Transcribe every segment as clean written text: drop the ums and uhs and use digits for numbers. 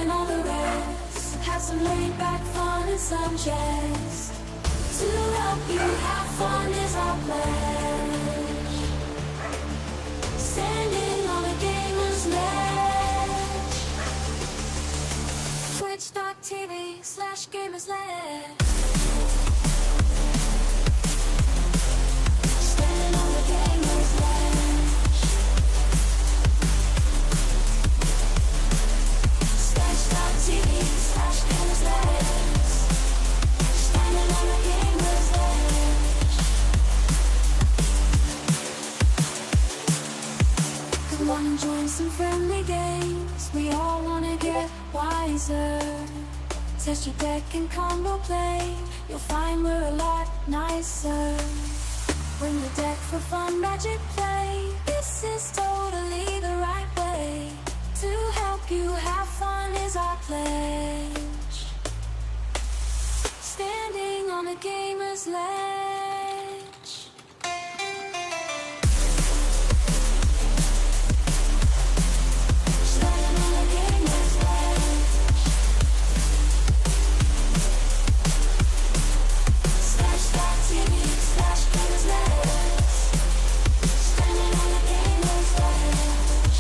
and all the rest. Have some laid back fun and some chess. To help you have fun is our pledge. Standing on a gamer's ledge. Twitch.tv/gamersledge. Standing on the gamer's ledge. Twitch.tv/gamersledge. Standing on the gamer's ledge. Come on and join some friendly games. We all wanna get wiser. Test your deck and combo play. You'll find we're a lot nicer. Bring the deck for fun magic play. This is totally the right way. To help you have fun is our pledge. Standing on a gamer's ledge. Standing on a gamer's ledge. Slash.tv/gamersledge. Standing on a gamer's ledge.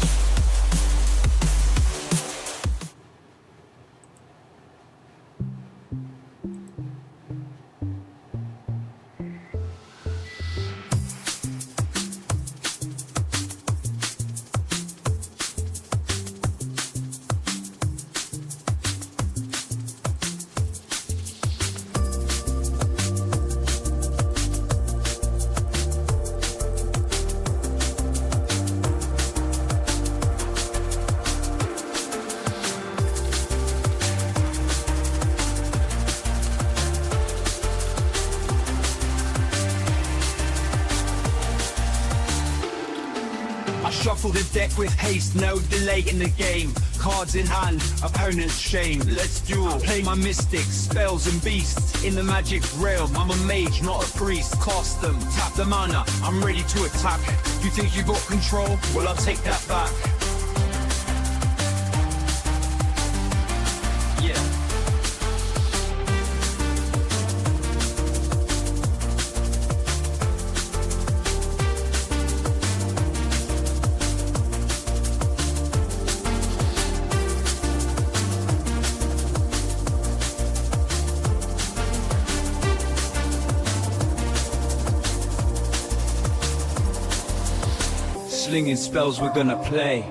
I shuffle the deck with haste, no delay in the game. Cards in hand, opponent's shame. Let's duel. Play my mystics, spells and beasts. In the magic realm, I'm a mage, not a priest. Cast them, tap the mana, I'm ready to attack. You think you got control? Well, I'll take that back. Yeah. Slinging spells we're gonna play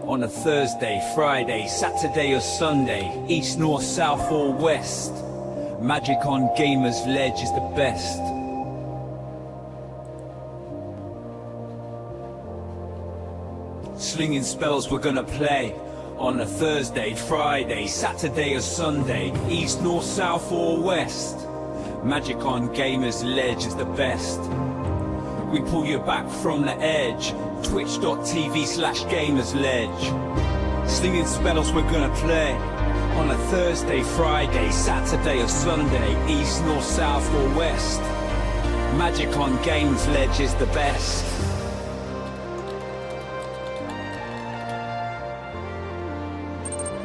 on a Thursday, Friday, Saturday or Sunday, east, north, south or west. Magic on Gamersledge is the best. Slinging spells we're gonna play on a Thursday, Friday, Saturday or Sunday, east, north, south or west. Magic on Gamersledge is the best. We pull you back from the edge. Twitch.tv/gamersledge. Slinging spells we're gonna play on a Thursday, Friday, Saturday or Sunday, east, north, south or west. Magic on Gamersledge is the best.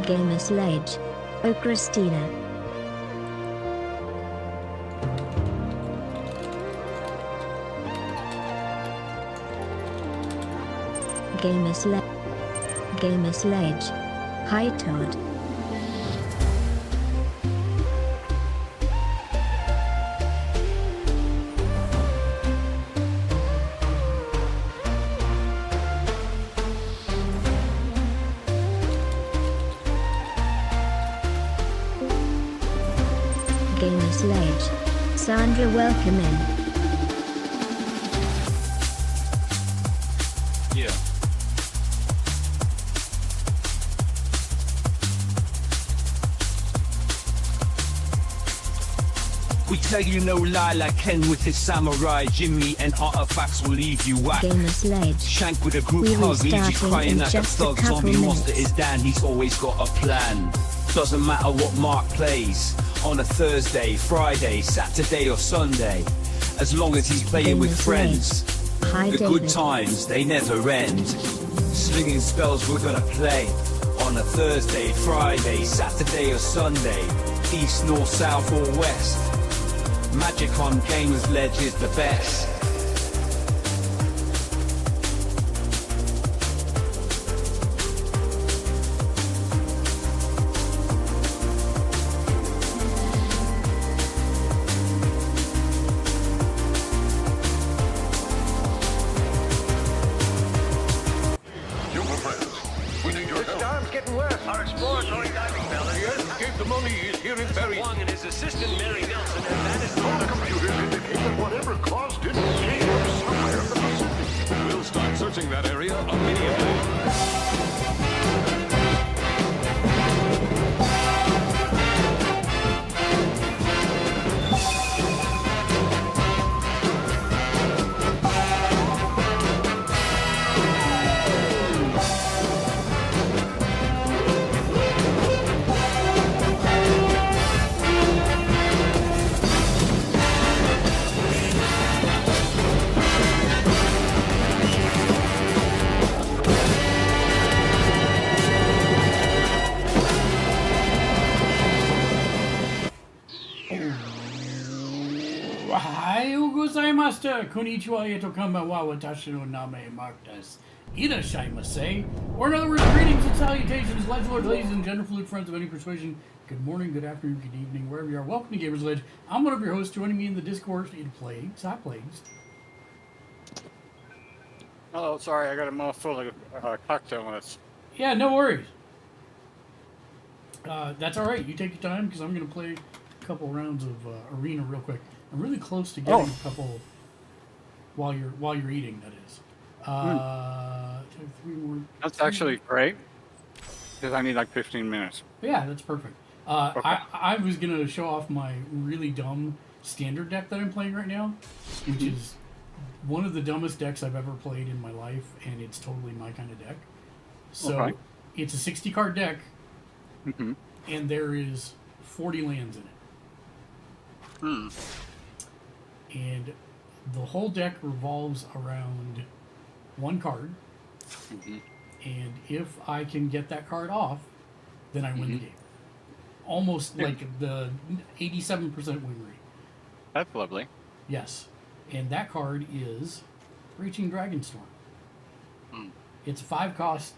Gamersledge. Oh Christina. Gamersledge. Hi Todd. Gamersledge. Sandra, welcome in. Yeah. We tell you no lie like Ken with his samurai. Jimmy and artifacts will leave you whack. Gamersledge. Shank with a group We hug leaves you restarting crying in like a just a thug. couple Zombie monster minutes. is down, he's always got a plan. Doesn't matter what Mark plays on a Thursday, Friday, Saturday or Sunday, as long as he's playing with friends. Hi The David. good times, they never end. Slinging spells we're gonna play on a Thursday, Friday, Saturday or Sunday, east, north, south or west. Magic on Gamersledge is the best. Our explorer, Lori Diving Bell, Yes, gave the money. He's here in Barry. Wong and his assistant, Mary Nelson, and that is Our computers indicate that whatever caused it came from somewhere in the Pacific. We'll start searching that area immediately. Konnichiwa, Yato Kanbanwa, Watashi no Name Marktas. Irashaimase. Or in other words, greetings and salutations, Ledgelords, ladies and gender-fluid friends of any persuasion. Good morning, good afternoon, good evening, wherever you are. Welcome to Gamersledge. I'm one of your hosts. Joining me in the Discord in Plagues. Hi, Plagues. Oh, sorry, I got a mouthful of cocktail when it's... Yeah, no worries. That's all right. You take your time because I'm going to play a couple rounds of Arena real quick. I'm really close to getting a couple while you're eating. That is. 3 more. That's actually great, because I need like 15 minutes. Yeah, that's perfect. Okay. I was gonna show off my really dumb standard deck that I'm playing right now, which is one of the dumbest decks I've ever played in my life, and it's totally my kind of deck. So it's a 60 card deck, and there is 40 lands in it. And the whole deck revolves around one card, and if I can get that card off, then I win the game. Almost like the 87% win rate. That's lovely. Yes. And that card is Reaching Dragonstorm. It's a 5-cost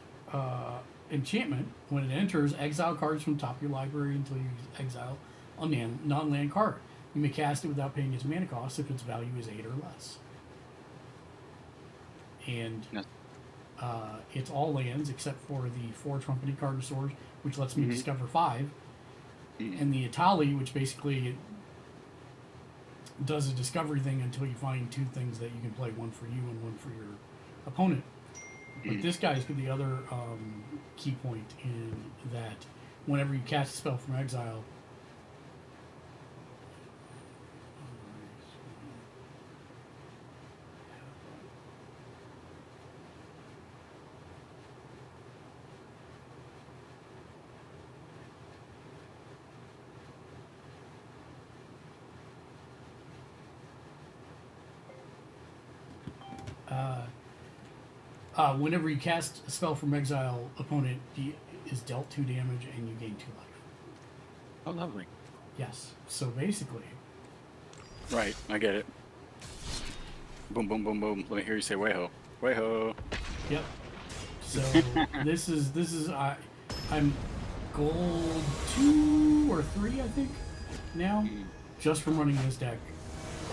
enchantment. When it enters, exile cards from the top of your library until you exile a non-land card. You may cast it without paying its mana cost if its value is 8 or less. And it's all lands except for the 4 Trumpeting Card of Swords, which lets me discover 5. And the Itali, which basically does a discovery thing until you find 2 things that you can play, one for you and one for your opponent. But this guy's got the other key point in that whenever you cast a spell from exile, whenever you cast a spell from exile, opponent is dealt 2 damage and you gain 2 life. Oh, lovely. Yes. So basically, Right, I get it. Boom, boom, boom, boom. Let me hear you say way-ho. Way-ho. yep. So this is I'm gold 2 or 3, I think, now, just from running this deck.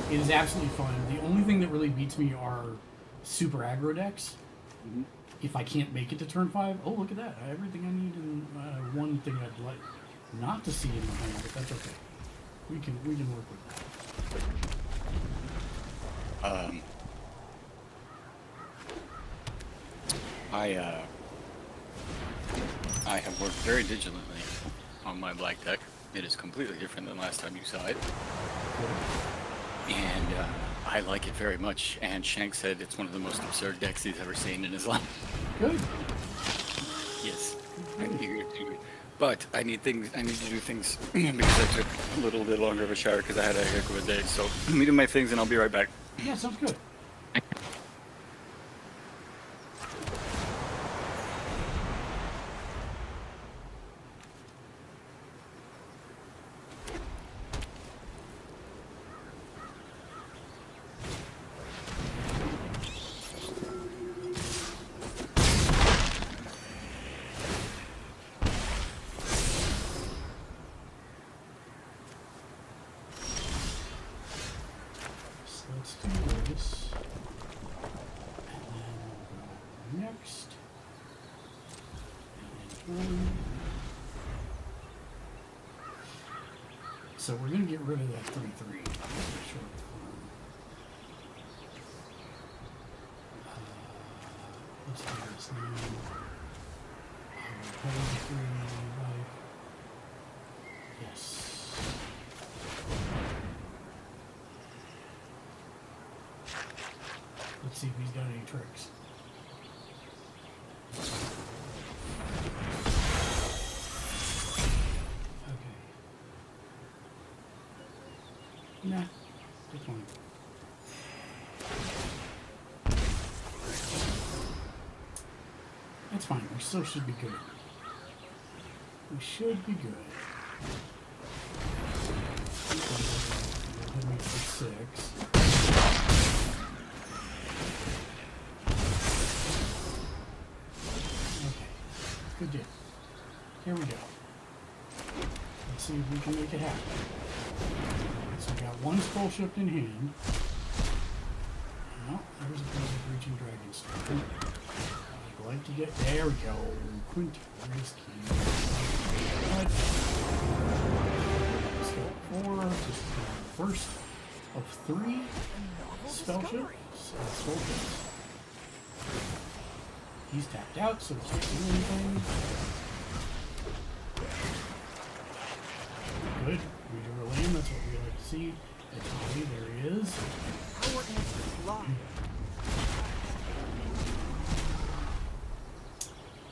It is absolutely fun. The only thing that really beats me are super aggro decks. If I can't make it to turn 5, oh, look at that. I have everything I need and one thing I'd like not to see in my hand, but that's okay. We can work with that. I have worked very diligently on my black deck. It is completely different than last time you saw it. And I like it very much, and Shank said it's one of the most absurd decks he's ever seen in his life. Good. Yes. But I need to do things because I took a little bit longer of a shower because I had a heck of a day. So let me do my things and I'll be right back. Yeah, sounds good. So we're going to get rid of that 3-3. Sure. Let's do this now. Pay 3 life. Yes. Let's see if he's got any tricks. Okay. Nah, decline. That's fine. We still should be good. We should be good. Hit me for 6. Okay. Good deal. Here we go. Let's see if we can make it happen. So I got one scroll shift in hand. Oh, there's a bit of a breaching dragon star. I'd like to get, there we go. Quint risky. But, so 4, just the first of 3 spell shifts. Scroll shifts. He's tapped out, so he can't do anything. Good. We do a lane, that's what we like to see. Actually, there he is.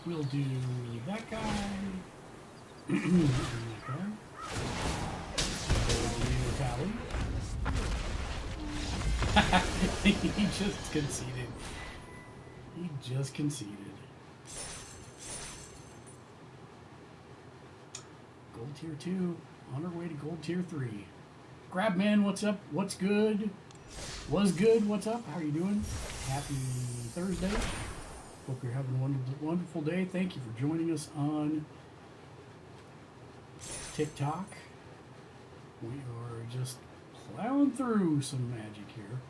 We'll do that guy. And that guy. We'll do Tally. He just conceded. He just conceded. Gold tier 2. On our way to gold tier 3. Grabman, what's up? What's good? Was good? What's up? How are you doing? Happy Thursday. Hope you're having a wonderful day. Thank you for joining us on TikTok. We are just plowing through some magic here.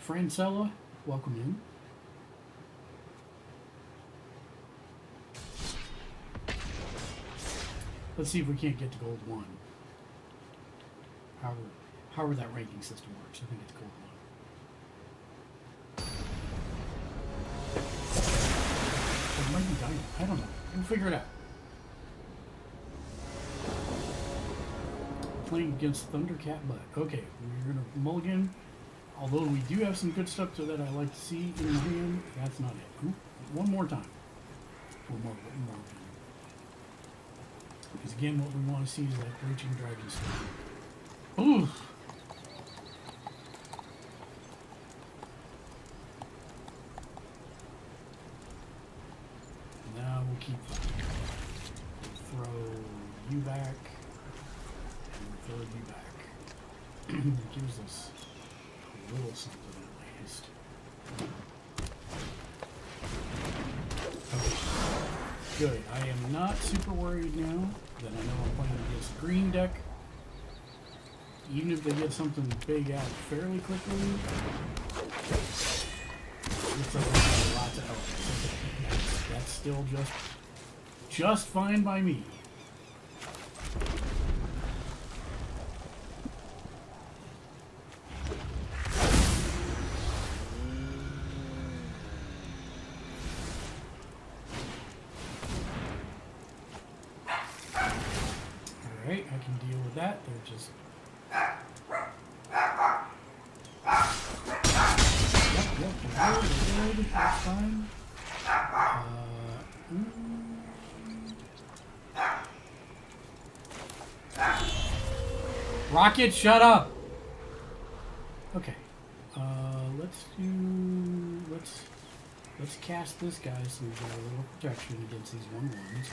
Francella, welcome in. Let's see if we can't get to gold 1. However that ranking system works. I think it's gold 1. It might be diamond. I don't know. We'll figure it out. Playing against Thundercat Butt. Okay, we're gonna mulligan. Although we do have some good stuff that I like to see in the hand, that's not it. Ooh, one more time. One more. Because again, what we want to see is that breaching dragon stuff. Ooh. Now we'll keep throw you back and throw you back. It gives us a little something at least. Okay. Good. I am not super worried now that I know I'm playing against green deck. Even if they get something big out fairly quickly, it's like lots of elements. That's still just fine by me. Alright, I can deal with that. They're just... Yep, good, that's fine. Rocket, shut up! Okay. Let's cast this guy so we've got a little protection against these 1/1s.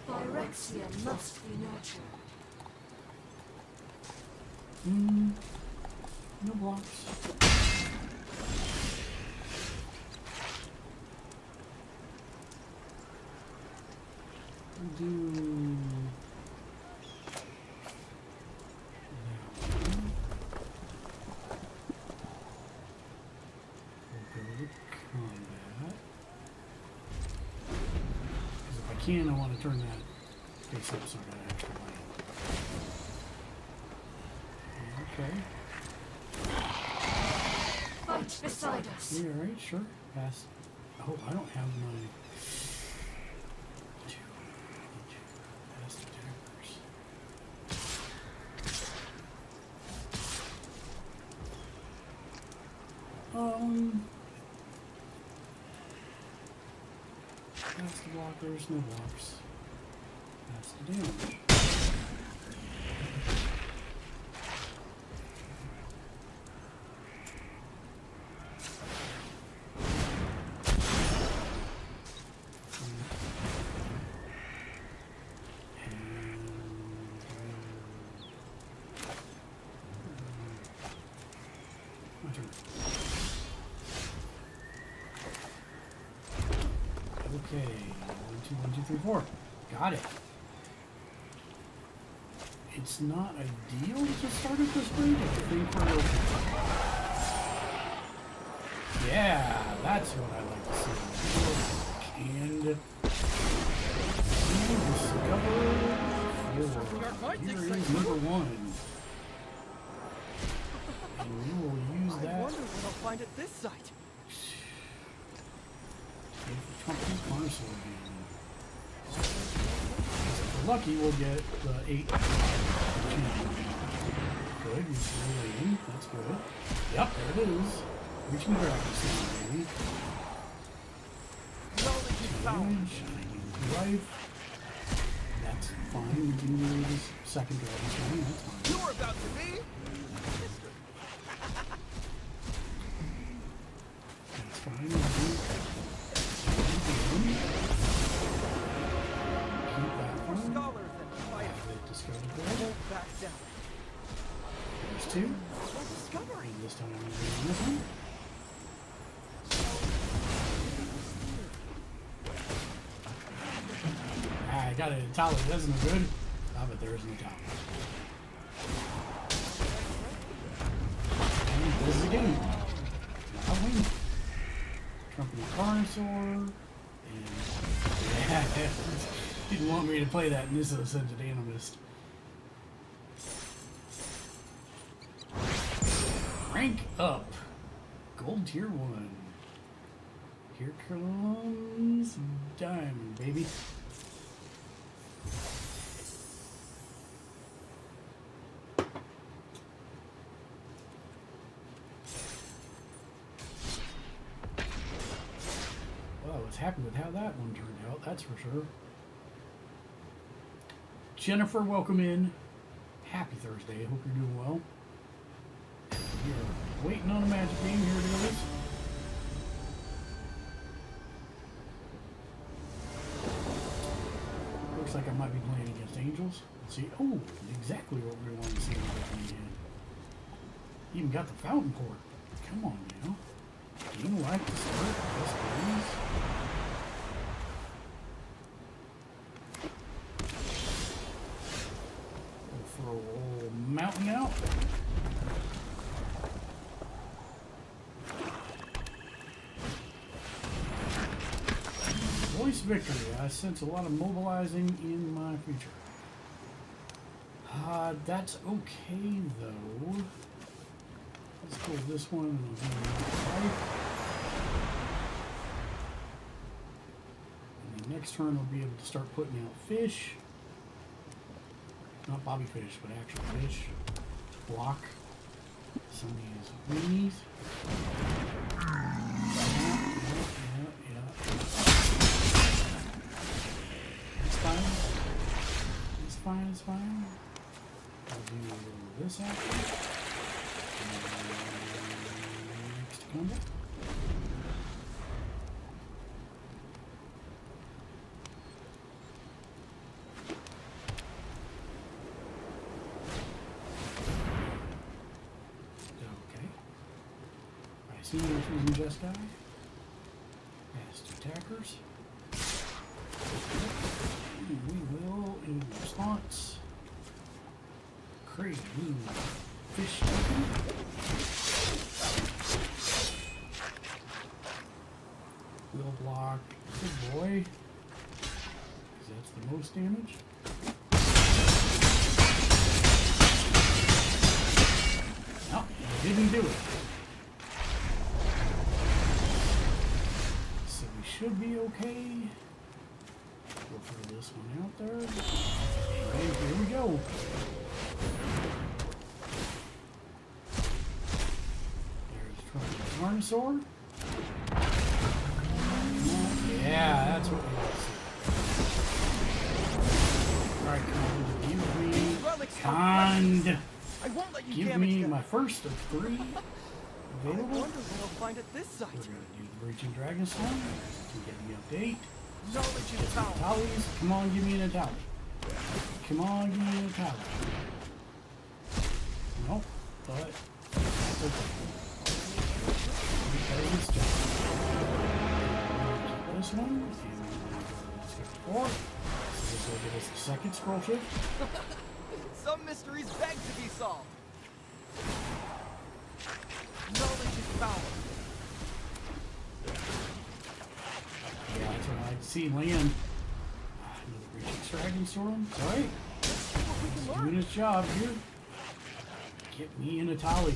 Phyrexia must be nurtured. No blocks. do. We'll go with combat. Because if I can, I want to turn that face up so I got extra light. Okay. Fight beside us. Yeah, alright, sure. Pass. Oh, I don't have my. Pass attackers. Pass the blockers, no blocks. Pass the damage. My turn. Okay, 1, 2, 1, 2, 3, 4. Got it. It's not ideal to start at this rate, but I think we're okay. Yeah, that's what I like to see. And discover here is number 1. And we will use that. I wonder what I'll find at this site. Trumpy's Cornerstone again. If we're lucky, we'll get the 8. Good, he's relating. That's good. Yep, there it is. Reaching the accuracy, baby. Damage, life. That's fine. We can use second dragon stone. That's fine. You're about to be. That's fine. Keep that one. Scholars and fighters Discovered. won't back down. There's 2. Discovery. And this time I'm going to do this one. I got it in Tally. That's no good. Ah, but there is no Tally. And this is a game. I'll win. Trumpet Carnosaur. And yeah, didn't want me to play that, and this is a Scented Animist. Rank up. Gold tier 1. Here comes Diamond, baby. Well, I was happy with how that one turned out, that's for sure. Jennifer, welcome in. Happy Thursday. I hope you're doing well. We're waiting on a magic game. Here it is. Looks like I might be playing against Angels. Let's see. Oh, exactly what we want to see. Even got the fountain port. Come on now. Game like to start. Yes, please. We'll throw old mountain out. Voice victory. I sense a lot of mobilizing in my future. That's okay though. Let's go with this one and I'll do another life. And the next turn I'll be able to start putting out fish. Not bobby fish, but actual fish. Block some of these weenies. Yeah. It's fine. I'll do this after. Next combat. Okay. I see you're choosing Just Guy. Past attackers. And we will, in response, create a new fish token. We'll block. Good boy. Because that's the most damage. No, it didn't do it. So we should be okay. We'll throw this one out there. And here we go. There's Tyrannosaur. Yeah, that's what we want to see. Alright, Kind. I won't let you Give damage me them. my first of 3 I available. wonder what I'll find at this We're site. going to do the Breaching Dragon Storm. Get the update. Knowledge is power. Tallies. Come on, give me an Italian. Come on, give me an Italian. Nope, but that's okay. Because it's just this one, and let's get 4. So this will give us the second scroll shift. Some mysteries beg to be solved. Knowledge is power. Yeah, that's what I see land. Another Breaching Dragon Storm. Sorry. It's doing its job here. Get me an Itali.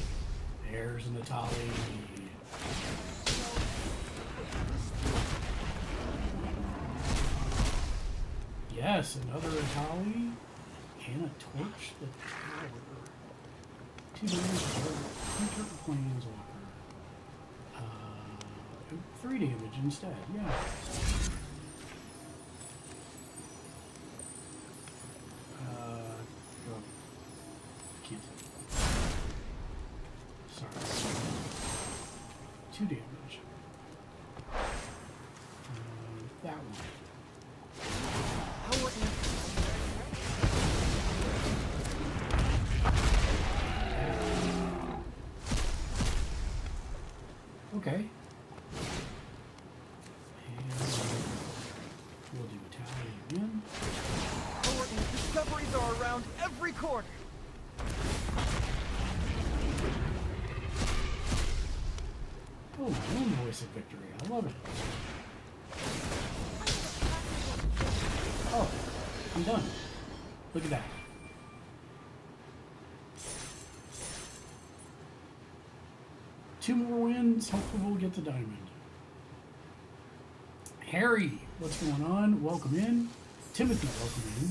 There's an Itali. Yes, another Itali. And a torch the tower. 2 damage Hunter Planeswalker. 3 damage instead, yeah. Go. Can't. Sorry. 2 damage. That one. Power and Okay. And we'll do a tally again. power and discoveries are around every corner. Oh, my own voice of victory. I love it. Oh, I'm done. Look at that. Two more wins. Hopefully we'll get the diamond. Harry, what's going on? Welcome in. Timothy, welcome in.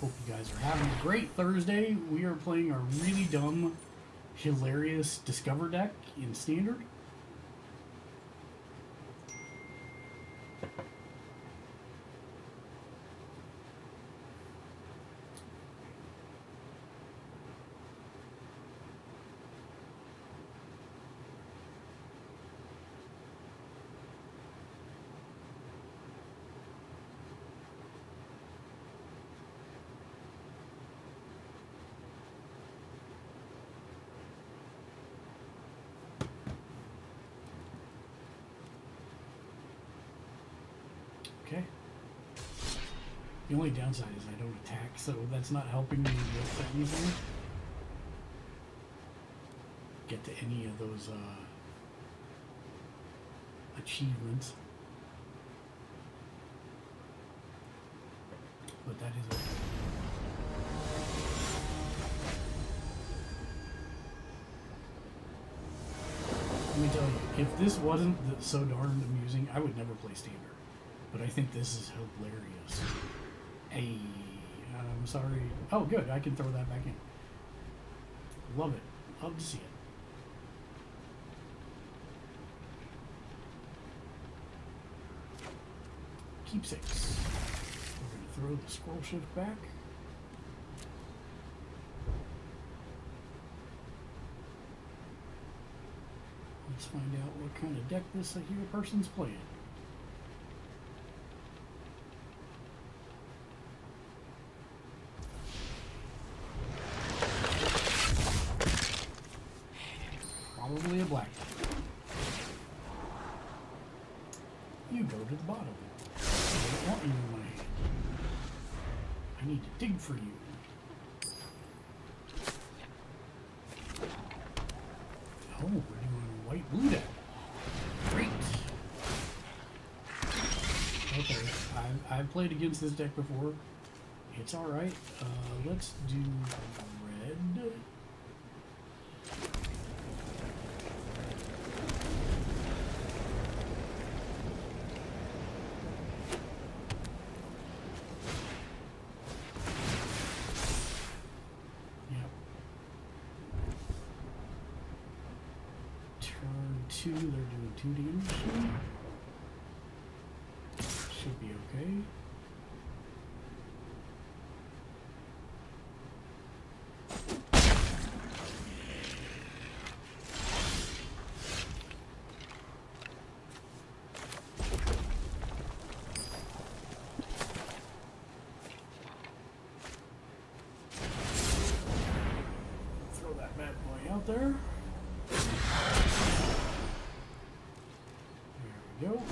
Hope you guys are having a great Thursday. We are playing our really dumb, hilarious Discover deck in Standard. Okay. The only downside is I don't attack, so that's not helping me with anything. Get to any of those achievements. But that is okay. Let me tell you, if this wasn't so darn amusing, I would never play Standard. But I think this is hilarious. Hey, I'm sorry. Oh, good. I can throw that back in. Love it. Love to see it. Keepsakes. We're going to throw the scroll shift back. Let's find out what kind of deck this here person's playing. Probably a black deck. You go to the bottom. I don't want you in my hand. I need to dig for you. Oh, we're doing a white blue deck. Great. Okay, I've played against this deck before. It's alright. Let's do red. Two, they're doing 2 damage. Should be okay. Throw that bad boy out there. Go.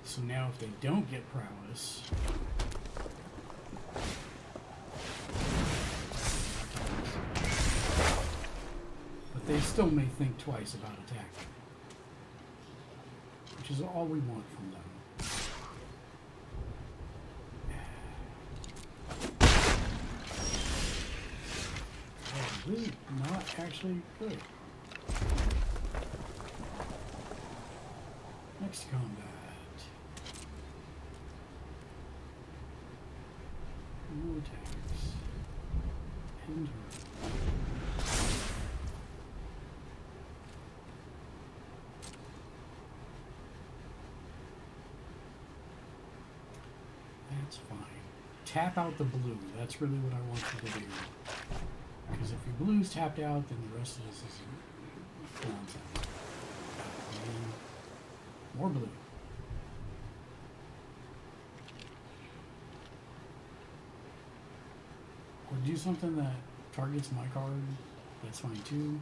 So now if they don't get prowess, but they still may think twice about attacking, which is all we want from them. Oh, this is not actually good. Next combat. No attacks. End her. That's fine. Tap out the blue. That's really what I want you to do. Because if your blue's tapped out, then the rest of this is nonsense. More blue. Or do something that targets my card. That's fine too.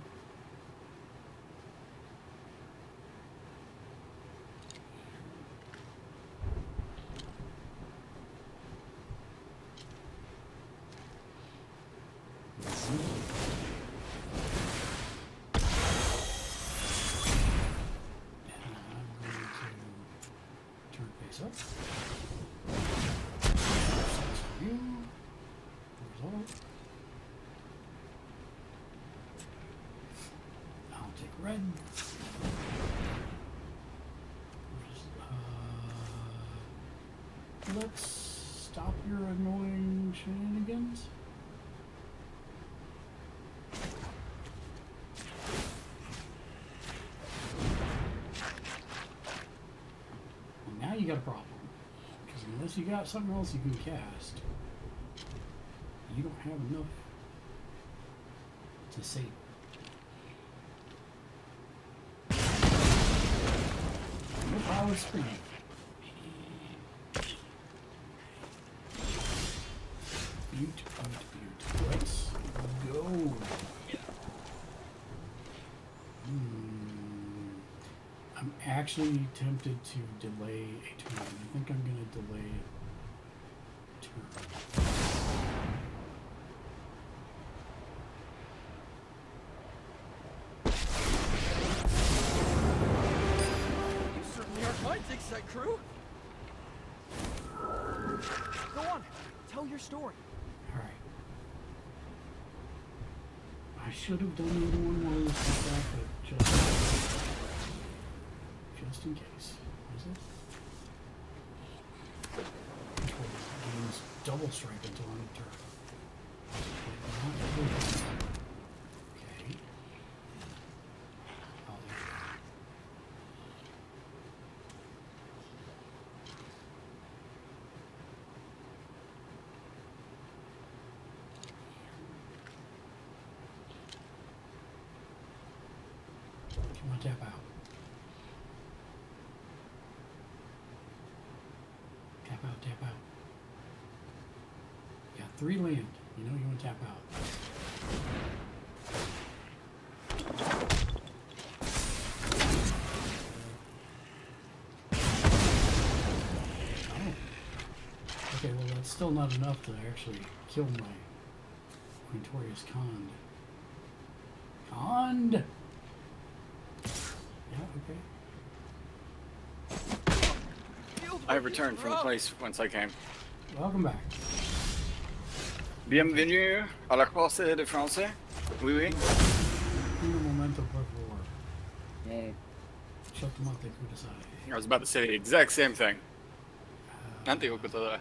Up. You. Result. I'll take red. Let's stop your annoying shenanigans. You got a problem, because unless you got something else you can cast, you don't have enough to save. No power screen. Beaut. Let's go. I'm actually tempted to delay a turn. I think I'm going to delay a turn. You certainly aren't my dig site crew. Go on, tell your story. Alright. I should have done the other one while we were back, but just in case. What is it? Control game's double strike until end of turn. Okay. Oh, there we go. Come on, tap out. Tap out, tap out. You got 3 land. You know you want to tap out. Oh. Okay, well that's still not enough to actually kill my notorious Khand. Khand! Yeah, okay. I returned from the place whence I came. Welcome back. Bienvenue à la classe de français. Oui, oui. Un momento, por favor. Shut them up, they could decide. I was about to say the exact same thing. Nanti ko to.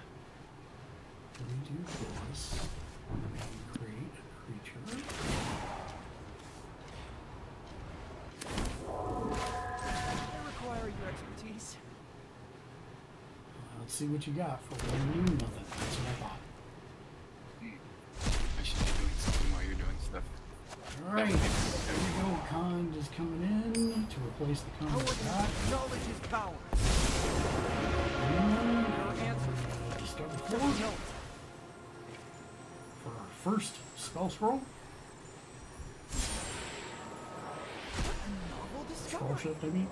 Let me do this. Create a creature. I require your expertise. Let's see what you got for one. Nothing. That's what I thought. I should be doing something while you're doing stuff. Alright, there we go. Khand is coming in to replace the Khand we got. Knowledge is power. And Your answer. discover Never 4 know. for our first spell scroll. Novel Scroll discovery. shift, I mean.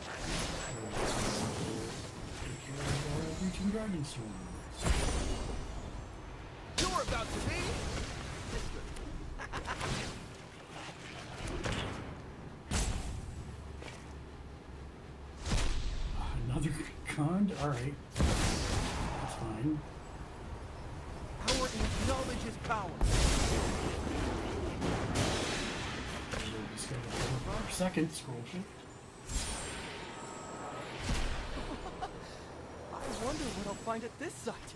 Take care of our Breaching Dragon Storm. You're about to be. Another Khand? Alright. That's fine. Power and knowledge is power. We'll discover our second scroll shift. I wonder what I'll find at this site.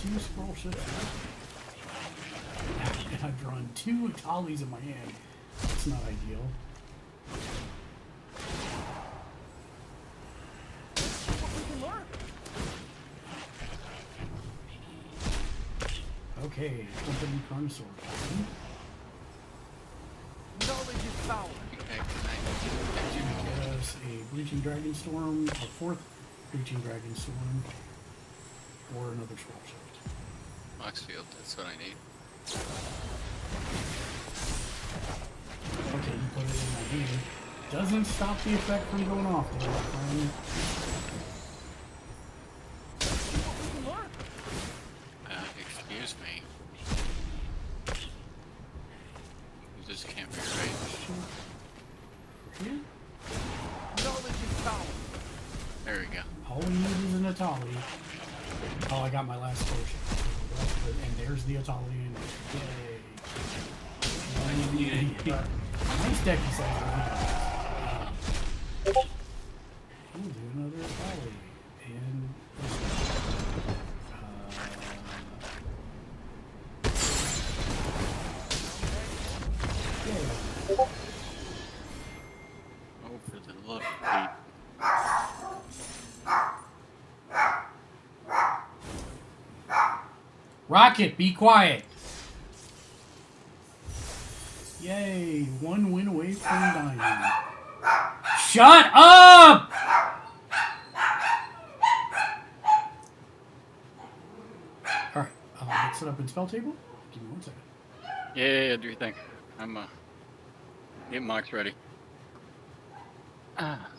Two scroll shifts. And I've drawn 2 Atalis in my hand. That's not ideal. What we can learn. Okay, Company Carnosaur. Knowledge is power. Okay, good night. Get us a Breaching Dragon Storm, a 4th Breaching Dragon Storm, or another scroll shift. Foxfield, that's what I need. Okay, you put it in my hand. Doesn't stop the effect from going off, though, my friend. What we can learn. Excuse me. This can't be right. Here. Knowledge is power. There we go. All we need is an Atali. Oh, I got my last scroll shift. And there's the Atali. And yay. Nice deck besides we'll do another Atali. And yay. Oh, for the love of Rocket, be quiet. Yay, 1 win away from dying. Shut up! Alright, let's set up in Spelltable. Give me 1 second. Yeah, do your thing. I'm getting marks ready. Ah.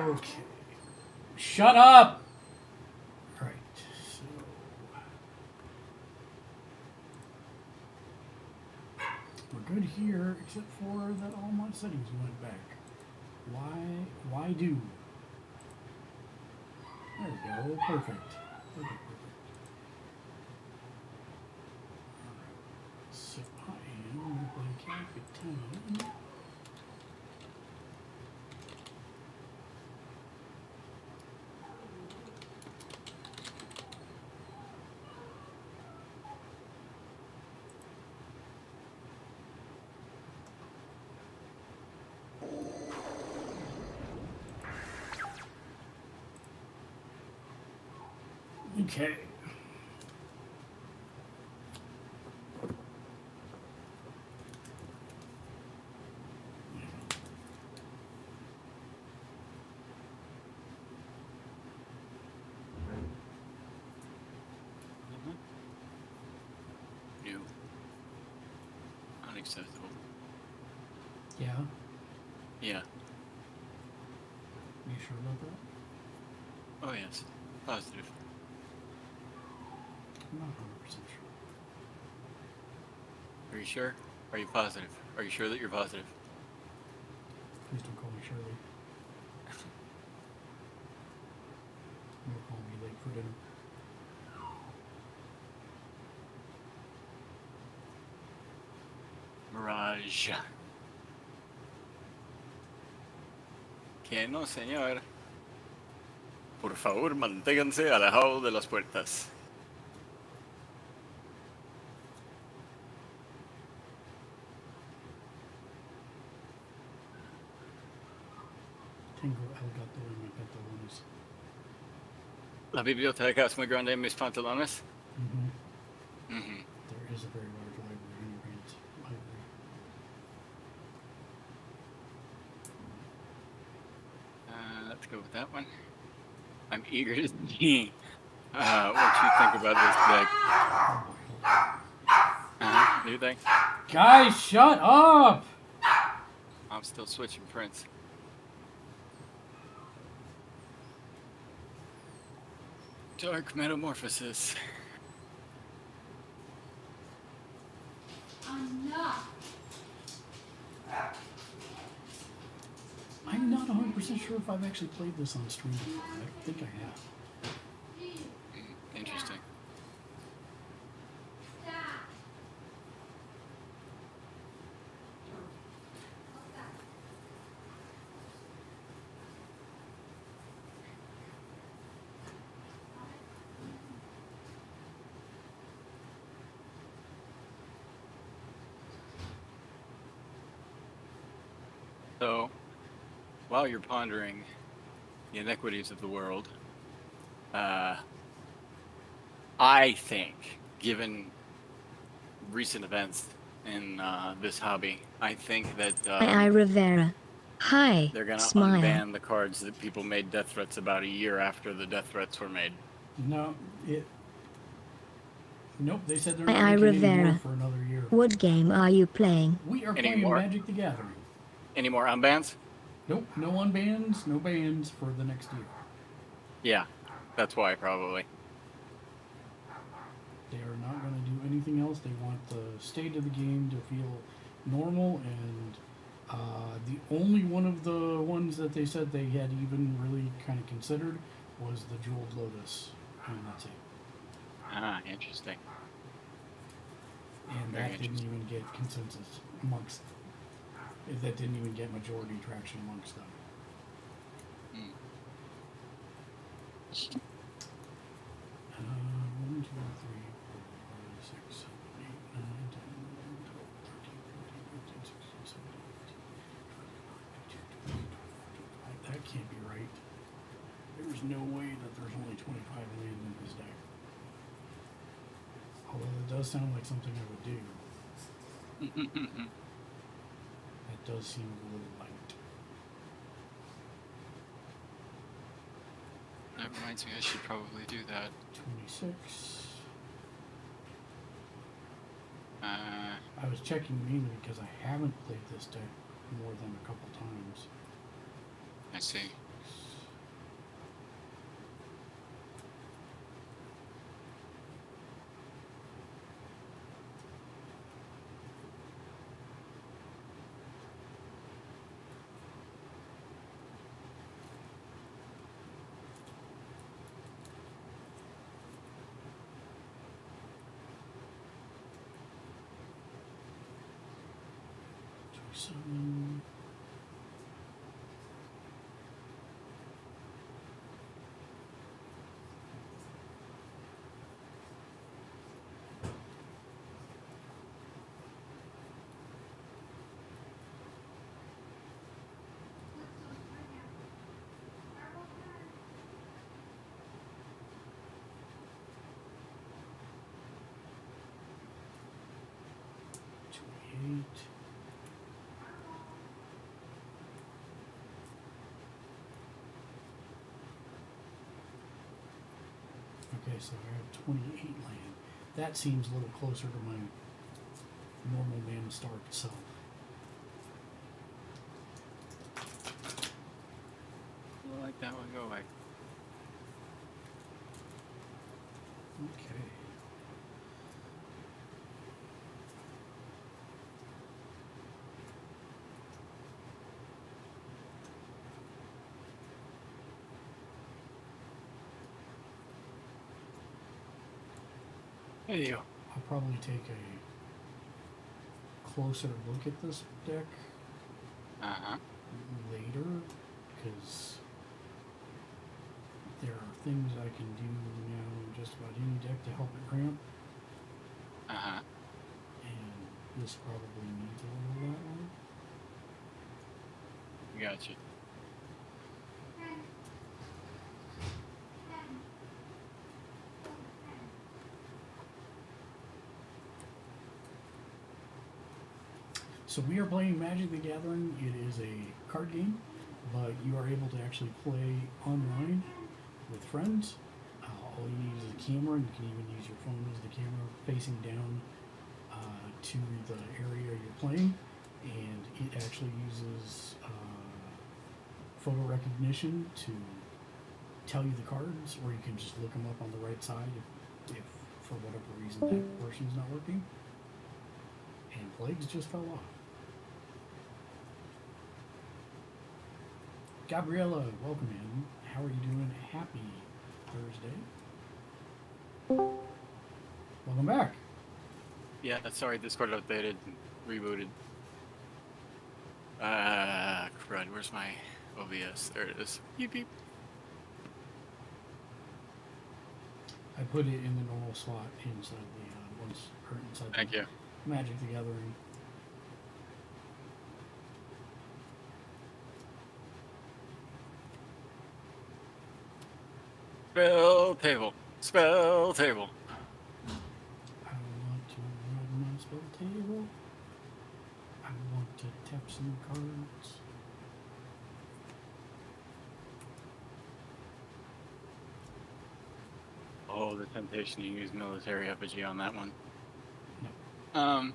Okay. Shut up! Alright, so... we're good here, except for that all my settings went back. Why do? There we go, perfect. Perfect. Alright, so I am going to play Capitan. Okay. acceptable. Yeah? Yeah. You sure about that? Oh yes. Positive. I'm not 100% sure. Are you sure? Are you positive? Are you sure that you're positive? Please don't call me Shirley. You'll call me late for dinner. Mirage. Que no, señor. Por favor, manténganse alejados de las puertas. Tengo el gato en mis pantalones. La biblioteca es muy grande en mis pantalones. Mm-hmm. Mm-hmm. There is a very large library in your pants. I agree. Let's go with that one. I'm eager to see what you think about this deck. New deck? Guys, shut up! I'm still switching prints. Dark Metamorphosis. I'm not 100% sure if I've actually played this on stream before. I think I have. Interesting. So, while you're pondering the inequities of the world, I think, given recent events in this hobby, I think that I Rivera. Hi, they're going to smile. unban the cards that people made death threats about a year after the death threats were made. No, Nope, they said they're not I making any more Rivera. for another year. What game are you playing? We are Any playing more? Magic the Gathering. Any more unbans? Nope, no unbans, no bans for the next year. Yeah, that's why probably. They are not going to do anything else. They want the state of the game to feel normal, and the only one of the ones that they said they had even really kind of considered was the Jeweled Lotus, and that's it. Ah, interesting. And Very that didn't even get consensus amongst. That didn't even get majority traction amongst them. Mm. 1, 2, 3, 4, 5, 6, 7, 8, 9, 10, 11, 12, 13, 14, 15, 16, 17, 18, 20, 21, 22, 23, 24, 25. That can't be right. There's no way that there's only 25 land in this deck. Although it does sound like something I would do. That does seem a little light. That reminds me, I should probably do that. 26. Uh, I was checking mainly because I haven't played this deck more than a couple times. I see. Seven. Okay, so I have 28 land. That seems a little closer to my normal man Stark itself. We'll let that one go away. Okay. Hey, you. I'll probably take a closer look at this deck later, because there are things I can do now in just about any deck to help it ramp, and this probably needs a little of that one. Gotcha. So we are playing Magic the Gathering. It is a card game, but you are able to actually play online with friends. All you need is a camera, and you can even use your phone as the camera facing down to the area you're playing. And it actually uses photo recognition to tell you the cards, or you can just look them up on the right side if for whatever reason that portion's not working. And Plagues just fell off. Gabriella, welcome in. How are you doing? Happy Thursday. Welcome back. Yeah, sorry, Discord updated, rebooted. Crud, where's my OBS? There it is. Beep beep. I put it in the normal slot inside the inside Thank the you. Magic the Gathering. Spell table. Spell table. I want to run my spell table. I want to tap some cards. Oh, the temptation to use military effigy on that one. No.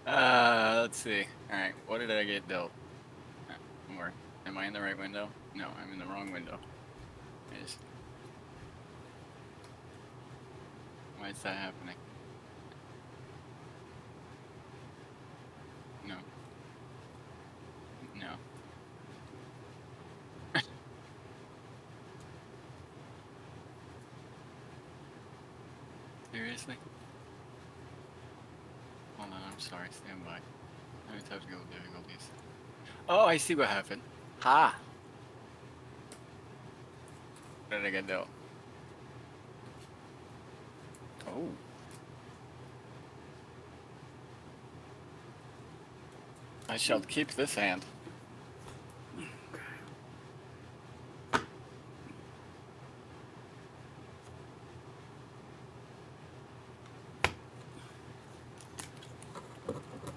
Let's see. Alright, what did I get dealt? Or am I in the right window? No, I'm in the wrong window. Yes. Why is that happening? No. No. Seriously? Hold on, I'm sorry, stand by. Let me technical difficulties. Oh, I see what happened. Ha! What did I get dealt? Oh. I shall keep this hand.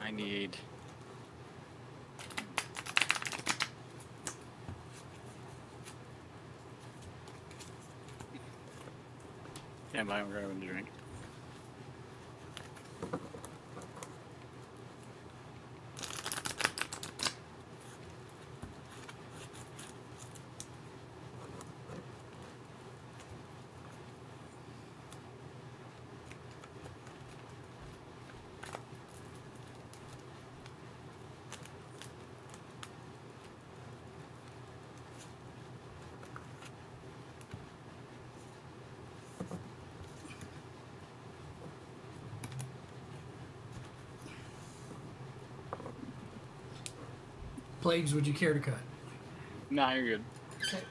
I need... Stand by, I'm grabbing a drink. Plagues, would you care to cut? Nah, you're good. Okay.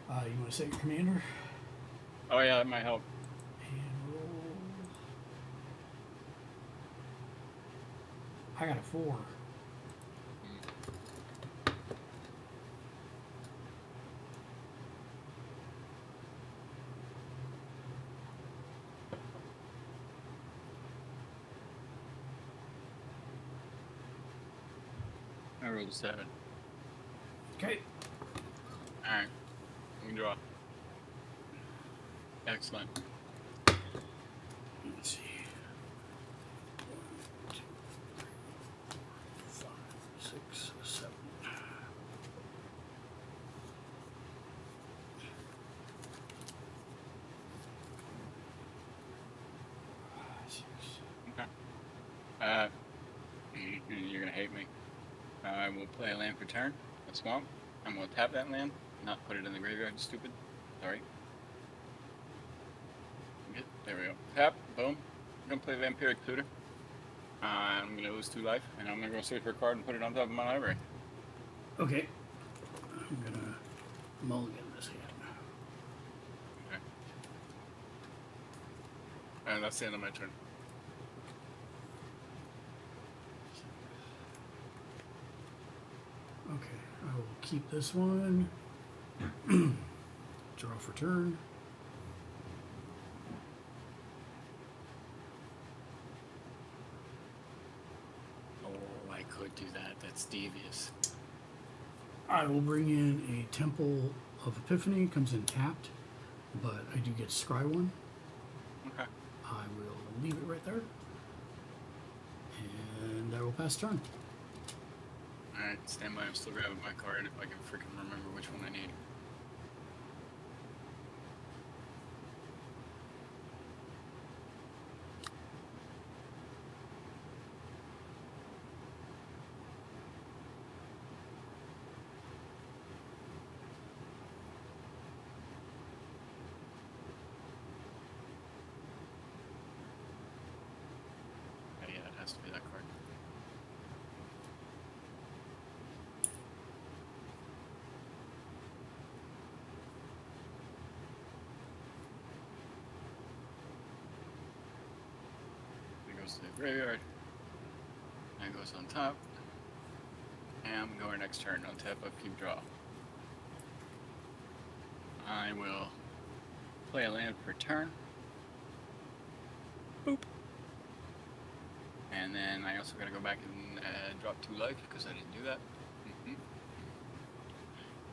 You want to set your commander? Oh yeah, that might help. And roll. I got a 4. I rolled a 7. Okay. Alright. We can draw. Excellent. Let's see. You're gonna hate me. I will play a land for turn. A swamp. I'm gonna tap that land, not put it in the graveyard. Stupid. Sorry. Good. There we go. Tap. Boom. I'm gonna play Vampiric Tutor. I'm gonna lose 2 life, and I'm gonna go search for a card and put it on top of my library. Okay. I'm gonna mulligan this hand. Okay. And that's the end of my turn. Okay, I will keep this one. Draw for turn. Oh, I could do that. That's devious. I will bring in a Temple of Epiphany. Comes in tapped, but I do get scry one. Okay. I will leave it right there. And I will pass turn. Alright, stand by. I'm still grabbing my card if I can freaking remember which one I need. Oh, yeah, it has to be that card. It goes to the graveyard. And it goes on top. And I'm going next turn. I'll tap up, keep draw. I will play a land for turn. Boop. And then I also gotta go back and drop 2 life because I didn't do that.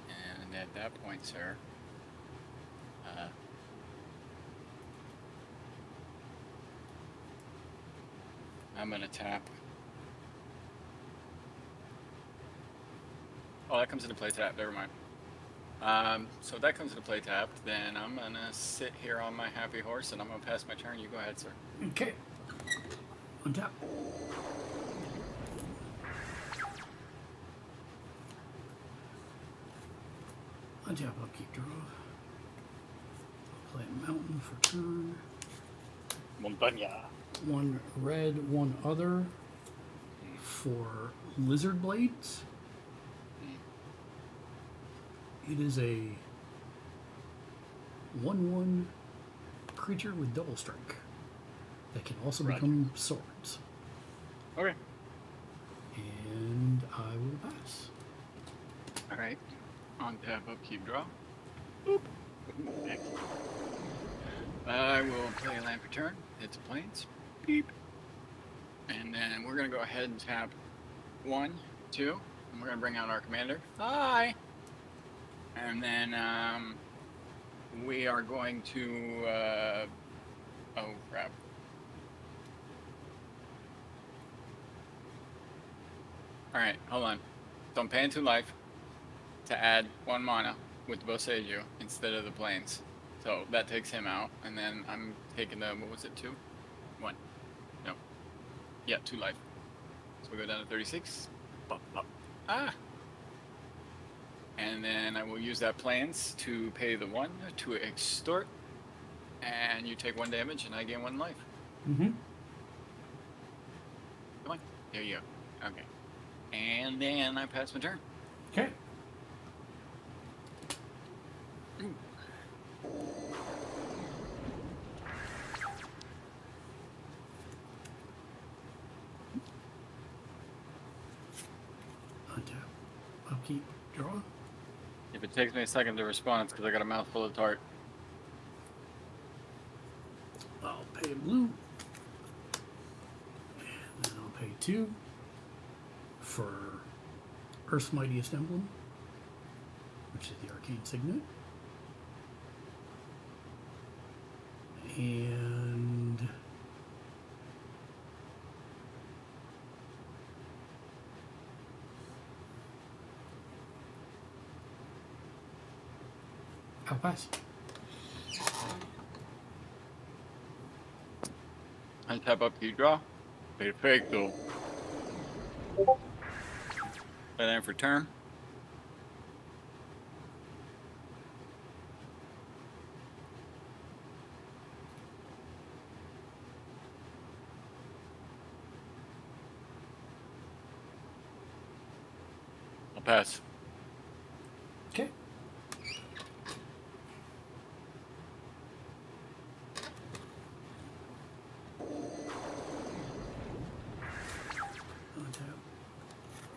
And at that point, sir, I'm gonna tap. Oh, that comes into play tap. Never mind. So if that comes into play tap, then I'm gonna sit here on my happy horse and I'm gonna pass my turn. You go ahead, sir. Okay. Untap. Untap, upkeep, draw. Play a mountain for turn. Montaña. 1 red, 1 other for Lizard Blades. It is a 1/1 creature with double strike that can also Right. become swords. Okay. And I will pass. Alright. On tap, upkeep, draw. Boop. Back. I will play a land for turn. It's a plains. Beep. And then we're gonna go ahead and tap 1, 2, and we're gonna bring out our commander. Hi. And then we are going to oh crap. Alright, hold on. So I'm paying 2 life to add 1 mana with Boseiju instead of the plains. So that takes him out, and then I'm taking the, what was it, 2? 1. No. Yeah, 2 life. So we go down to 36. Bop, bop. Ah! And then I will use that plains to pay the 1 to extort, and you take 1 damage, and I gain 1 life. Mm-hmm. Come on. There you go. Okay. And then I pass my turn. Okay. Untap. Upkeep. Draw. If it takes me a second to respond, it's because I got a mouthful of tart. I'll pay a blue. And then I'll pay 2 for Earth's Mightiest Emblem, which is the Arcane Signet. And I'll pass. I tap up, you draw. Perfecto. Play land for turn. I'll pass. Okay. Untap.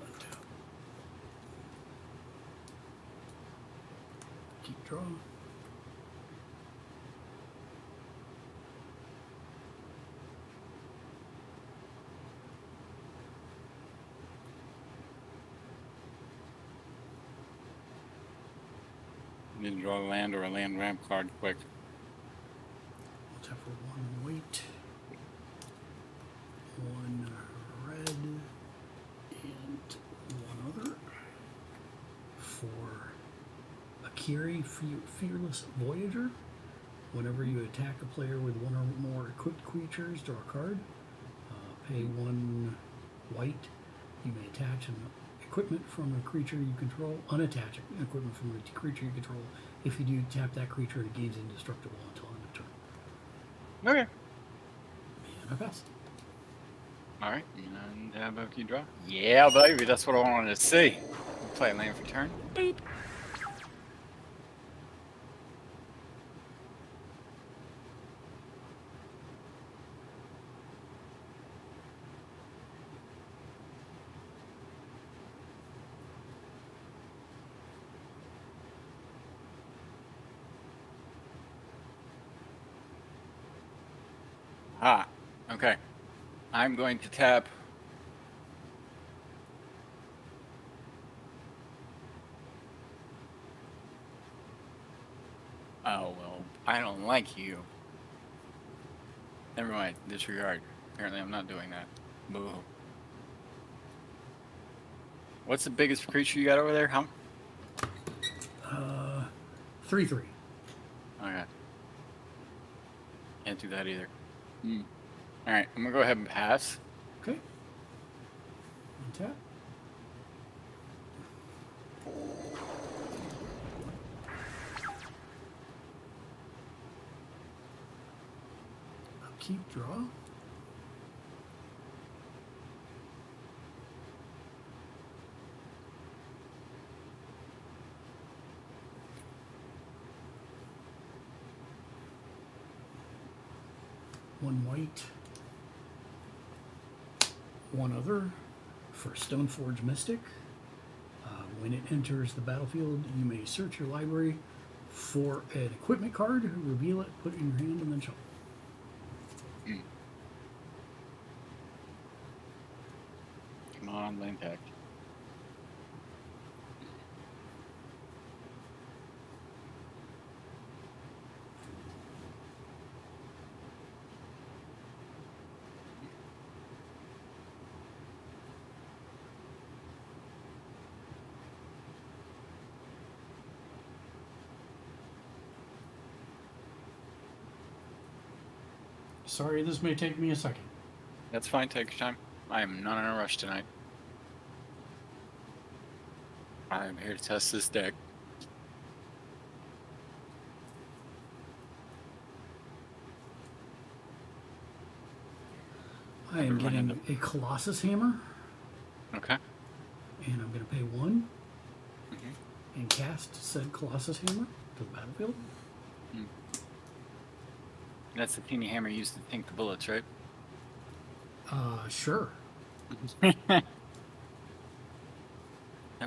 Untap. Keep drawing. Need to draw a land or a land ramp card quick. We'll tap for one white, one red, and one other. For Akiri, Fearless Voyager. Whenever you attack a player with one or more equipped creatures, draw a card. Pay one white. You may attach an equipment from a creature you control. Unattach equipment from a creature you control. If you do, tap that creature and it gains indestructible until end of turn. Okay. And I pass. Alright, and how about you draw? Yeah, baby, that's what I wanted to see. Play a land for turn. Beep. Ah, okay. I'm going to tap. Oh, well, I don't like you. Never mind, disregard. Apparently I'm not doing that. Boo. What's the biggest creature you got over there, huh? 3/3. Okay. Can't do that either. Alright, I'm gonna go ahead and pass. Okay. Untap. Keep draw. One white, one other for Stoneforge Mystic. When it enters the battlefield, you may search your library for an equipment card, reveal it, put it in your hand, and then shuffle. Come on, land pack. Sorry, this may take me a second. That's fine, take your time. I am not in a rush tonight. I am here to test this deck. I am getting a Colossus Hammer, Okay. and I'm going to pay one and cast said Colossus Hammer to the battlefield. That's the teeny hammer used to tank the bullets, right? Sure. That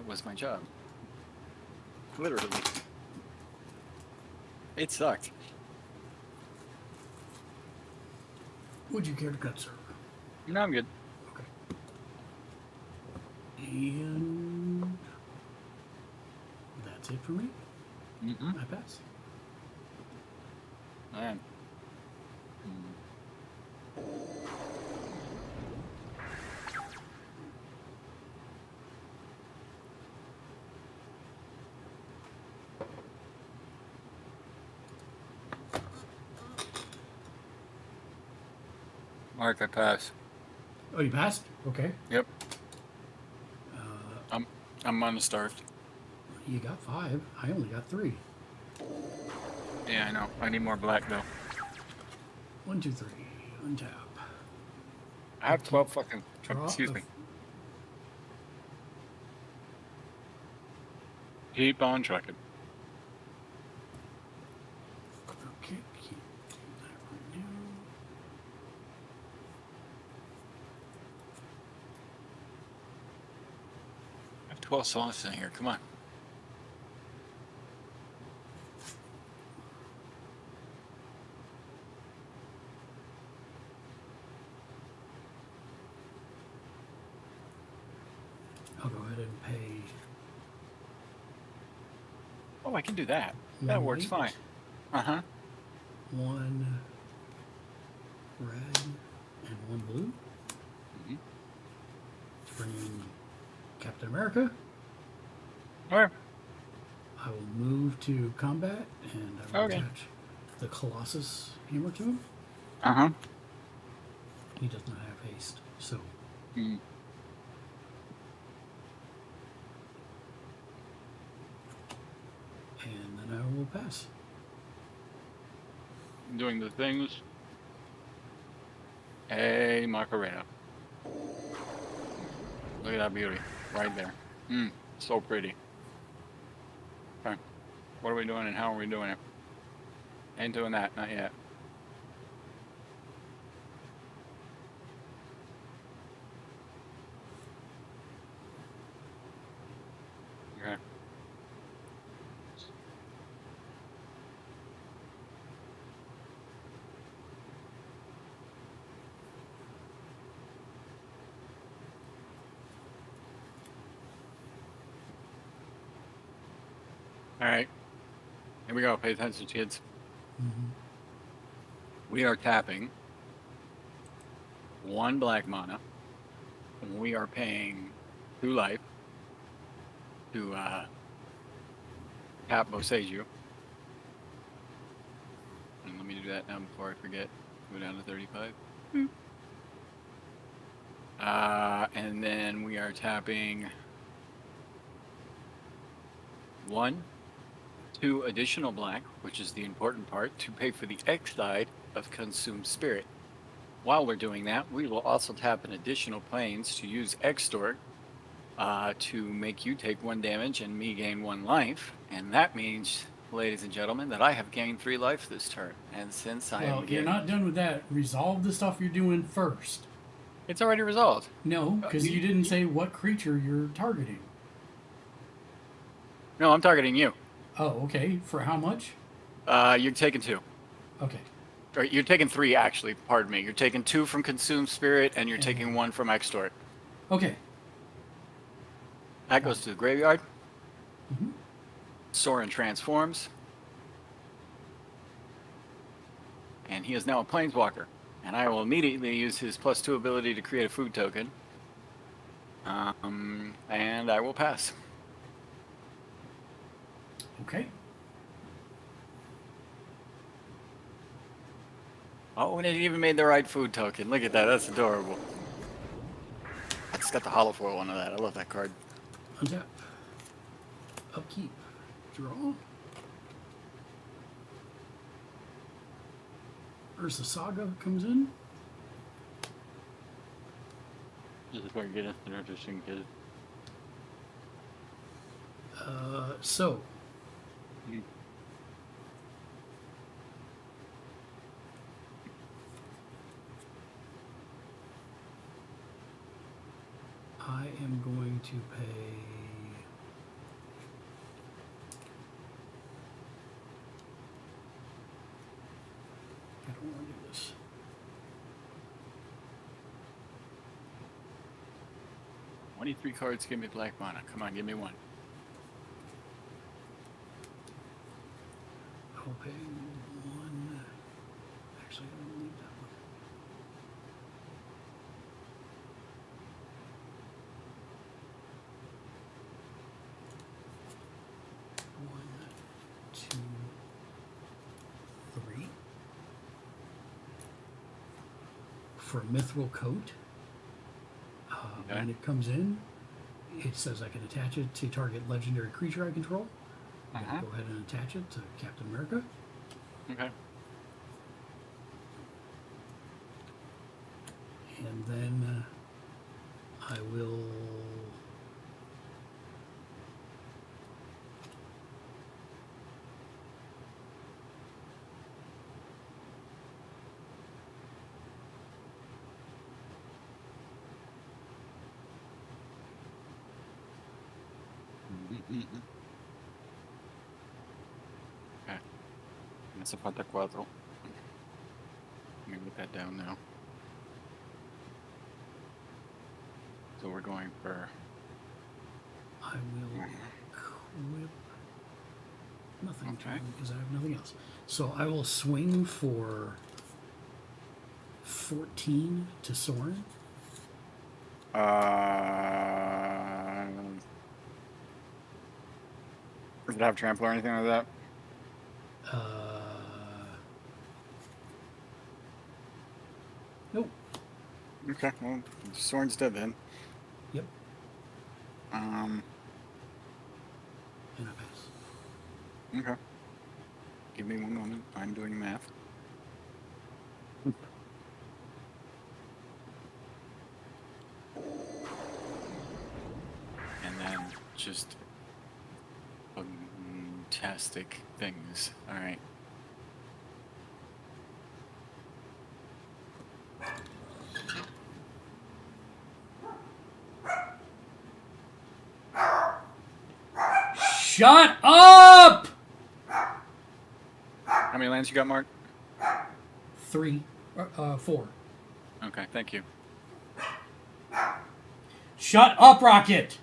was my job. Literally. It sucked. Would you care to cut, sir? No, I'm good. Okay. And that's it for me. I pass. Man. Mark, I pass. Oh, you passed? Okay. Yep. I'm unstarved. You got 5. I only got 3. Yeah, I know. I need more black though. 1, 2, 3. Untap. I have 12 fucking. Draw Excuse a- me. Keep on trucking. Okay, keep that right now. I have 12 slots in here. Come on. I'll go ahead and pay. Oh, I can do that. That works Wait. fine. Uh-huh. 1 red and 1 blue. Mhm. To bring in Captain America. Okay. I will move to combat and I will Okay. attach the Colossus hammer to him. Uh-huh. He does not have haste, so Mm. and then I will pass. Doing the things. Hey, Macarena. Look at that beauty. Right there. So pretty. Okay. What are we doing and how are we doing it? Ain't doing that. Not yet. Okay. All right. Here we go. Pay attention, kids. Mm-hmm. We are tapping 1 black mana. And we are paying 2 life to tap Boseiju. And let me do that now before I forget. Go down to 35. And then we are tapping 1, 2 additional black, which is the important part, to pay for the X side of Consumed Spirit. While we're doing that, we will also tap an additional planes to use Extort to make you take 1 damage and me gain 1 life. And that means, ladies and gentlemen, that I have gained 3 life this turn. And since I Well, am you're not done with that. Resolve the stuff you're doing first. it's already resolved. No, because you didn't say what creature you're targeting. No, I'm targeting you. Oh, okay. For how much? You're taking 2. Okay. Or you're taking 3, actually. Pardon me. You're taking 2 from Consumed Spirit, and you're taking 1 from Extort. Okay. That goes to the graveyard. Mhm. Sorin transforms. And he is now a Planeswalker. And I will immediately use his +2 ability to create a food token. And I will pass. Okay. Oh, and it even made the right food token. Look at that. That's adorable. I just got the holofoil one of that. I love that card. Untap. Upkeep. Draw. Ursa Saga comes in. This is where you get an interesting kid. So. I am going to pay. I don't want to do this. "23 cards, give me black mana. Come on, give me 1. I'll pay 1. Actually, I'm going to leave that one. One, 2, 3. For Mithril Coat. Okay. When it comes in, it says I can attach it to target legendary creature I control. I'm going to go ahead and attach it to Captain America. Okay. And then I will... Okay. Me hace falta 4. Let me put that down now. So we're going for... I will equip nothing Okay. because I have nothing else. So I will swing for 14 to Soren. Does it have trample or anything like that? Nope. Okay, well, Soren's dead then. Yep. Um, And I pass. okay. Give me one moment. I'm doing math. And then just fantastic things. All right. Shut up! How many lands you got, Mark? 3, 4. Okay, thank you. Shut up, Rocket!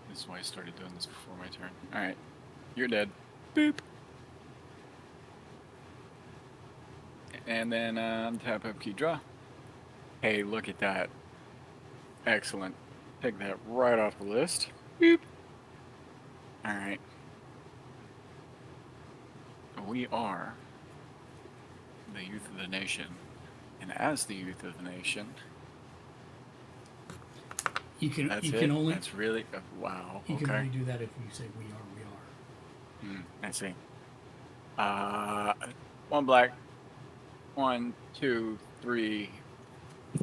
This is why I started doing this before my turn. All right, you're dead. Boop. And then tap up key draw. Hey, look at that. Excellent. Take that right off the list. Boop. All right. We are the youth of the nation, and as the youth of the nation, You can that's you it. can only That's really wow. you can Okay. only do that if you say we are. I see. 1 black. 1, 2, 3,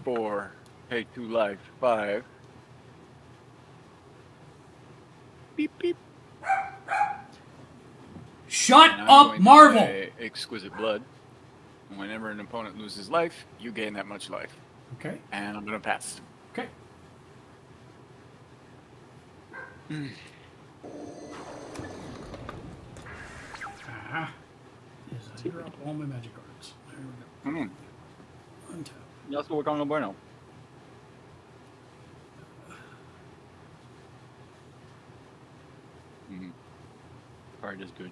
4. Take 2 life. 5. Beep beep. Shut And I'm up, going to Marvel! play Exquisite Blood. And whenever an opponent loses life, you gain that much life. Okay. And I'm gonna pass. Okay. Ah. Yes, I drop all my magic cards. There we go. Untap. Ya estuvo con lo bueno. Card is good.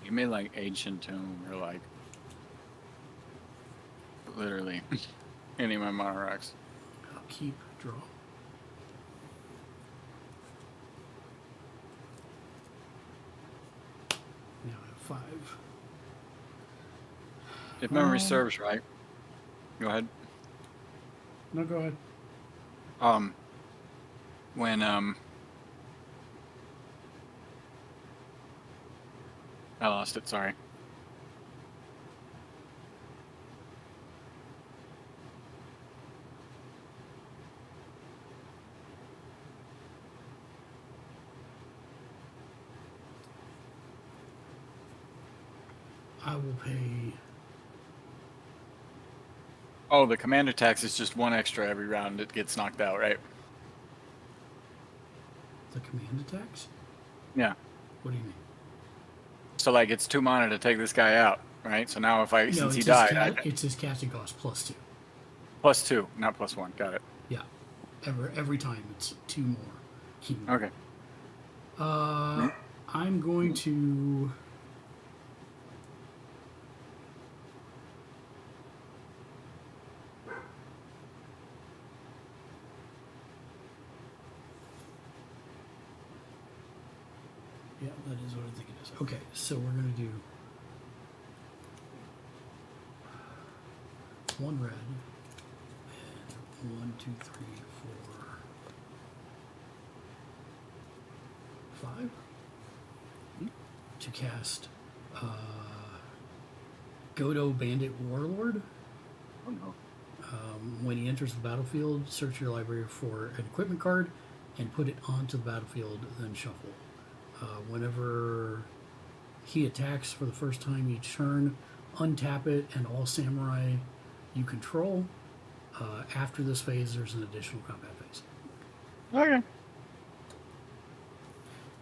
You made like Ancient Tomb or like literally any of my monarchs. I'll keep draw. Now I have 5. If memory serves right. Go ahead. No, go ahead. When I lost it, sorry. I will pay. Oh, the command attacks is just 1 extra every round it gets knocked out, right? The command attacks? Yeah. What do you mean? So like it's 2 mana to take this guy out, right? So now if I No, since he it's died, it's his casting cost +2. +2, not +1. Got it. Yeah. Every time it's 2 more. Keep Okay. I'm going to. Yeah, that is what I think it is. Okay, so we're gonna do 1 red and 1, 2, 3, 4, 5 to cast Godo Bandit Warlord. Oh no. When he enters the battlefield, search your library for an equipment card and put it onto the battlefield, then shuffle. Whenever he attacks for the first time each turn, untap it and all samurai you control. After this phase, there's an additional combat phase. Okay.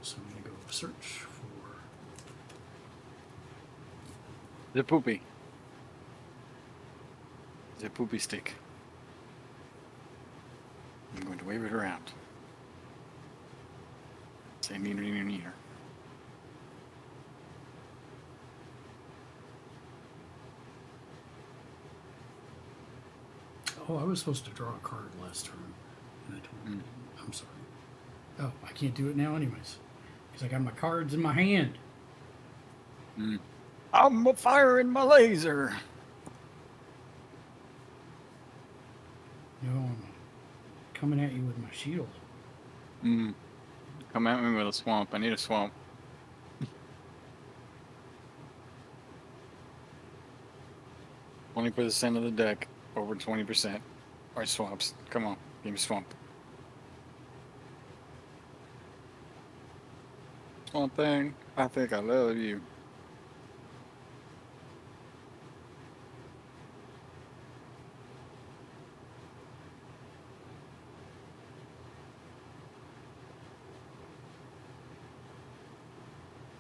So I'm going to go search for... The poopy. The poopy stick. I'm going to wave it around. Say neater, neater, neater. Oh, I was supposed to draw a card last turn. And I told you. I'm sorry. Oh, I can't do it now anyways. Because I got my cards in my hand. I'm firing my laser. No, I'm coming at you with my shield. Come at me with a swamp. I need a swamp. 20% of the deck, over 20% are swamps. Come on, give me swamp. Swamp thing, I think I love you.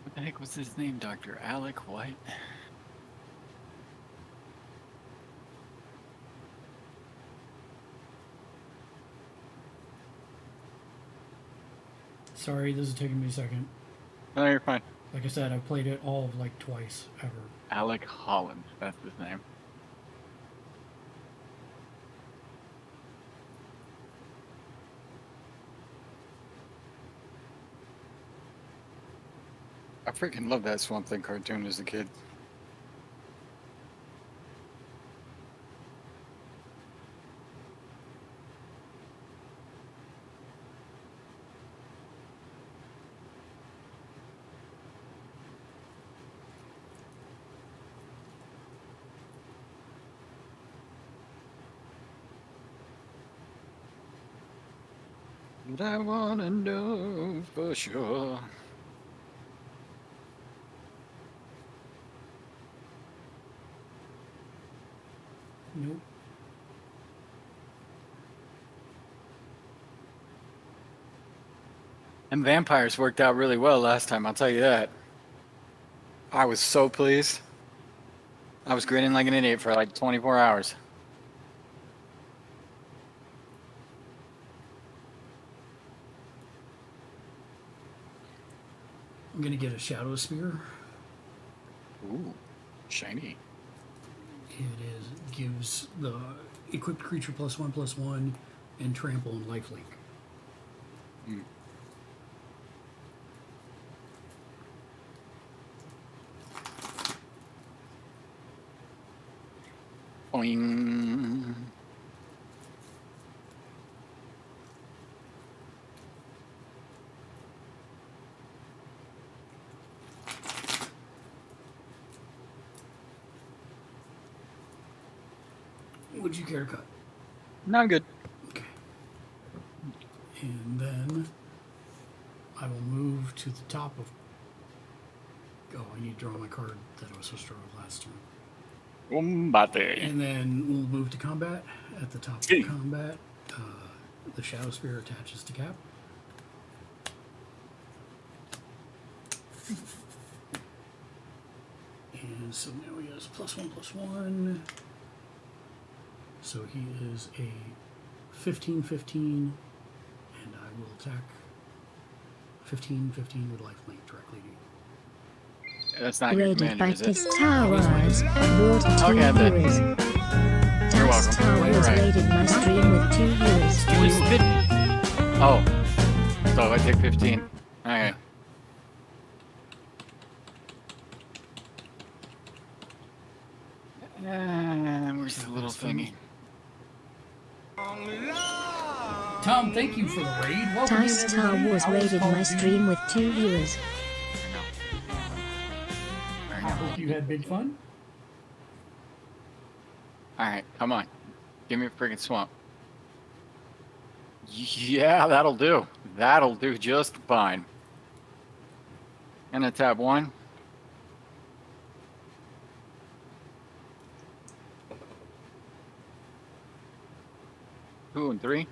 What the heck was his name, Dr. Alec White? Sorry, this is taking me a second. No, you're fine. Like I said, I've played it all of like twice ever. Alec Holland, that's his name. I freaking loved that Swamp Thing cartoon as a kid. But I wanna know for sure. Nope. And vampires worked out really well last time, I'll tell you that. I was so pleased. I was grinning like an idiot for like 24 hours. I'm gonna get a Shadow Spear. Ooh, shiny. It gives the equipped creature +1/+1 and trample and lifelink. Boing. Would you care to cut? No, I'm good. Okay. And then I will move to the top of... Oh, I need to draw my card that I was supposed to draw last turn. Umbate. And then we'll move to combat. At the top of combat, the Shadow Spear attaches to Cap. And so now he has +1/+1. So he is a 15/15, and I will attack 15/15 with lifelink directly to you. That's not your Raided commander, by is it? Tis Towers. Brought 2 Okay, then. viewers. You're Tis welcome. Towers You're right. raided my stream with 2 viewers. It was 50. Oh. So I take 15. Okay. Where's the little thingy? Tom, thank you for the raid. Welcome in, Tice Star everybody. Wars How was raided Call my of Duty? stream with 2 viewers. I hope you had big fun. Alright, come on. Give me a freaking swamp. Yeah, that'll do. That'll do just fine. And a tab 1. Two and 3.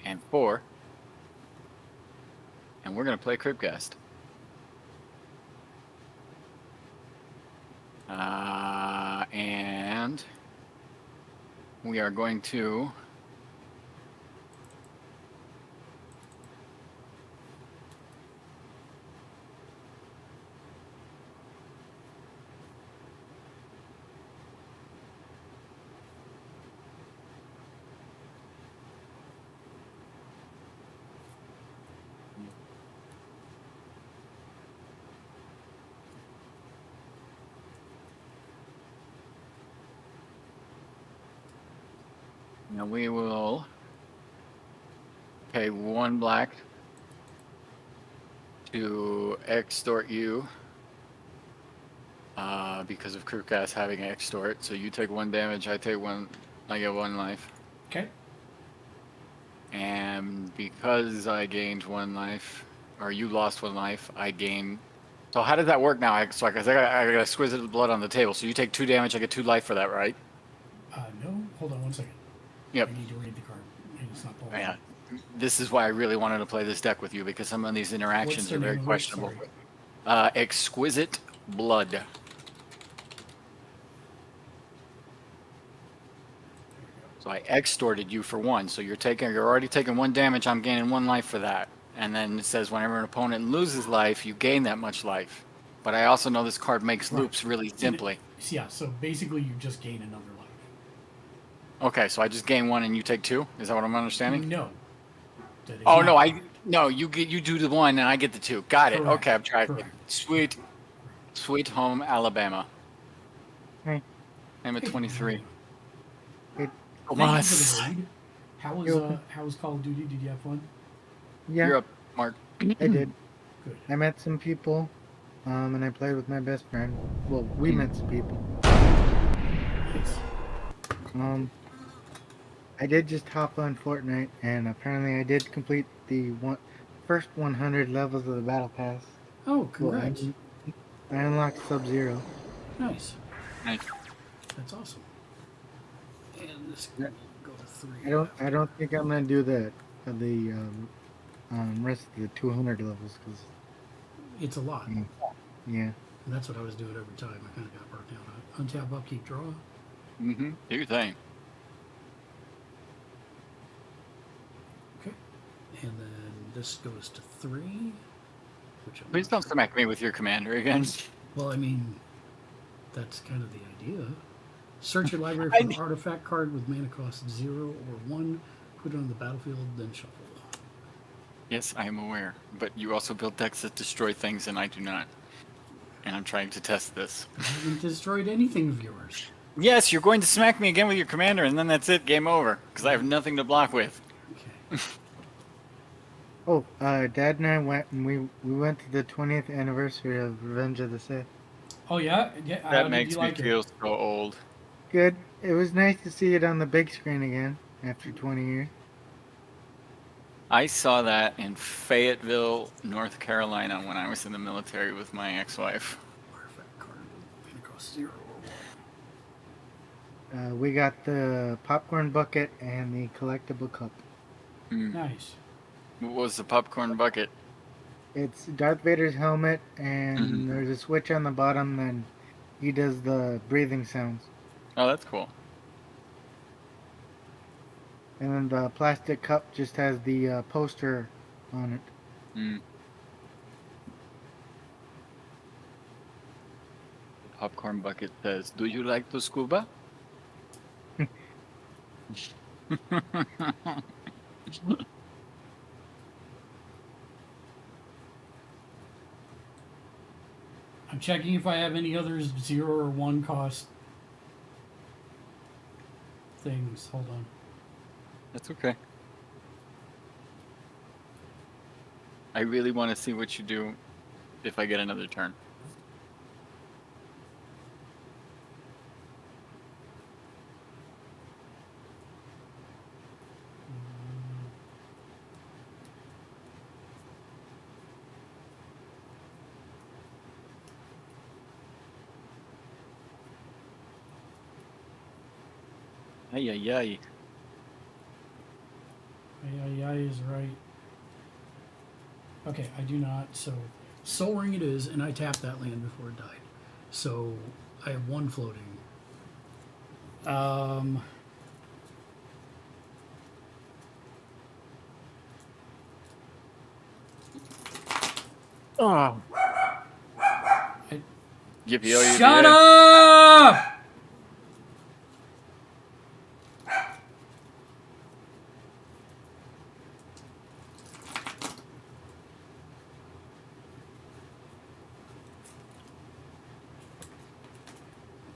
And 4. And we're going to play Cribcast. And we are going to now we will pay 1 black to extort you because of Crewcast having extort. So you take 1 damage, I take 1, I get 1 life. Okay. And because I gained 1 life, or you lost 1 life, I gain. So how does that work now? I got exquisite blood on the table. So you take 2 damage, I get 2 life for that, right? No. Hold on one second. Yep. I need to read the card. It's not pulling. Yeah. This is why I really wanted to play this deck with you, because some of these interactions the are very name of it? questionable. Sorry. Exquisite blood. So I extorted you for 1. So you're already taking 1 damage. I'm gaining 1 life for that. And then it says whenever an opponent loses life, you gain that much life. But I also know this card makes loops really simply. Yeah, so basically you just gain another life. Okay, so I just gain 1 and you take 2. Is that what I'm understanding? No. That is Oh not- no, you do the 1 and I get the 2. Got it. Correct. Okay, I'm tracking. Correct. Sweet home Alabama. Hey. I'm at 23. Hey. Come Thank on. you for the raid. How was Call of Duty? Did you have fun? Yeah, You're up, Mark. I did. Good. I met some people, and I played with my best friend. Well, we met some people. Nice. I did just hop on Fortnite, and apparently I did complete the first 100 levels of the Battle Pass. Oh, Well, congrats. I unlocked Sub-Zero. Nice. Nice. That's awesome. And this will go to 3. I don't think I'm gonna do the rest of the 200 levels because It's a lot. yeah. And that's what I was doing every time. I kind of got burnt out. Untap, upkeep, draw. Mm-hmm. Do your thing. Okay. And then this goes to 3. Which I'm Please not don't smack me with your commander again. Well, I mean, that's kind of the idea. Search your library for an artifact card with mana cost 0 or 1. Put it on the battlefield, then shuffle. Yes, I am aware. But you also build decks that destroy things, and I do not. And I'm trying to test this. I haven't destroyed anything of yours. Yes, you're going to smack me again with your commander, and then that's it. Game over. Because I have nothing to block with. Okay. Oh, Dad and I went, and we went to the 20th anniversary of Revenge of the Sith. Oh, yeah? Yeah. That makes me feel so old. Good. It was nice to see it on the big screen again after 20 years. I saw that in Fayetteville, North Carolina, when I was in the military with my ex-wife. Artifact card with mana cost 0 or 1. We got the popcorn bucket and the collectible cup. Nice. What was the popcorn bucket? It's Darth Vader's helmet, and there's a switch on the bottom, then he does the breathing sounds. Oh, that's cool. And then the plastic cup just has the poster on it. Mm. The popcorn bucket says, "Do you like to scuba?" I'm checking if I have any other 0 or 1 cost things. Hold on. That's okay. I really want to see what you do if I get another turn. Ay, ay, ay. Yeah, is right. Okay, I do not. So, Soul Ring it is, and I tapped that land before it died. So, I have 1 floating. Oh. Yippee, Shut up!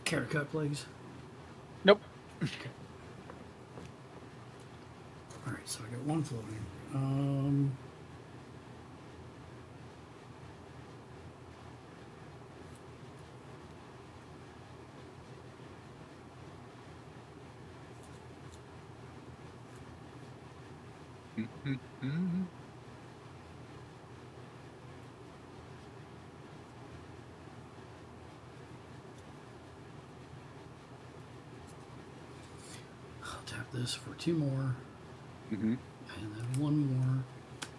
Carrot cut, please. Nope. All right, so I got 1 floating. I'll tap this for 2 more, Mm-hmm. and then 1 more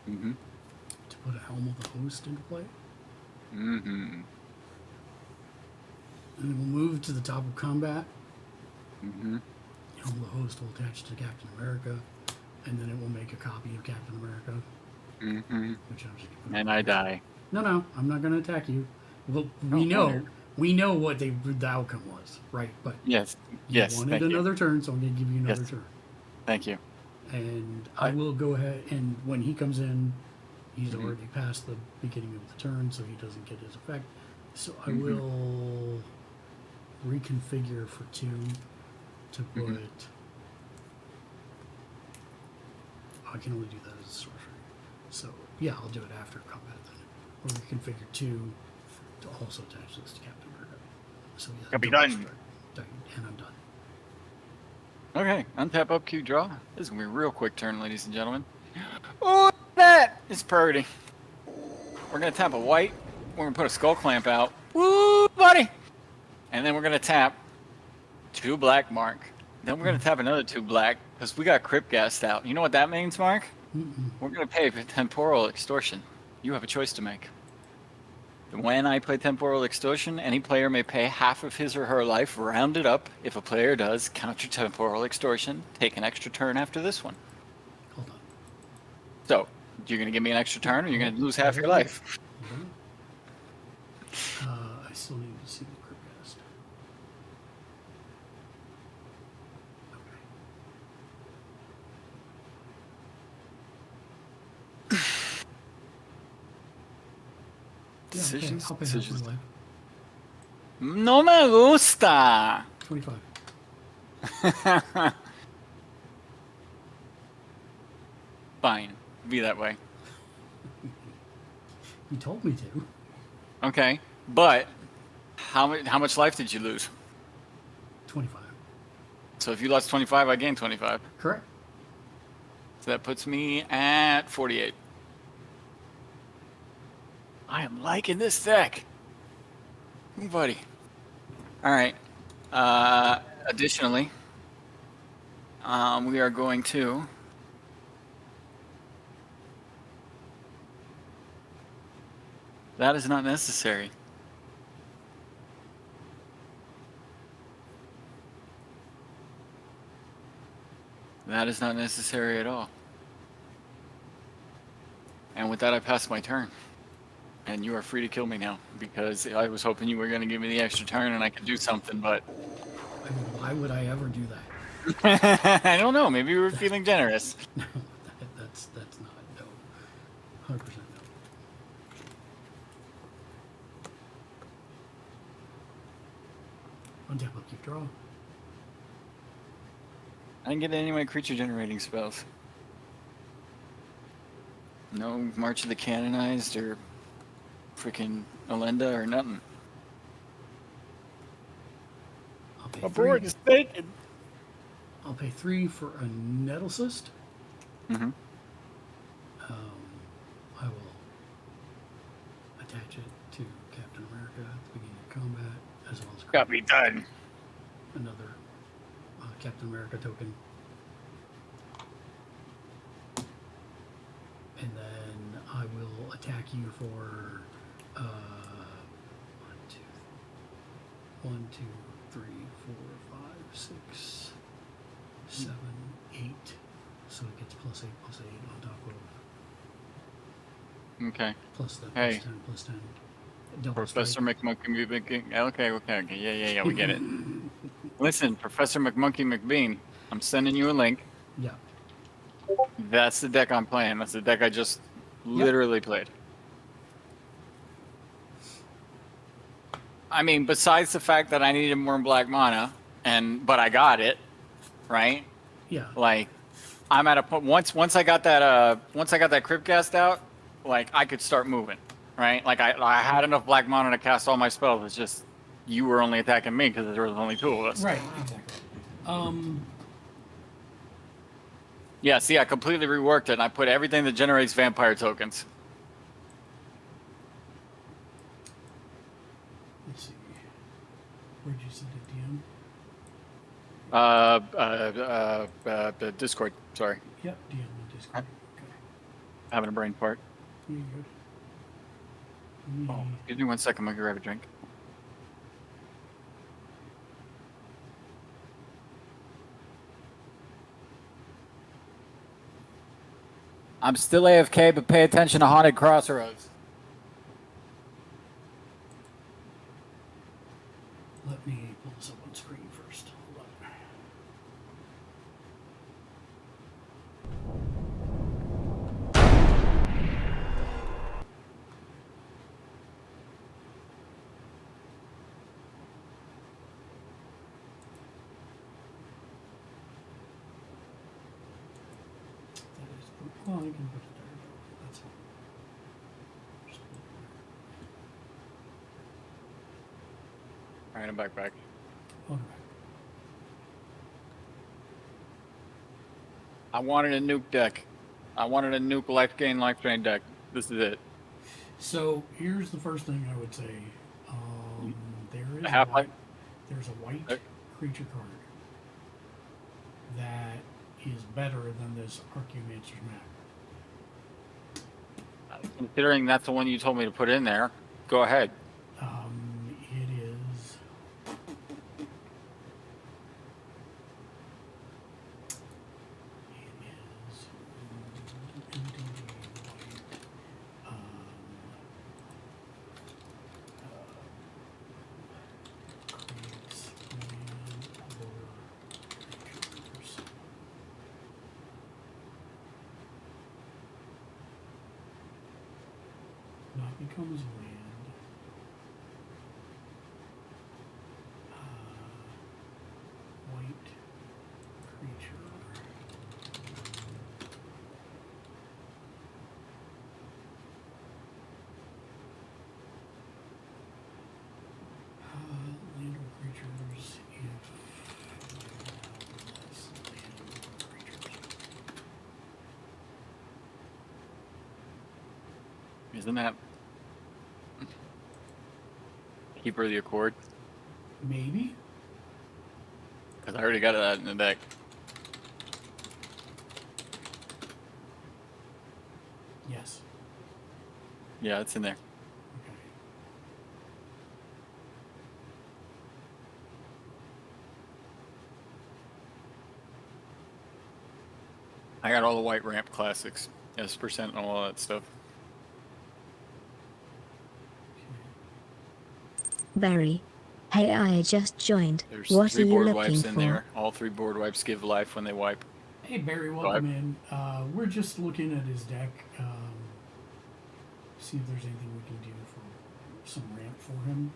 Mm-hmm. to put a Helm of the Host into play. Mm-hmm. And then we'll move to the top of combat. Mm-hmm. Helm of the Host will attach to Captain America, and then it will make a copy of Captain America. Mm-hmm. Which I'm just gonna put And on. I die. No, I'm not going to attack you. Well, Oh, we know what the outcome was, right? But Yes. you Yes. wanted Thank you. another turn, so I'm going to give you another Yes. turn. Thank you. And I will go ahead, and when he comes in, he's Mhm. already past the beginning of the turn, so he doesn't get his effect. So I Mhm. will reconfigure for 2 to put. Mhm. I can only do that as a sorcery. So yeah, I'll do it after combat then. Or reconfigure 2 to also attach this to Captain America. So yeah, Can be double done. strike. And I'm done. Okay. Untap, upkeep, draw. This is going to be a real quick turn, ladies and gentlemen. Oh, that is priority. We're going to tap a white. We're going to put a skull clamp out. Woo, buddy. And then we're going to tap 2 black, Mark. Then we're going to tap another 2 black because we got Crypt Ghast out. You know what that means, Mark? We're going to pay for temporal extortion. You have a choice to make. When I play temporal extortion, any player may pay half of his or her life, rounded up. If a player does counter temporal extortion, take an extra turn after this one. Hold on. So, you're going to give me an extra turn, or you're going to lose half your life. Hold on. I still need to see the Crypt Ghast. Yeah, Decisions. I'll pay half Decisions. my life. No me gusta. 25. Fine. Be that way. You told me to. Okay. But how much life did you lose? 25. So if you lost 25, I gained 25. Correct. So that puts me at 48. I am liking this deck. Ooh, buddy. All right. Additionally, we are going to that is not necessary. That is not necessary at all. And with that, I pass my turn. And you are free to kill me now, because I was hoping you were going to give me the extra turn and I could do something, but... I mean, why would I ever do that? I don't know, maybe you were feeling generous. No, that's not, no. 100% no. Untap, upkeep, draw. I didn't get any of my creature generating spells. No March of the Canonized or freaking Elenda or nothing. I'll pay My 3. board is taken. I'll pay 3 for a Nettle Cyst. Mm-hmm. I will attach it to Captain America at the beginning of combat, as well as Got me done. another Captain America token. And then I will attack you for 1, 2, 3, 4, 5, 6, 7, 8. So it gets +8, +8 on top of Okay. plus the Hey. plus 10. Double Professor strike. McMonkey McBean. Okay. Yeah, we get it. Listen, Professor McMonkey McBean, I'm sending you a link. Yeah. That's the deck I'm playing. That's the deck I just literally played. I mean, besides the fact that I needed more black mana, but I got it, right? Yeah. Like, I'm at a point once I got that Cryptcast out, like I could start moving, right? Like I had enough black mana to cast all my spells. It's just you were only attacking me because there was only 2 of us. Right. Exactly. Yeah. See, I completely reworked it, and I put everything that generates vampire tokens. Let's see. Where'd you send it, DM? The Discord. Sorry, Yep, DM on Discord. Okay. having a brain fart. You're good. Oh, give me 1 second. I'm gonna grab a drink. I'm still AFK, but pay attention to Haunted Crossroads. Let me pull this up on screen first. Hold on. That is, well, I can put it there. That's fine. Just put it All right, I'm back. there. All right. I wanted a nuke deck. I wanted a nuke life gain, life drain deck. This is it. So here's the first thing I would say. There is Half-Life? there's a white creature card that is better than this Archaeomancer's map. Considering that's the one you told me to put in there, go ahead. It is. Not becomes land. White creature. Land or creatures if less land or creatures. Isn't that Keeper of the Accord? Maybe. Because I already got that in the deck. Yes. Yeah, it's in there. Okay. I got all the white ramp classics. S% and all that stuff. Barry. Hey, I just joined. There's What are 3 you board looking wipes in for? there. All 3 board wipes give life when they wipe. Hey Barry, welcome in. We're just looking at his deck. See if there's anything we can do for some ramp for him.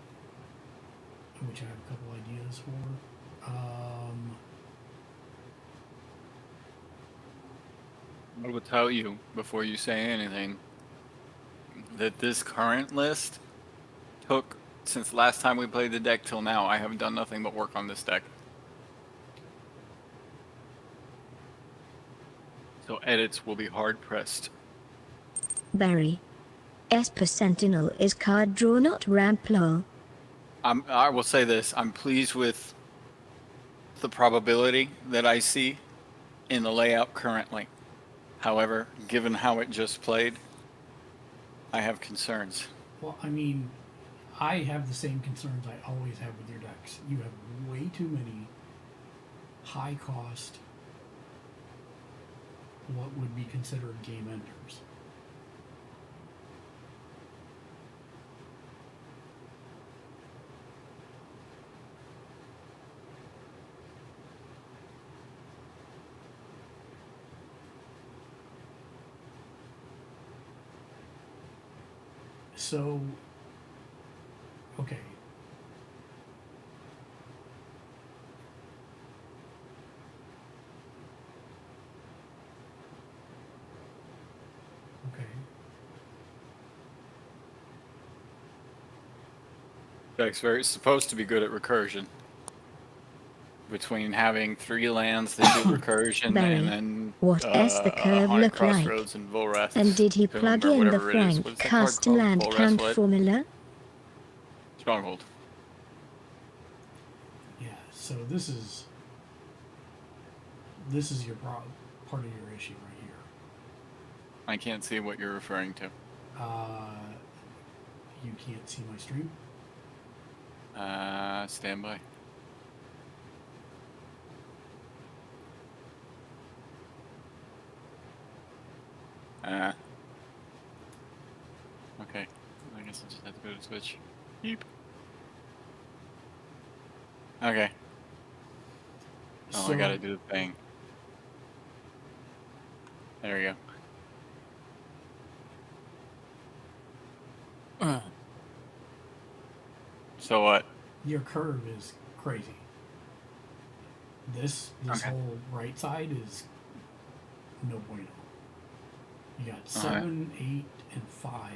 which I have a couple ideas for. I will tell you before you say anything that this current list took, since last time we played the deck till now, I have done nothing but work on this deck. So edits will be hard pressed. Barry. Esper Sentinel is card draw, not ramp lol. I will say this, I'm pleased with the probability that I see in the layout currently. However, given how it just played, I have concerns. Well, I mean, I have the same concerns I always have with your decks. You have way too many high cost, what would be considered game enders. So, okay. Okay. Deck's supposed to be good at recursion. Between having 3 lands that do recursion Barry, and then what does the curve Haunted look like? Crossroads and Volrath. And did he plug or in the whatever it is. Frank What is that card cast called? land Volrath count what? formula? Stronghold. Yeah, so this is your part of your issue right here. I can't see what you're referring to. You can't see my stream? Stand by. Okay. I guess I just have to go to Switch. Yeep. Okay. Oh, So, I gotta do the thing. There we go. So what? your curve is crazy. This Okay. whole right side is no bueno. You got 7, 8, and 5.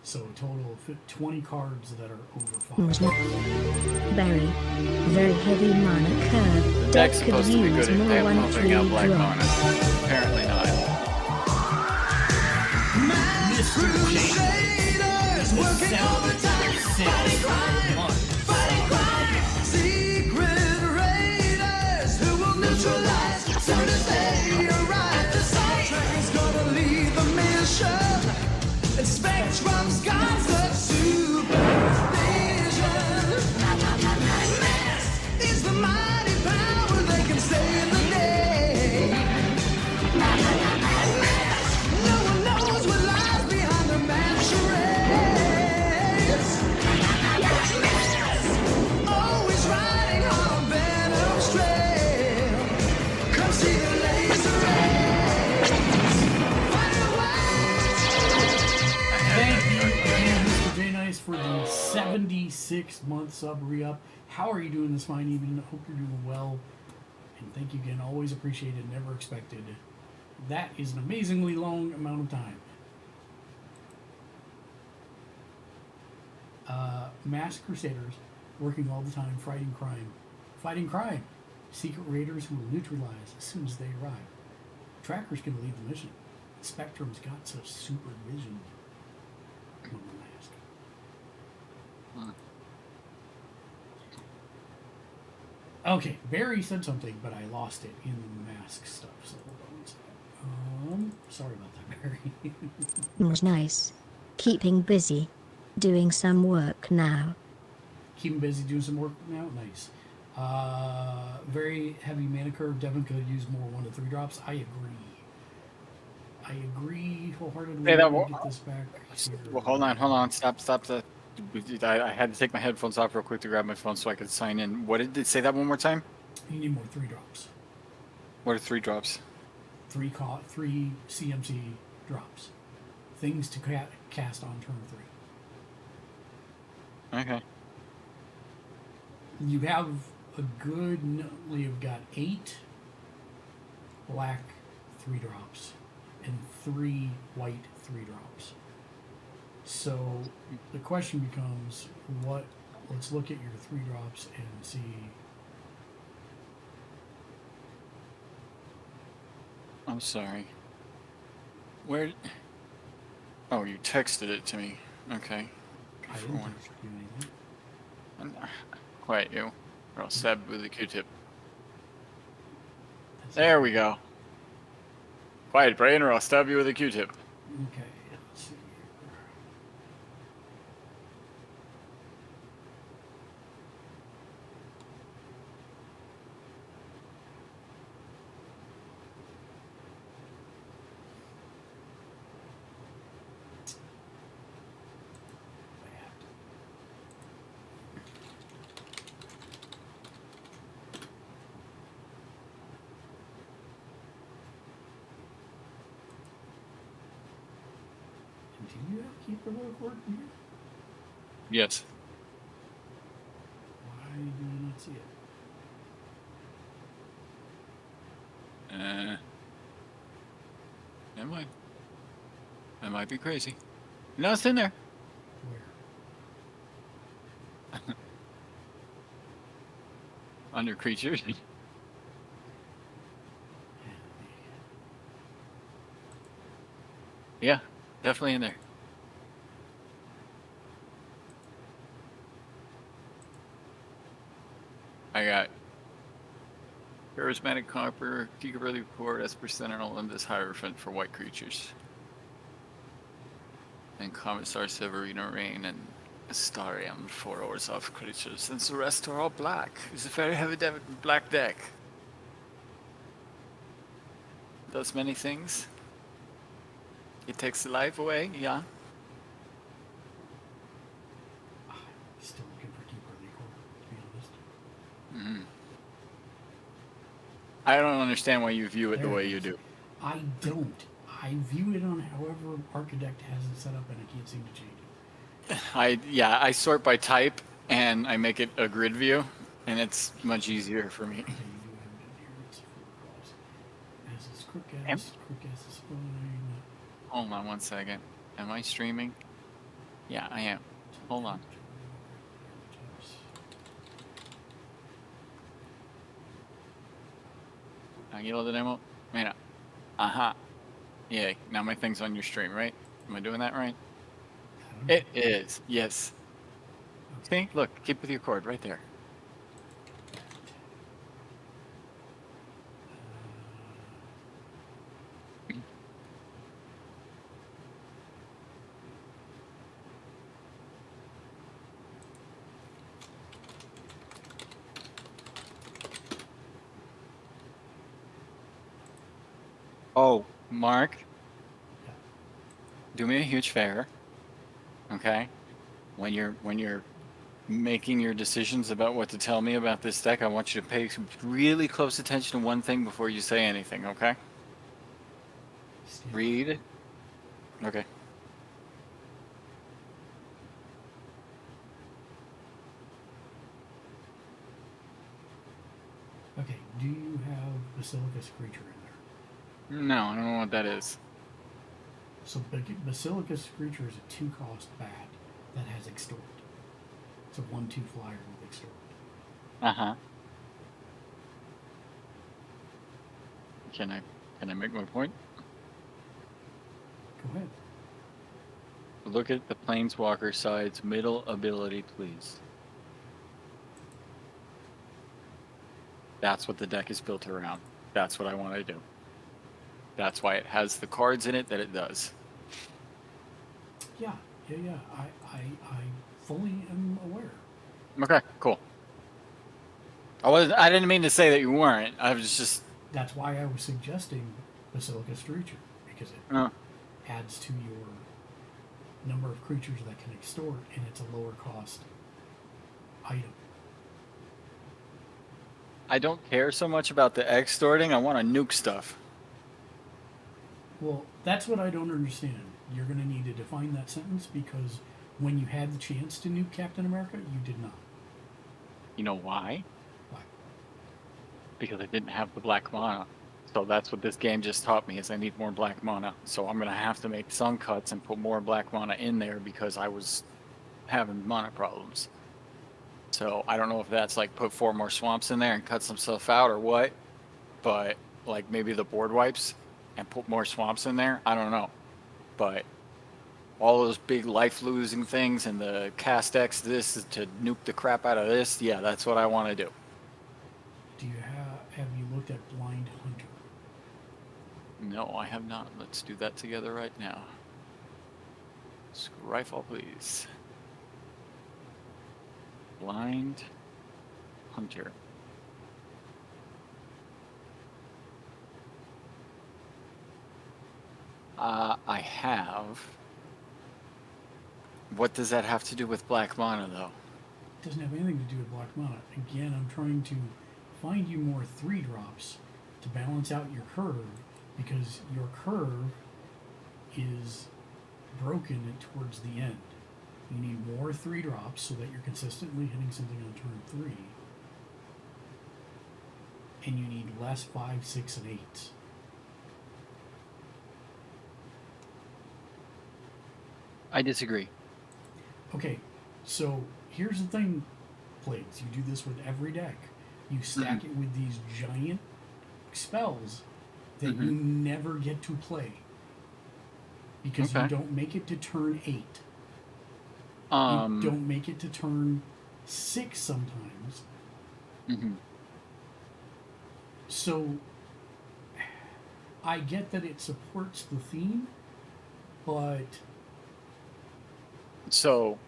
So a total of 20 cards that are over 5. Barry. Very heavy mana curve. The Deck deck's could supposed to be use good at more damn 1-3 pumping out black draw. mana. Apparently not. Mr. James is working overtime, fighting crime, fighting crime. Secret raiders who will neutralize soon as they arrive. The Trackers gonna lead the mission, and Spectrum's got such supervision. Mist is the mighty power they can save the day. No one knows what lies behind the mad charades. Always riding on Venom's trail. Come see the laser rays. Fight away. Thank you again, Mr. J Nice, for the 76-month sub re-up. How are you doing this fine evening? I hope you're doing well. And thank you again. Always appreciated, never expected. That is an amazingly long amount of time. Masked Crusaders, working all the time, fighting crime. Fighting crime! Secret raiders who will neutralize as soon as they arrive. Trackers can lead the mission. Spectrum's got such supervision. On the mask. Okay, Barry said something, but I lost it in the mask stuff. So hold on one second. Sorry about that, Barry. Was nice. Keeping busy. Doing some work now. Keep him busy doing some work now. Nice. Very heavy mana curve. Devin could use more 1-3 drops. I agree wholeheartedly. Hey, Let me get this back here. Well, hold on. Stop. I had to take my headphones off real quick to grab my phone so I could sign in. What did it say that one more time? You need more 3 drops. What are 3 drops? 3 CMC drops. Things to cast on turn 3. Okay. You have a good. You've got 8 black 3-drops and 3 white 3-drops. So the question becomes, what? Let's look at your 3-drops and see. I'm sorry. Where? Oh, you texted it to me. Okay. I didn't text you anything. Quiet you, or I'll stab you with a Q-tip. There we go. Quiet, brain, or I'll stab you with a Q-tip. Okay, let's see here. Do you keep the record here? Yes. Why do you not see it? Never mind. I might be crazy. No, it's in there. Where? Under creatures. Yeah, definitely in there. I got Charismatic Copper, Gigabrother Port, Esper Sentinel, and this Hierophant for white creatures. And Commissar Severino Rain and Astarium for Orzhov creatures, since the rest are all black. It's a very heavy black deck. Does many things. It takes the life away, yeah. Still looking for deeper record, to be honest. Mm-hmm. I don't understand why you view it the way you do. I don't. I view it on however Architect has it set up, and I can't seem to change it. I sort by type, and I make it a grid view, and it's much easier for me. Okay, you do have it in here. It's 4 cross. As is quick gas is fine. Hold on one second. Am I streaming? Yeah, I am. Hold on. Águila de demo? Mira. Aha. Yeah, now my thing's on your stream, right? Am I doing that right? It is, yes. See? Look, keep with your cord right there. Oh, Mark, do me a huge favor, okay? When you're making your decisions about what to tell me about this deck, I want you to pay really close attention to one thing before you say anything, okay? Read. Okay. Okay, do you have Basilicus creature in there? No, I don't know what that is. So Basilicus creature is a 2-cost bat that has Extort. It's a 1/2 flyer with Extort. Uh-huh. Can I make my point? Go ahead. Look at the Planeswalker side's middle ability, please. That's what the deck is built around. That's what I want to do. That's why it has the cards in it that it does. Yeah. I fully am aware. Okay, cool. I didn't mean to say that you weren't. I was just. That's why I was suggesting Basilicus creature, because it adds to your number of creatures that can extort, and it's a lower cost item. I don't care so much about the extorting. I want to nuke stuff. Well, that's what I don't understand. You're going to need to define that sentence, because when you had the chance to nuke Captain America, you did not. You know why? Why? Because I didn't have the black mana. So that's what this game just taught me, is I need more black mana. So I'm going to have to make some cuts and put more black mana in there because I was having mana problems. So I don't know if that's like put 4 more swamps in there and cut some stuff out or what, but like maybe the board wipes and put more swamps in there. I don't know. But all those big life losing things and the cast X this is to nuke the crap out of this. Yeah, that's what I want to do. Do you have you looked at Blind Hunter? No, I have not. Let's do that together right now. Rifle, please. Blind Hunter. I have. What does that have to do with black mana, though? It doesn't have anything to do with black mana. Again, I'm trying to find you more 3-drops to balance out your curve, because your curve is broken towards the end. You need more 3-drops so that you're consistently hitting something on turn 3. And you need less 5, 6, and 8s. I disagree. Okay, so here's the thing, Plagues. You do this with every deck. You stack it with these giant spells that you never get to play. Because you don't make it to turn 8. You don't make it to turn 6 sometimes. So I get that it supports the theme, but so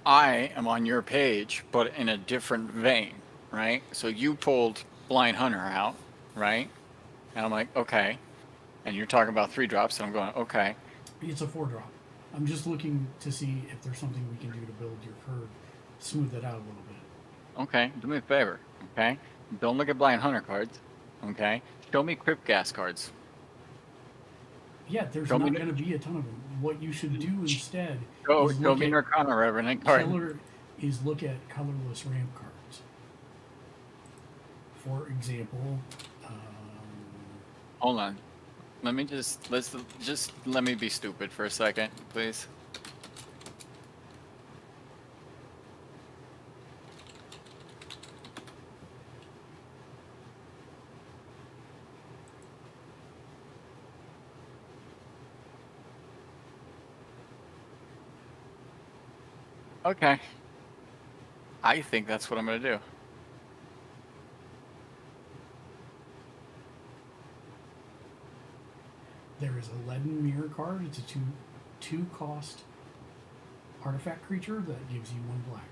I am on your page, but in a different vein, right? So you pulled Blind Hunter out, right? And I'm like, okay. And you're talking about 3-drops, and I'm going, okay. it's a 4-drop. I'm just looking to see if there's something we can do to build your curve, smooth it out a little bit. Okay, do me a favor, okay? Don't look at Blind Hunter cards, okay? Show me Crypt Gas cards. Yeah, there's Show not me- going to be a ton of them. What you should do instead Show is me look Arcana Revenant at card. look at colorless ramp cards. For example, Hold on. Let me let me be stupid for a second, please. Okay. I think that's what I'm gonna do. there is a Leaden Mirror card. It's a two cost artifact creature that gives you 1 black.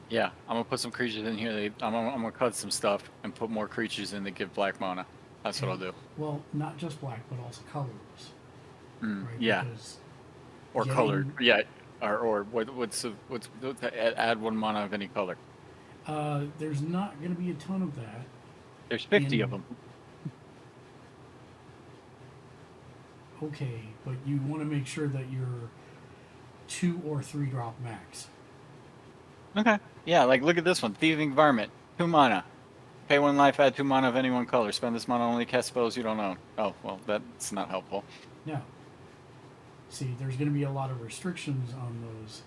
Yeah, I'm gonna put some creatures in here. I'm gonna cut some stuff and put more creatures in that give black mana. That's what I'll do. Well, not just black, but also colorless. Right? Yeah. Because Or getting- colored. Yeah. Or what's add 1 mana of any color. there's not going to be a ton of that. There's 50 of In- them. Okay, but you want to make sure that you're 2 or 3 drop max. Okay. Yeah, like look at this one. Thieving Varmint. 2 mana. Pay 1 life, add 2 mana of any 1 color. Spend this mana only cast spells you don't own. Oh, well, that's not helpful. Now, see, there's going to be a lot of restrictions on those.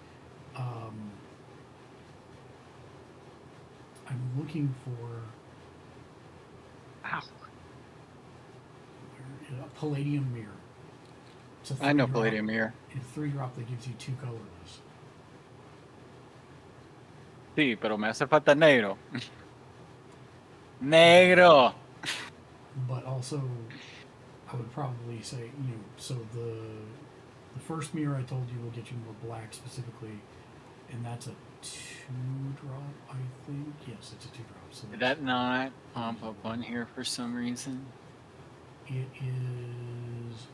I'm looking for Ow. a Palladium Mirror. It's a I know 3-drop. Palladium Mirror. It's a 3-drop that gives you 2 colorless. Sí, pero me hace falta negro. Negro. But also, I would probably say, so the first mirror I told you will get you more black specifically, and that's a 2-drop, I think. Yes, it's a 2-drop. So Did that not pump up on here for some reason? it is.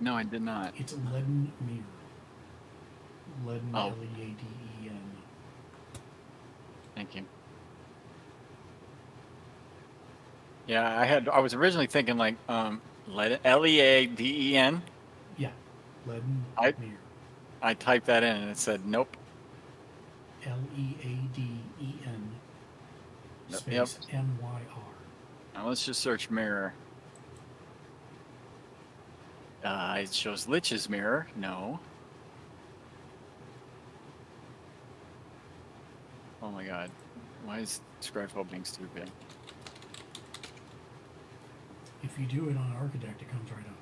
No, I did not. It's Leaden Mirror. Leaden, Oh. L-E-A-D-E-N. Thank you. Yeah, I was originally thinking like Leaden. Yeah, Leaden I- Mirror. I typed that in and it said nope. Leaden Yep. space MYR. Now let's just search mirror. It shows Lich's mirror. No. Oh my god. Why is Scryfall being stupid? If you do it on Architect, it comes right up.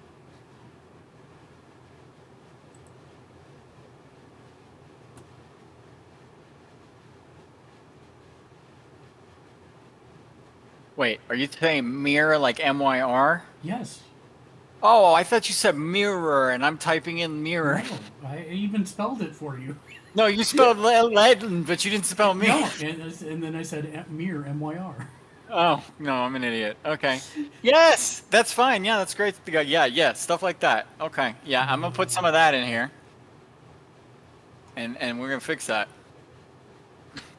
Wait, are you saying mirror like MYR? Yes. Oh, I thought you said mirror, and I'm typing in mirror. No, I even spelled it for you. No, you spelled lead, but you didn't spell me. No, and then I said mirror, MYR. Oh, no, I'm an idiot. Okay. Yes, that's fine. Yeah, that's great. Yeah, stuff like that. Okay. Yeah, I'm going to put some of that in here. And we're going to fix that.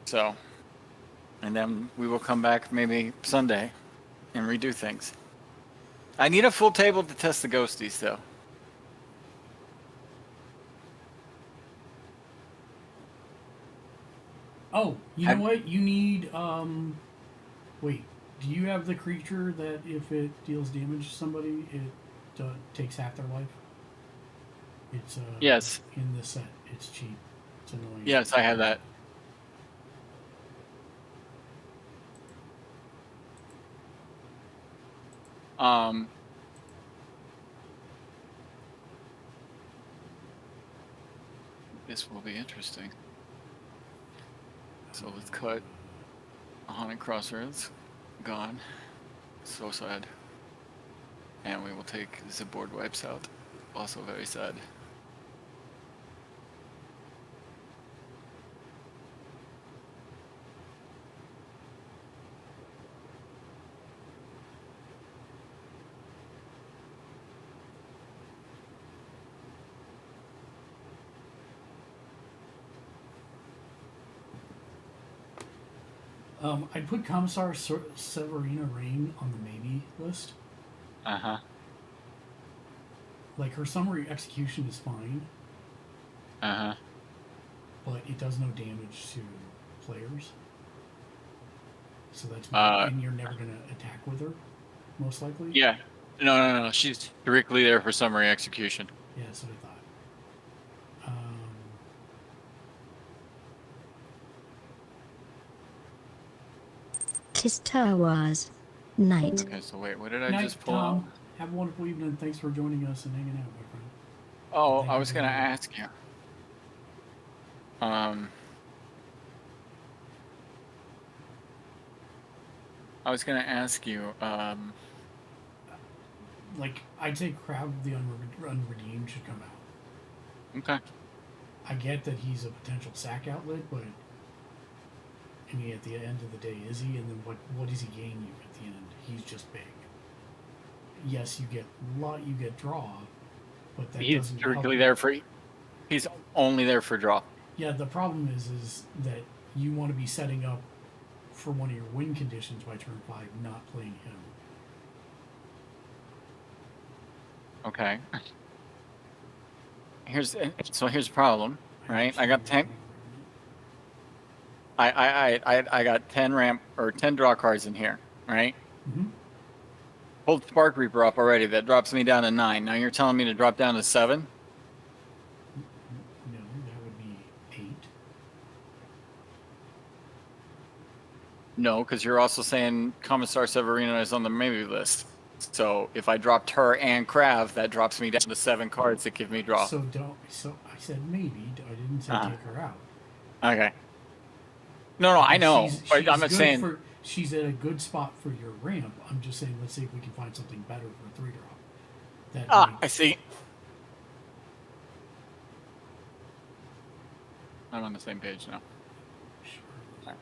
So, and then we will come back maybe Sunday and redo things. I need a full table to test the ghosties, though. Oh, you know what? You need, wait, do you have the creature that if it deals damage to somebody, it takes half their life? It's, Yes. in this set. It's cheap. It's annoying. Yes, I have that. This will be interesting. So let's cut Haunted Crossroads. Gone. So sad. And we will take the board wipes out. Also very sad. I'd put Commissar Severina Rain on the maybe list. Uh-huh. Like, her summary execution is fine, Uh-huh. but it does no damage to players. So that's and you're never going to attack with her, most likely. Yeah. No. She's strictly there for summary execution. Yeah, that's what I thought. Tistawa's night. Okay, so wait, what did I Night, just pull Tom. out? Have a wonderful evening. Thanks for joining us and hanging out, my friend. Oh, Thank I you was for gonna having me. ask you. I was gonna ask you, Like, I'd say Crab the Unredeemed should come out. okay. I get that he's a potential sack outlet, but I mean, at the end of the day, is he? And then what does he gain you at the end? He's just big. Yes, you get draw, but that He's doesn't strictly help. there for. He's only there for draw. Yeah, the problem is that you want to be setting up for one of your win conditions by turn 5, not playing him. Okay. Here's the problem, right? I got 10. I got 10 ramp or 10 draw cards in here, right? Mm-hmm. Pulled Spark Reaper up already. That drops me down to 9. Now you're telling me to drop down to 7? No, that would be 8. No, because you're also saying Commissar Severina is on the maybe list. So if I dropped her and Krav, that drops me down to 7 cards that give me draw. So I said maybe. I didn't say take her out. Okay. No, I know. But I'm not good saying. She's at a good spot for your ramp. I'm just saying, let's see if we can find something better for a 3-drop. I see. I'm on the same page now. Sure.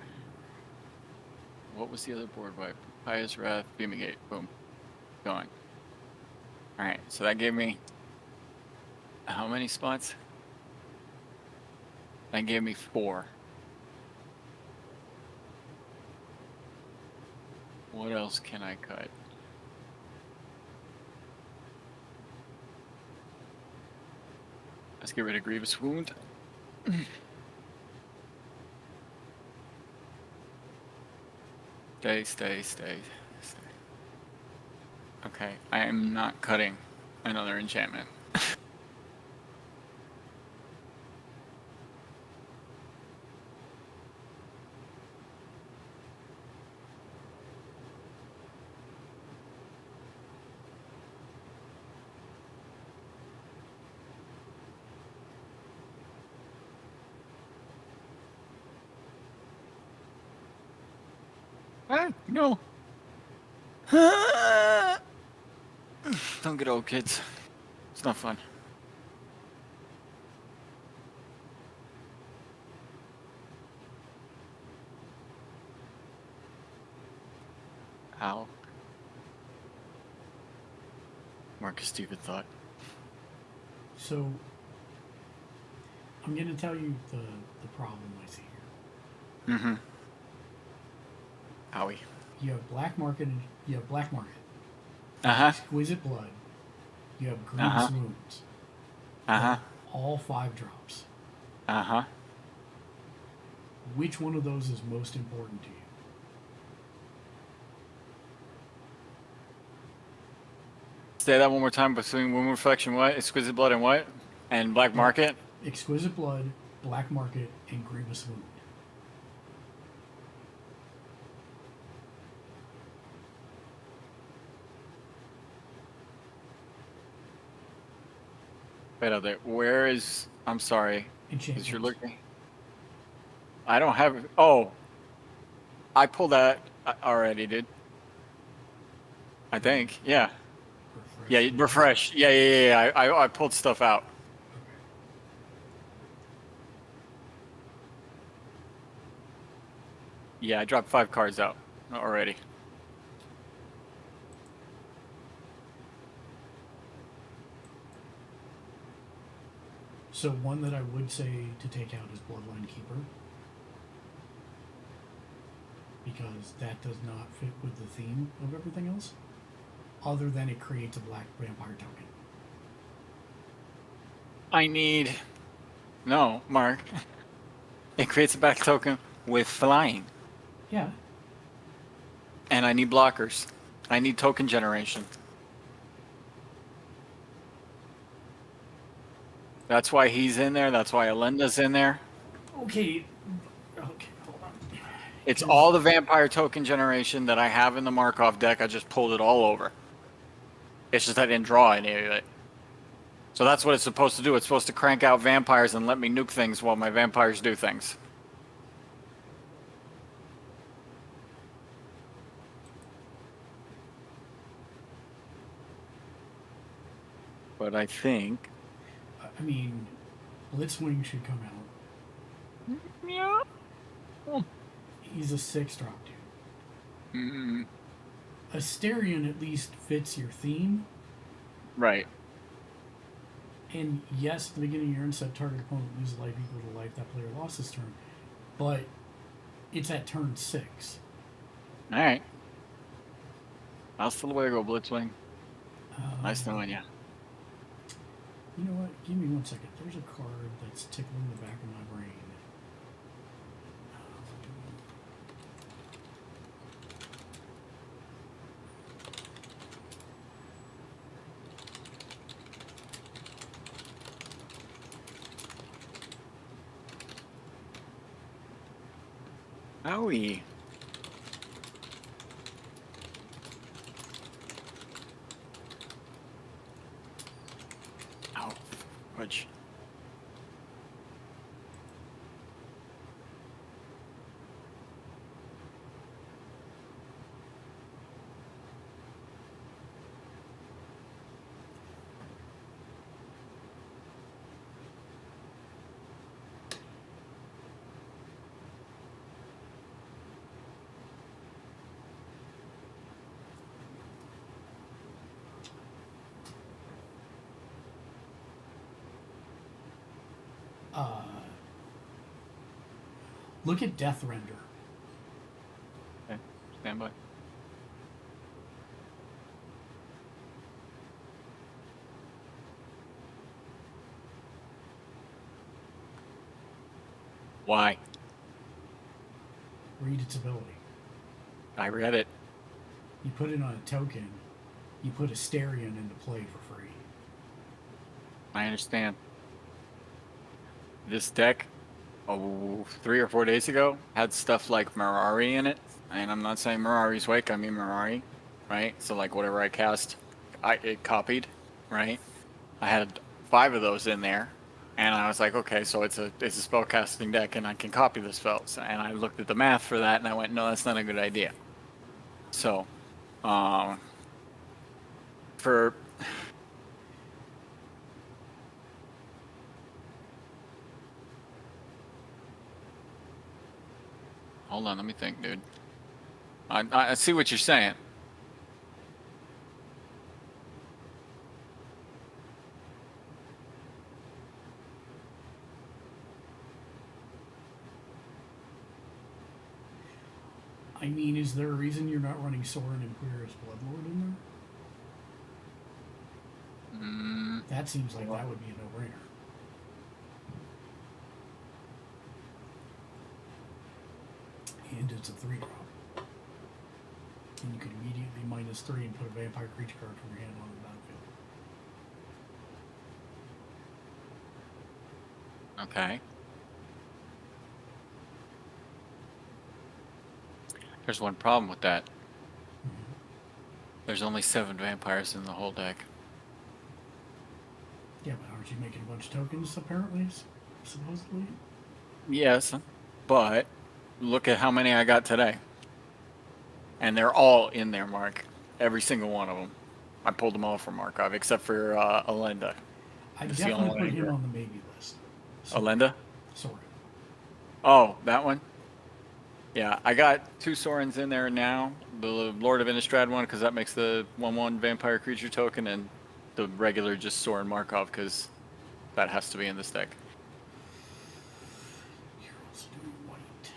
What was the other board wipe? Pious Wrath, Fumigate. Boom. Going. Alright, so that gave me how many spots? That gave me 4. What else can I cut? Let's get rid of Grievous Wound. Stay. Okay, I am not cutting another enchantment. No. Don't get old, kids. It's not fun. How? Mark a stupid thought. So, I'm going to tell you the problem I see here. Mm-hmm. Howie. You have black market and you have black market. Uh-huh. Exquisite blood. You have grievous wounds. Uh-huh. All 5 drops. Uh-huh. Which one of those is most important to you? Say that one more time. Between Wound Reflection, what? Exquisite Blood and what? And Black Market? Exquisite blood, black market, and grievous wound. Wait out there. Where is... I'm sorry. Enchantment. Is you're looking... I don't have... Oh. I pulled that already, dude. I think. Yeah. Yeah, refresh. Yeah. I pulled stuff out. Yeah, I dropped 5 cards out already. So one that I would say to take out is Bloodline Keeper. Because that does not fit with the theme of everything else. Other than it creates a black vampire token. I need... No, Mark. It creates a back token with flying. Yeah. And I need blockers. I need token generation. That's why he's in there. That's why Alenda's in there. Okay, hold on. It's all the vampire token generation that I have in the Markov deck. I just pulled it all over. It's just I didn't draw any of it. So that's what it's supposed to do. It's supposed to crank out vampires and let me nuke things while my vampires do things. But I think... I mean, Blitzwing should come out. Yeah. He's a 6-drop dude. Mm-hmm. Asterion at least fits your theme. Right. And yes, at the beginning of your inset, target opponent loses life equal to life that player lost his turn. But it's at turn 6. Alright. Hasta luego, Blitzwing. Nice knowing you. You know what? Give me 1 second. There's a card that's tickling the back of my brain. Owie. Ow. Fudge. Look at Death Render. Okay, stand by. Why? Read its ability. I read it. You put it on a token, you put Asterion into play for free. I understand. This deck, 3 or 4 days ago, had stuff like Mirari in it. And I'm not saying Mirari's weak, I mean Mirari, right? So like whatever I cast, it copied, right? I had 5 of those in there. And I was like, okay, so it's a spell casting deck and I can copy the spells. And I looked at the math for that and I went, no, that's not a good idea. So, for hold on, let me think, dude. I see what you're saying. I mean, is there a reason you're not running Sorin and Queer's Bloodlord in there? That seems like that would be a no-brainer. And it's a 3-drop. And you could immediately -3 and put a vampire creature card from your hand on the battlefield. Okay. There's one problem with that. There's only 7 vampires in the whole deck. Yeah, but aren't you making a bunch of tokens, apparently, supposedly? Yes, but look at how many I got today. And they're all in there, Mark. Every single one of them. I pulled them all from Markov, except for Alenda. I'd That's the only definitely one put I him got. on the maybe list. Alenda? Sorin. Oh, that one? Yeah, I got 2 Sorins in there now. The Lord of Innistrad one, because that makes the 1/1 vampire creature token, and the regular just Sorin Markov, because that has to be in this deck. You're also doing white.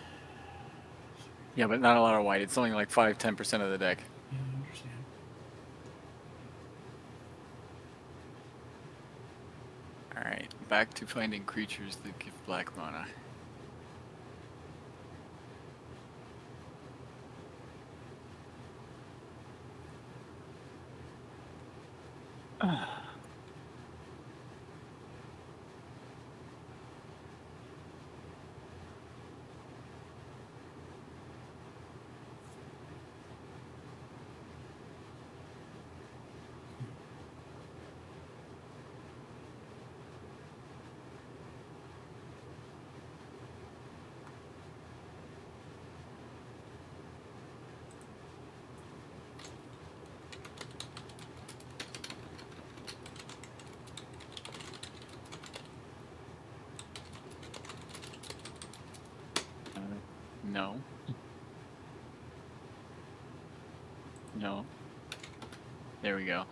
Yeah, but not a lot of white. It's only like 5-10% of the deck. Yeah, I understand. Alright, back to finding creatures that give black mana. No. No. There we go.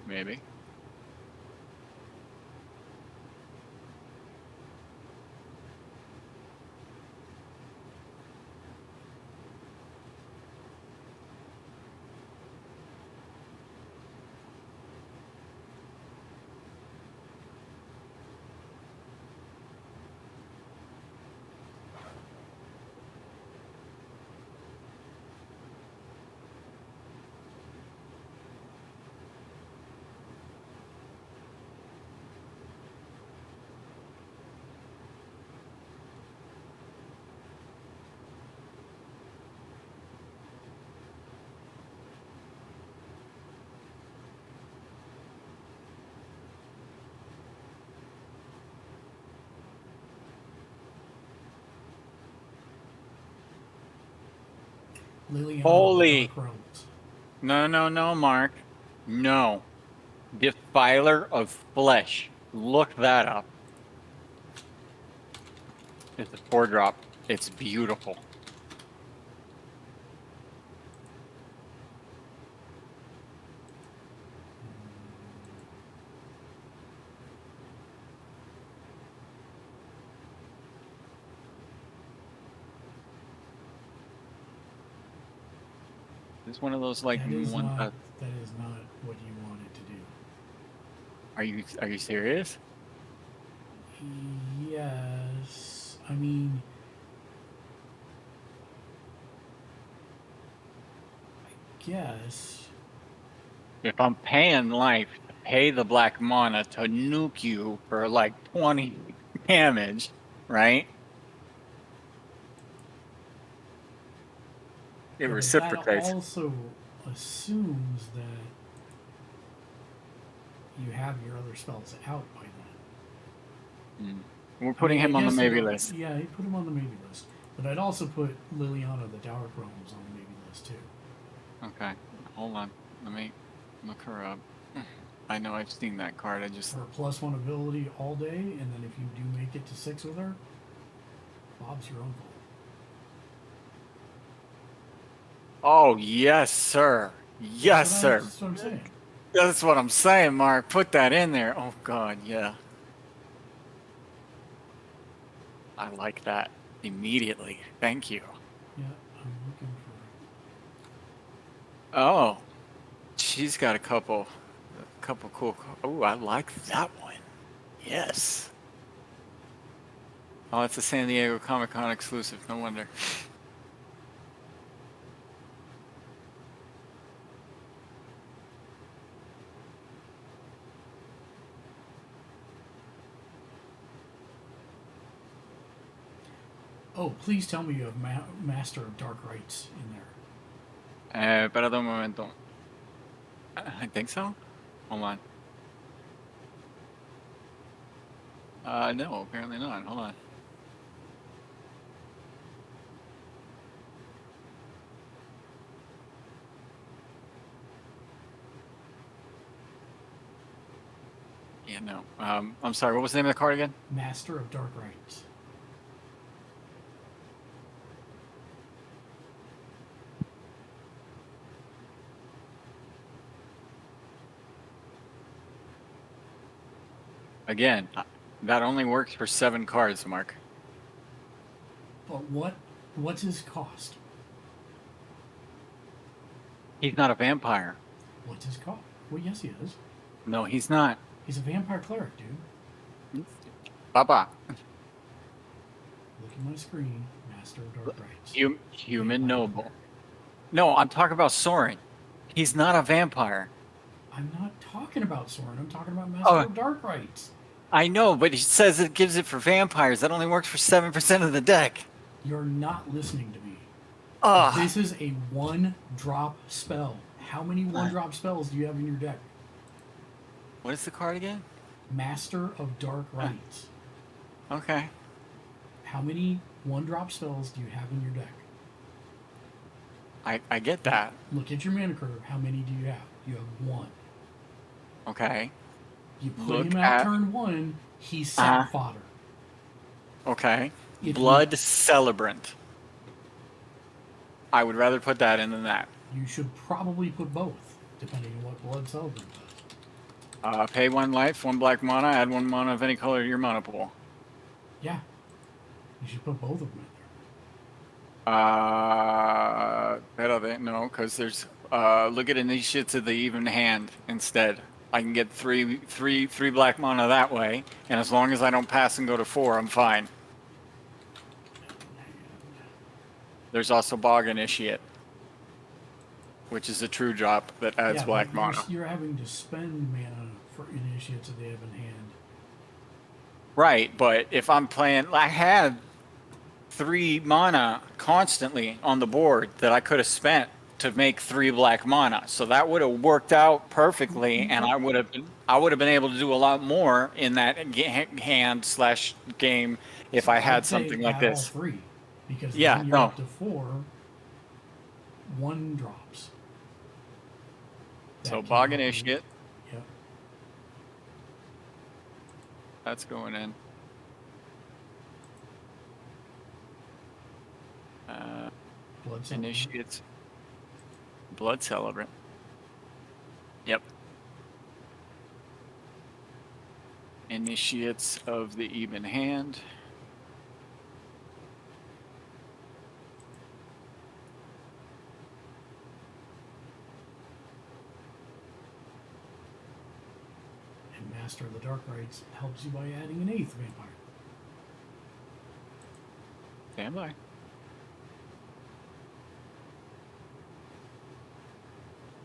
Maybe. Liliana Holy. Dark Realms. No, Mark. No. Defiler of Flesh. Look that up. It's a 4-drop. It's beautiful. This one of those like That is one. not what you want it to do. Are you serious? Yes. I mean, I guess. If I'm paying life to pay the black mana to nuke you for like 20 damage, right? It Yeah, but that reciprocates. also assumes that you have your other spells out by then. We're putting him on the guess maybe you- list. Yeah, he put him on the maybe list. But I'd also put Liliana the Tower Chromes on the maybe list too. Okay, hold on. Let me look her up. I know I've seen that card. I just For a +1 ability all day, and then if you do make it to 6 with her, Bob's your uncle. Oh yes, sir. Yes, sir. That's what I'm saying. That's what I'm saying, Mark. Put that in there. Oh God, yeah. I like that immediately. Thank you. Yeah, I'm looking for. Oh, she's got a couple cool. Oh, I like that one. Yes. Oh, it's a San Diego Comic-Con exclusive. No wonder. Oh, please tell me you have Master of Dark Rites in there. Espérate un momento. I think so. Hold on. No, apparently not. Hold on. Yeah, no. I'm sorry. What was the name of the card again? Master of Dark Rites. Again, that only works for 7 cards, Mark. But what's his cost? He's not a vampire. What's his cost? Well, yes, he is. No, he's not. He's a vampire cleric, dude. Baba. Look at my screen. Master of Dark Rites. Human noble. No, I'm talking about Soren. He's not a vampire. I'm not talking about Soren. I'm talking about Master of Dark Rites. I know, but he says it gives it for vampires. That only works for 7% of the deck. You're not listening to me. Ugh. This is a 1-drop spell. How many 1-drop spells do you have in your deck? What is the card again? Master of Dark Rites. Okay. How many 1-drop spells do you have in your deck? I get that. Look at your mana curve. How many do you have? You have 1. Okay. You put Look him out at- turn 1, he's sap fodder. Okay. If Blood Celebrant. I would rather put that in than that. You should probably put both, depending on what Blood Celebrant does. Pay 1 life, 1 black mana, add 1 mana of any color to your mana pool. Yeah. You should put both of them in there. No, because there's look at initiates of the even hand instead. I can get three black mana that way, and as long as I don't pass and go to 4, I'm fine. There's also Bog Initiate, which is a true drop that adds black but mana. You're having to spend mana for initiates that they have in hand. Right, but if I'm playing, I had 3 mana constantly on the board that I could have spent to make 3 black mana, so that would have worked out perfectly, and I would have been able to do a lot more in that hand/game if I had I'd say something like add this. all 3, because Yeah, then you're no. up to 4 1-drops. So That can Bog help you. Initiate, Yep. that's going in. Blood Celebrant. Initiates. Blood Celebrant. Yep. Initiates of the even hand. Master of the Dark Rites helps you by adding an 8th vampire. Stand by.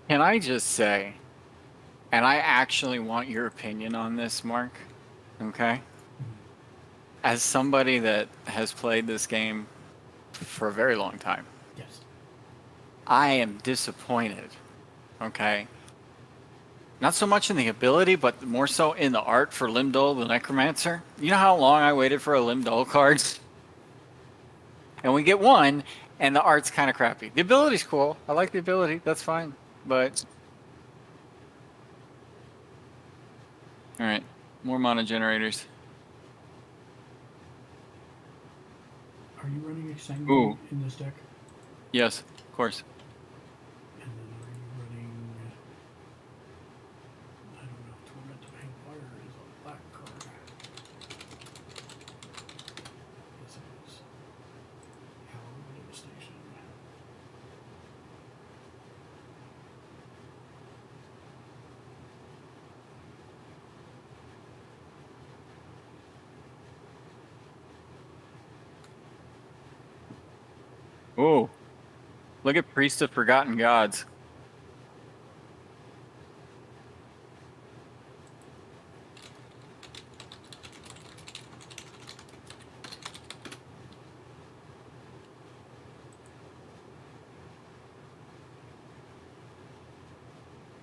Can I just say, and I actually want your opinion on this, Mark, okay? As somebody that has played this game for a very long time, Yes. I am disappointed, okay? Not so much in the ability, but more so in the art for Limdol the Necromancer. You know how long I waited for a Limdol card? And we get one, and the art's kind of crappy. The ability's cool. I like the ability. That's fine. But... Alright. More mana generators. Are you running Ooh. Exsanguinate in this deck? Yes, of course. And then are you running... I don't know if Torment of Hangfire is a black card. Yes, it is. Howl of Devastation. Ooh. Look at Priest of Forgotten Gods.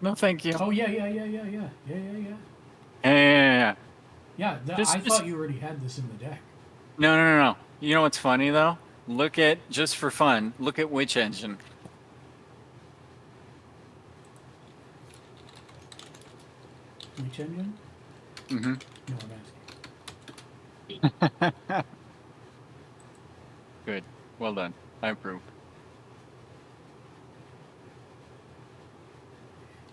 No, thank you. Oh, yeah. Yeah. Yeah, I Just- thought you already had this in the deck. No. You know what's funny, though? Look at, just for fun, look at Witch Engine. Witch Engine? Mm-hmm. No, I'm asking. Good. Well done. I approve.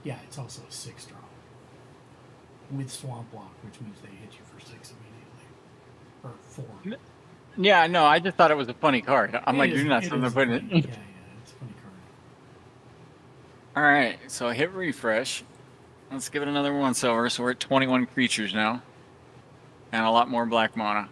Yeah, it's also a 6-drop. With Swamp Block, which means they hit you for 6 immediately. Or 4. Yeah, no, I just thought it was a funny card. I'm It like, is- you're not it something to is put funny. in Yeah, it. it's a funny card. Alright, so I hit refresh. Let's give it another 1 silver, so we're at 21 creatures now. And a lot more black mana.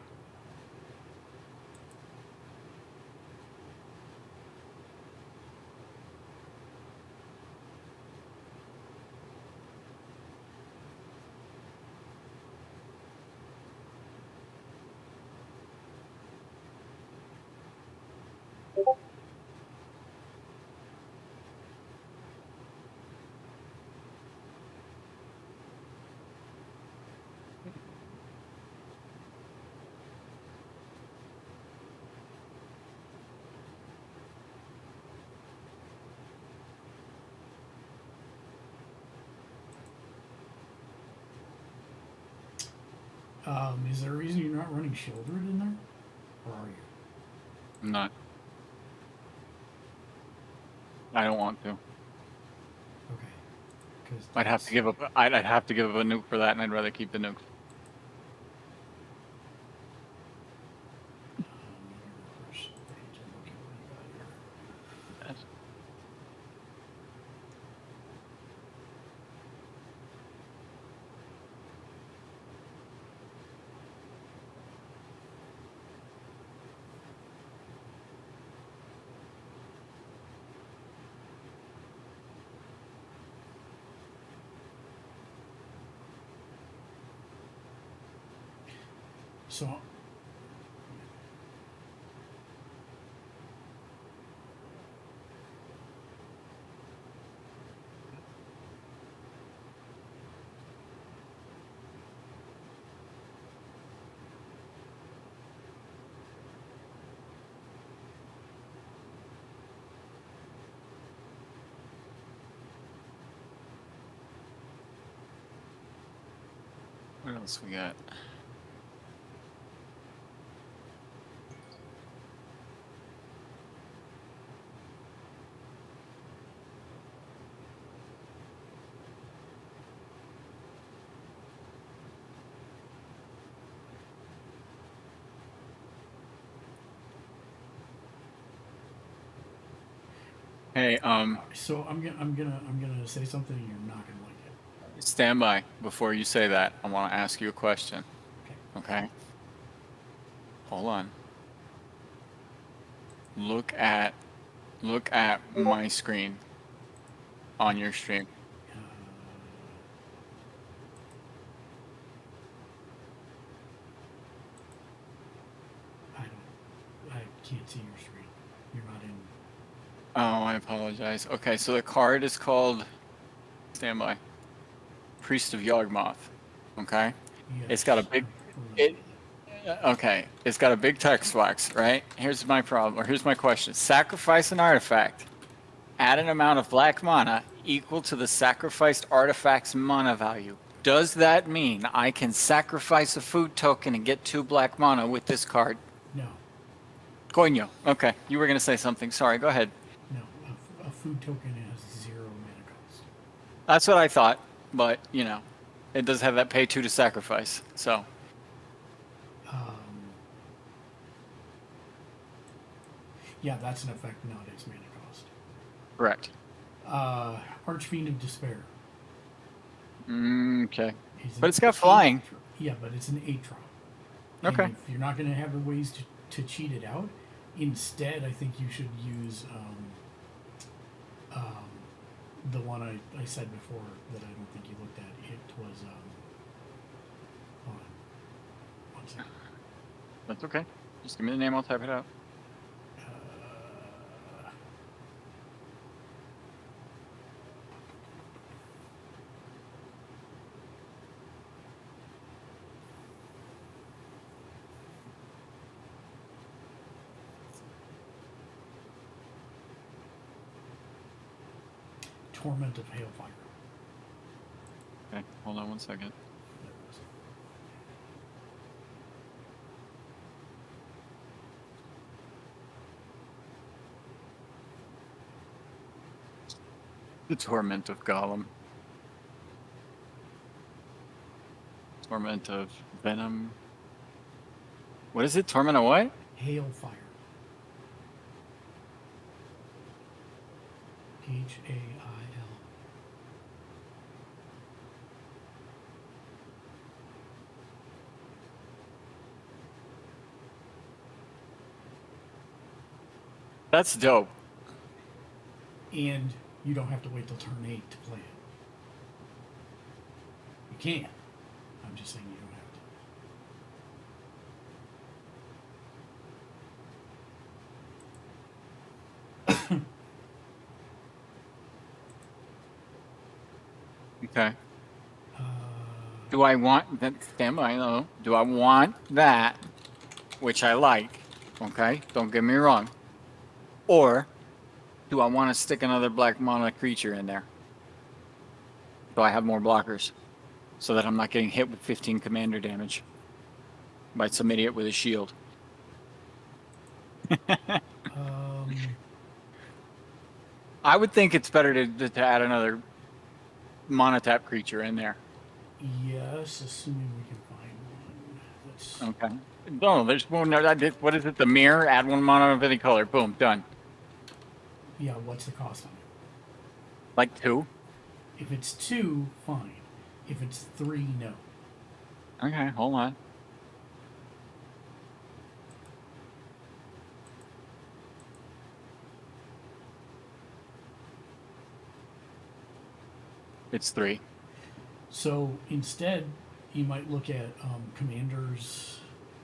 Is there a reason you're not running Shieldred in there? Or are you? I'm not. I don't want to. Okay. Because I'd have to give up. I'd have to give up a nuke for that, and I'd rather keep the nuke. Refresh the page and look at what you got here. So, What else we got? Hey, so I'm gonna say something and you're not gonna like it. stand by. Before you say that, I want to ask you a question. Okay. Hold on. Look at my screen on your stream. I can't see your screen. You're not in. Oh, I apologize. Okay, so the card is called, stand by, Priest of Yawgmoth. Okay? It's got a big, okay, it's got a big text box, right? Here's my problem, or here's my question. Sacrifice an artifact. Add an amount of black mana equal to the sacrificed artifact's mana value. Does that mean I can sacrifice a food token and get 2 black mana with this card? No. Coño. Okay, you were going to say something. Sorry, go ahead. No, a food token has 0 mana cost. That's what I thought, but, you know, it does have that pay 2 to sacrifice, so. Yeah, that's an effect, not its mana cost. Correct. Archfiend of Despair. Okay. But it's got flying. Yeah, but it's an 8-drop. Okay. And if you're not going to have the ways to cheat it out, instead, I think you should use the one I said before that I don't think you looked at. It was, hold on. 1 second. That's okay. Just give me the name, I'll type it out. Torment of Hailfire. Okay, hold on 1 second. There it is. The Torment of Gollum. Torment of Venom. What is it? Torment of what? Hailfire. Hail. That's dope. And you don't have to wait till turn 8 to play it. You can. I'm just saying you don't have to. Okay. Do I want that? Stand by, though. Do I want that, which I like? Okay, don't get me wrong. Or do I want to stick another black mana creature in there? So I have more blockers, so that I'm not getting hit with 15 commander damage by some idiot with a shield. I would think it's better to add another mana tap creature in there. Yes, assuming we can find one. Let's... Okay. No, there's one. No, what is it? The mirror. Add 1 mana of any color. Boom. Done. Yeah, what's the cost on it? Like 2. If it's 2, fine. If it's 3, no. Okay. Hold on. It's 3. So instead, you might look at Commander's.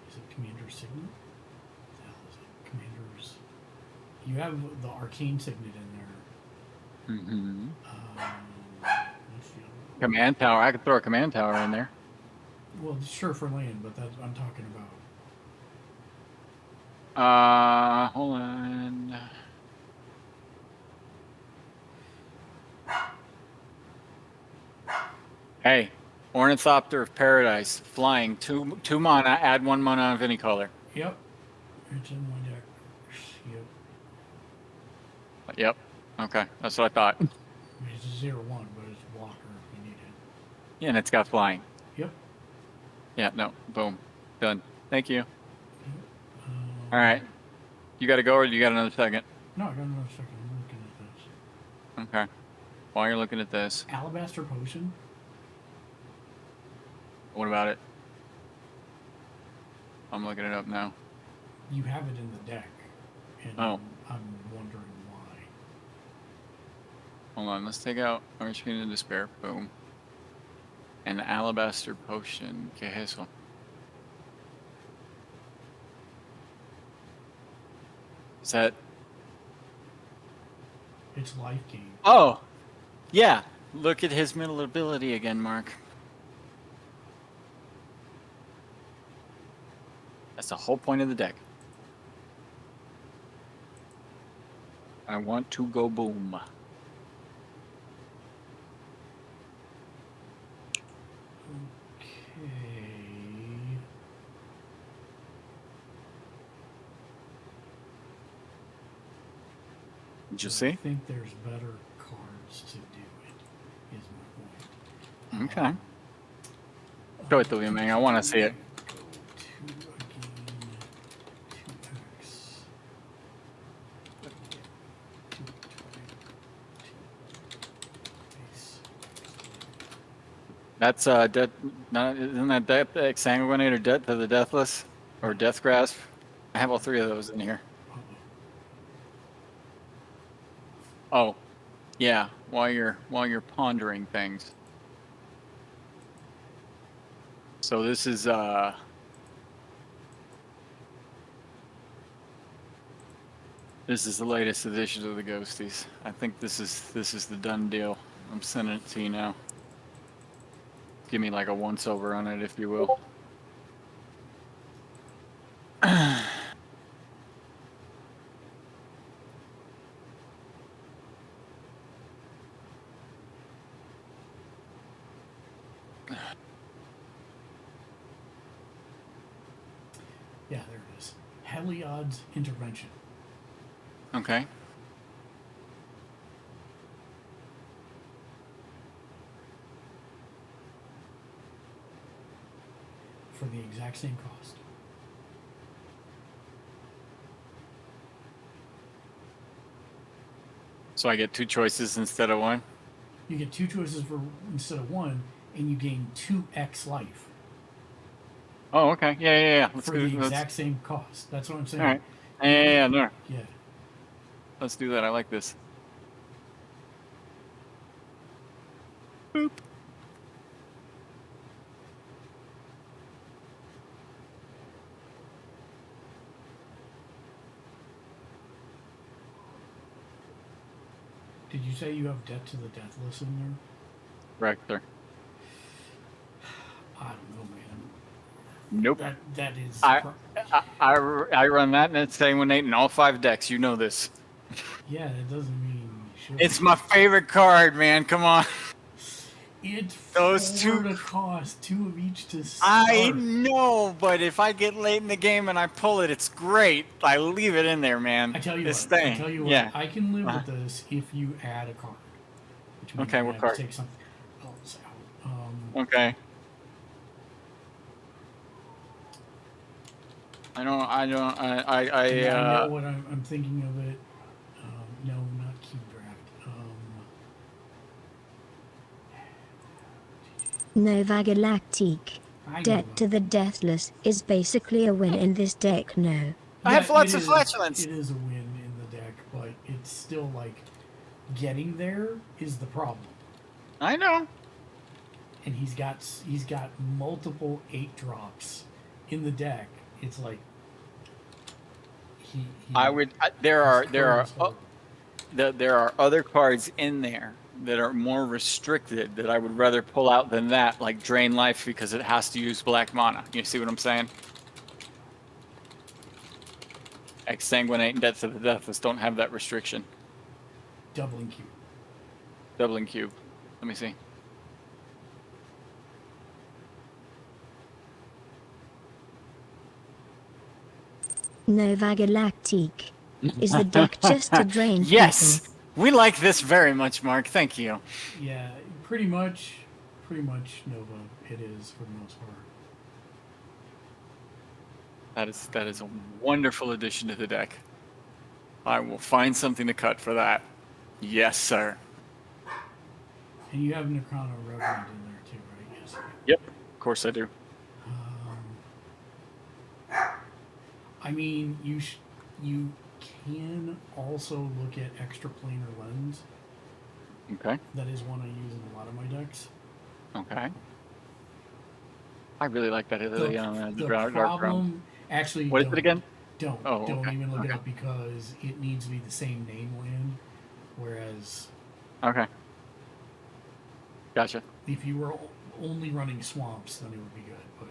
Is it Commander's Signet? What the hell is it? Commander's. You have the Arcane Signet in there. Mm-hmm. What's the other one? Command tower. I could throw a command tower in there. Well, sure for land, but that's what I'm talking about. Hold on. Hey, Ornithopter of Paradise, flying, 2 mana, add 1 mana of any color. Yep. It's in my deck. Yep. Yep. Okay, that's what I thought. I mean, it's a 0/1, but it's a blocker if you need it. Yeah, and it's got flying. Yep. Yeah, no, boom, done. Thank you. All right, you got to go, or you got another second? No, I got another second. I'm looking at this. Okay. While you're looking at this, Alabaster Potion. What about it? I'm looking it up now. You have it in the deck, and Oh. I'm wondering why. Hold on, let's take out Orange Queen of Despair. Boom. And the Alabaster Potion. Que eso? Is that... It's life gain. Oh! Yeah! Look at his middle ability again, Mark. That's the whole point of the deck. I want to go boom. Okay. Did you I see? think there's better cards to do it, is my point. Okay. Show it to me, man. I want to see it. Go to again, 2x. That's death. Not isn't that death exsanguinate or death to the deathless or death grasp? I have all three of those in here. Oh, yeah. While you're pondering things. So this is this is the latest edition of the Ghosties. I think this is the done deal. I'm sending it to you now. Give me like a once over on it, if you will. Yeah, there it is. Heliod's Intervention. Okay. For the exact same cost. So I get two choices instead of one? You get two choices for instead of one, and you gain 2x life Oh, okay. Yeah. Let's for do the let's- exact same cost. That's what I'm saying. All right. Yeah, no. Yeah. Let's do that. I like this. Boop. Did you say you have Debt to the Deathless in there? Correct, sir. I don't know, man. Nope. That is. I run that and it's sanguinate in all 5 decks. You know this. Yeah, that doesn't mean you should. It's my favorite card, man. Come on. It's those four two- to cost, 2 of each to start. I know, but if I get late in the game and I pull it, it's great. I leave it in there, man. I tell you It's what. staying. I tell you what. Yeah. I can live with this if you add a card. Which means Okay, you what have card? to take something else out. Okay. I know what I'm thinking of it. No, not Cube Draft. Nova Galactique. I know Debt to the Deathless is basically a win in this deck, no. I have Yeah, lots it of is- flatulence. It is a win in the deck, but it's still like getting there is the problem. I know. And he's got multiple 8 drops in the deck. It's like he there are his there are other cards in there that are more restricted that I would rather pull out than that, like Drain Life, because it has to use black mana. You see what I'm saying? Exsanguinate and Debt to the Deathless don't have that restriction. doubling cube. Doubling cube. Let me see. Nova Galactique. Is the deck just to drain Yes! people? We like this very much, Mark. Thank you. Yeah, pretty much Nova. It is for the most part. That is a wonderful addition to the deck. I will find something to cut for that. Yes, sir. And you have Necrono Revenant in there too, right? Yes. Yep. course I do. I mean, you can also look at extra planar lens. Okay. That is one I use in a lot of my decks. Okay. I really like that ability on The dark problem, ground. actually, What is don't it again? don't Oh, don't okay. even look it Okay. up because it needs to be the same name land. Whereas Okay. Gotcha. if you were only running swamps, then it would be good. But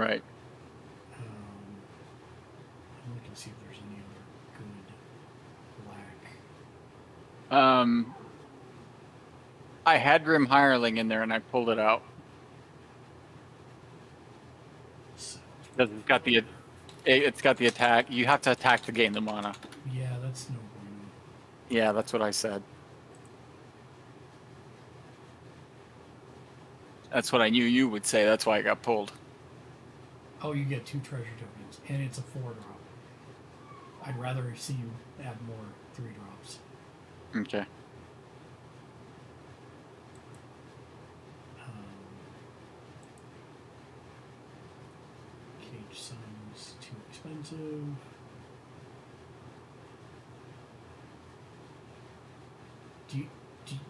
Right. I'm looking to see if there's any other good black. I had Grim Hireling in there and I pulled it out. Because it's got the attack. You have to attack to gain the mana. Yeah, that's no bueno. Yeah, that's what I said. That's what I knew you would say. That's why I got pulled. Oh, you get 2 treasure tokens, and it's a 4-drop. I'd rather see you add more 3-drops. Okay. Cage Sun's too expensive. Do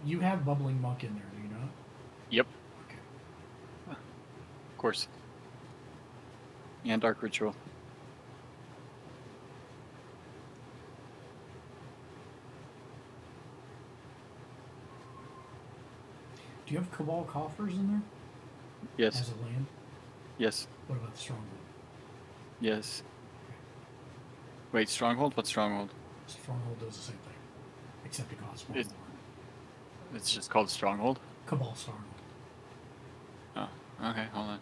you have Bubbling Muck in there, do you not? Yep. Okay. Of course. And Dark Ritual. Do you have Cabal Coffers in there? Yes. As a land? Yes. What about the Stronghold? Yes. Wait, Stronghold? What's Stronghold? Stronghold does the same thing, except it costs more. It's just called Stronghold? Cabal Stronghold. Oh, okay, hold on.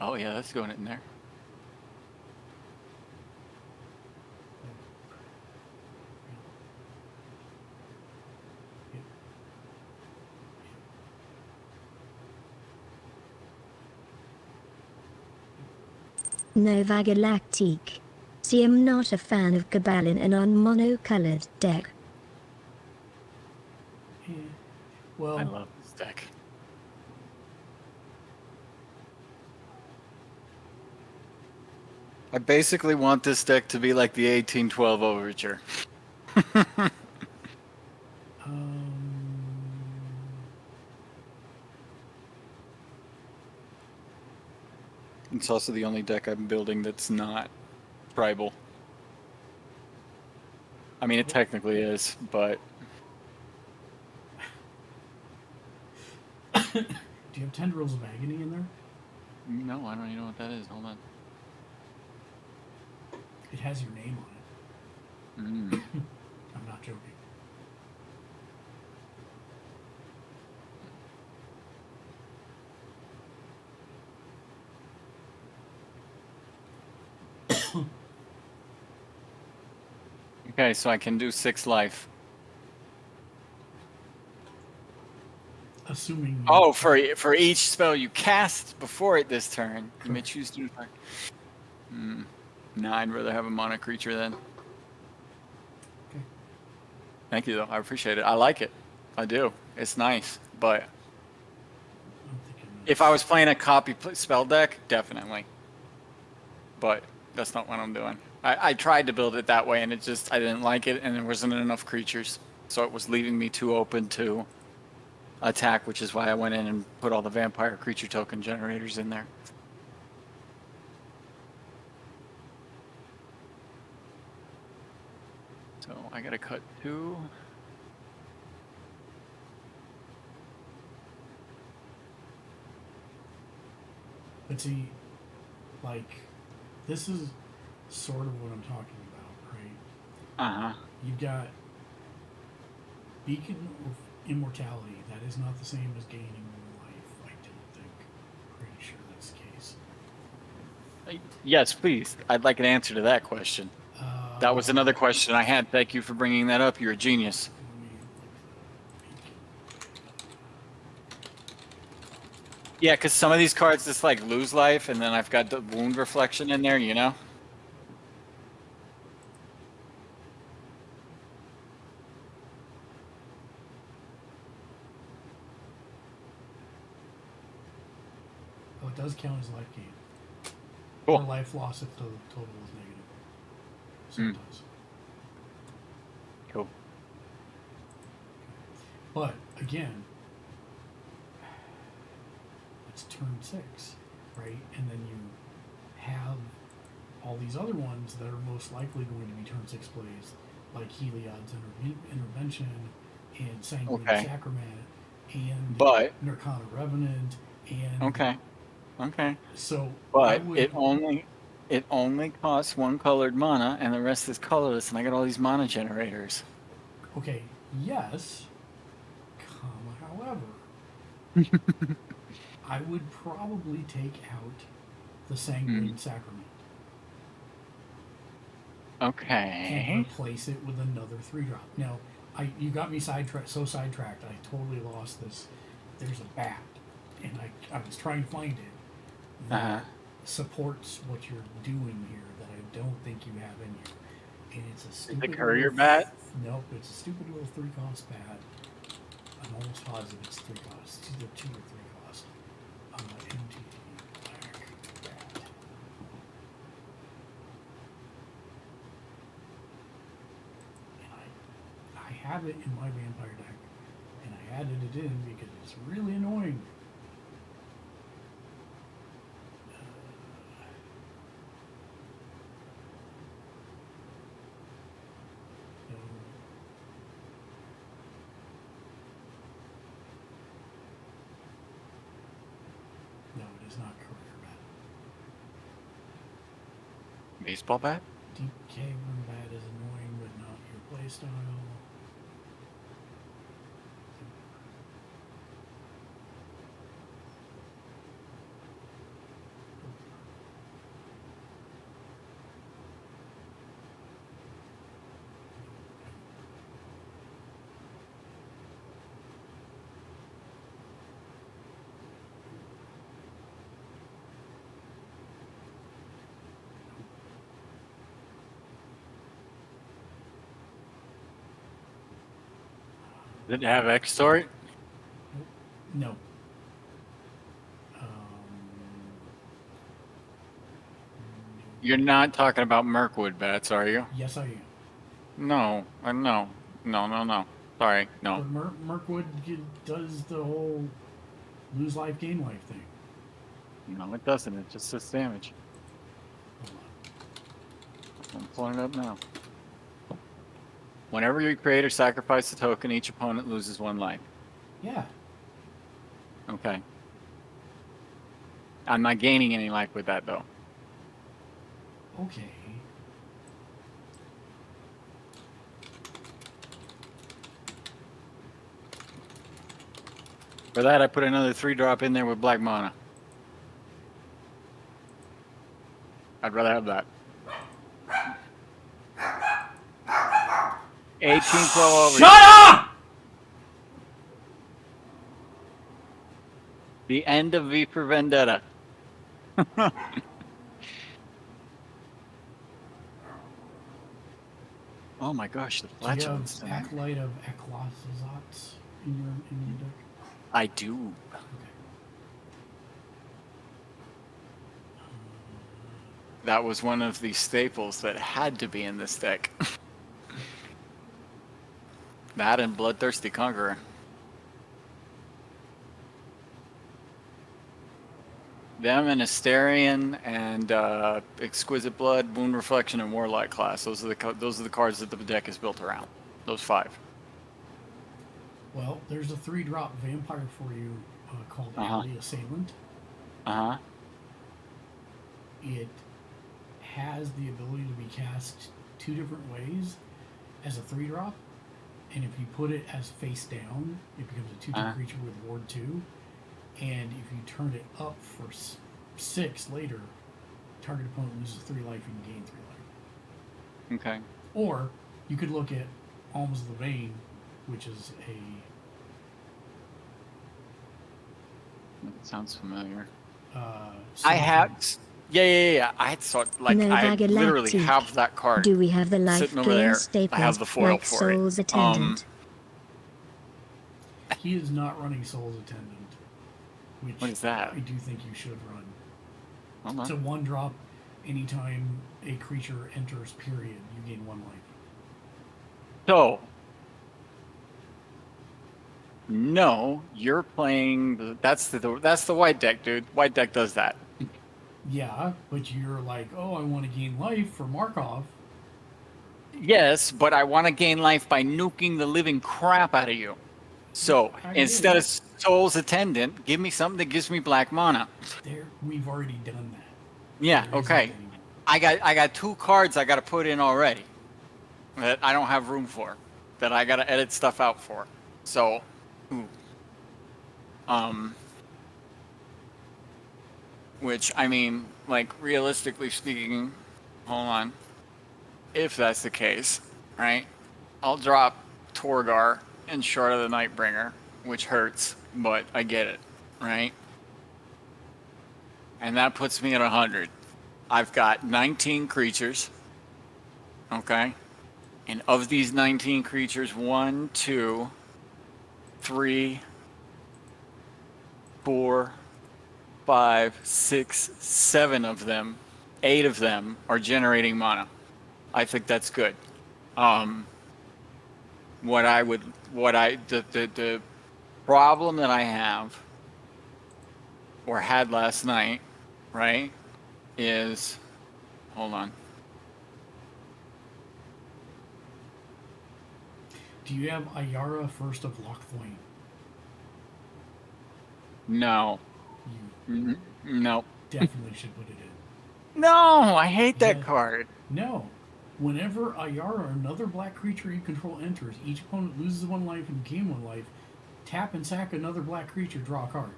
Oh yeah, that's going in there. Nova Galactique. See, I'm not a fan of Cabal in an unmonocolored deck. Yeah. Well, I love this deck. I basically want this deck to be like the 1812 Overture. It's also the only deck I'm building that's not tribal. I mean, it technically is, but... do you have Tendrils of Agony in there? No, I don't even know what that is. Hold on. It has your name on it. I'm not joking. Okay, so I can do 6 life. Assuming. Oh, for each spell you cast before it this turn, you may choose to. Nah, I'd rather have a mana creature then. Okay. Thank you, though. I appreciate it. I like it. I do. It's nice, but if I was playing a copy spell deck, definitely. But that's not what I'm doing. I tried to build it that way, and I didn't like it, and there wasn't enough creatures, so it was leaving me too open to attack, which is why I went in and put all the vampire creature token generators in there. So I gotta cut 2. But see, like, this is sort of what I'm talking about, right? Uh-huh. You've got Beacon of Immortality. That is not the same as gaining more life, I don't think. Pretty sure that's the case. Yes, please. I'd like an answer to that question. That was another question I had. Thank you for bringing that up. You're a genius. Yeah, because some of these cards just like lose life, and then I've got the wound reflection in there, you know? count as life gain. Cool. Or life loss if the total is negative. So it does. Cool. But again, it's turn 6, right? And then you have all these other ones that are most likely going to be turn 6 plays, like Heliod's Intervention and Sanguine Sacrament and But Nirkana Revenant and okay. So But it only costs 1 colored mana, and the rest is colorless, and I got all these mana generators. Okay, yes, however, I would probably take out the Sanguine Sacrament Okay. and replace it with another 3-drop. Now, you got me sidetracked. I totally lost this. There's a bat, and I was trying to find it that supports what you're doing here that I don't think you have in here. And it's a stupid The courier little, bat? Nope, it's a stupid little 3-cost bat. I'm almost positive it's 3 costs. It's either 2 or 3 cost. MTT black bat. And I have it in my vampire deck, and I added it in because it's really annoying. No, it is not career bat. Baseball bat? Deep Cavern bat is annoying, but not your playstyle. Did it have X-Story? No. You're not talking about Mirkwood bats, are you? Yes, I am. No. No. Sorry, no. But Mirkwood does the whole lose life, gain life thing. No, it doesn't. It just does damage. I'm pulling it up now. Whenever you create or sacrifice a token, each opponent loses 1 life. Yeah. Okay. I'm not gaining any life with that, though. Okay. For that, I put another 3-drop in there with black mana. I'd rather have that. 18-12 over. Shut up! The end of V for Vendetta. Oh my gosh, the Do you have flatulence. Acolyte of Equazats in your deck? I do. Okay. That was one of the staples that had to be in this deck. That and Bloodthirsty Conqueror. Them and Asterion and Exquisite Blood, Wound Reflection, and Warlock class. Those are the cards that the deck is built around. Those 5. Well, there's a 3-drop vampire for you called Alley Assailant. It has the ability to be cast 2 different ways as a 3-drop, and if you put it as face down, it becomes a 2/2 creature with Ward 2. And if you turn it up for 6 later, target opponent loses 3 life and you gain 3 life. Okay. Or you could look at Alms of the Vein, which is That sounds familiar. so I have. Yeah. I had thought I literally have that card. Do we have the life sitting over there. gain staples I have the foil like for Soul's it. Attendant? He is not running Soul's Attendant. Which What is that? I do think you should run. Hold It's a on. 1-drop. Anytime a creature enters, period, you gain 1 life. So, no, you're playing. That's the white deck, dude. White deck does that. Yeah, but you're like, oh, I want to gain life for Markov. Yes, but I want to gain life by nuking the living crap out of you. So I get instead it. of Soul's Attendant, give me something that gives me black mana. We've already done that. Yeah, There isn't okay. anymore. I got 2 cards I got to put in already that I don't have room for, that I got to edit stuff out for. So, which I mean, like realistically speaking, hold on. If that's the case, right? I'll drop Torgar and Shard of the Nightbringer, which hurts, but I get it, right? And that puts me at 100. I've got 19 creatures, okay? And of these 19 creatures, 1, 2, 3, 4, 5, 6, 7 of them, 8 of them are generating mana. I think that's good. The problem that I have or had last night, right, is, hold on. Do you have Ayara First of Lockthwain? No. You No. definitely should put it in. No, I hate that Yeah. card. No. Whenever Ayara, another black creature you control, enters, each opponent loses 1 life and gain 1 life. Tap and sack another black creature, draw a card.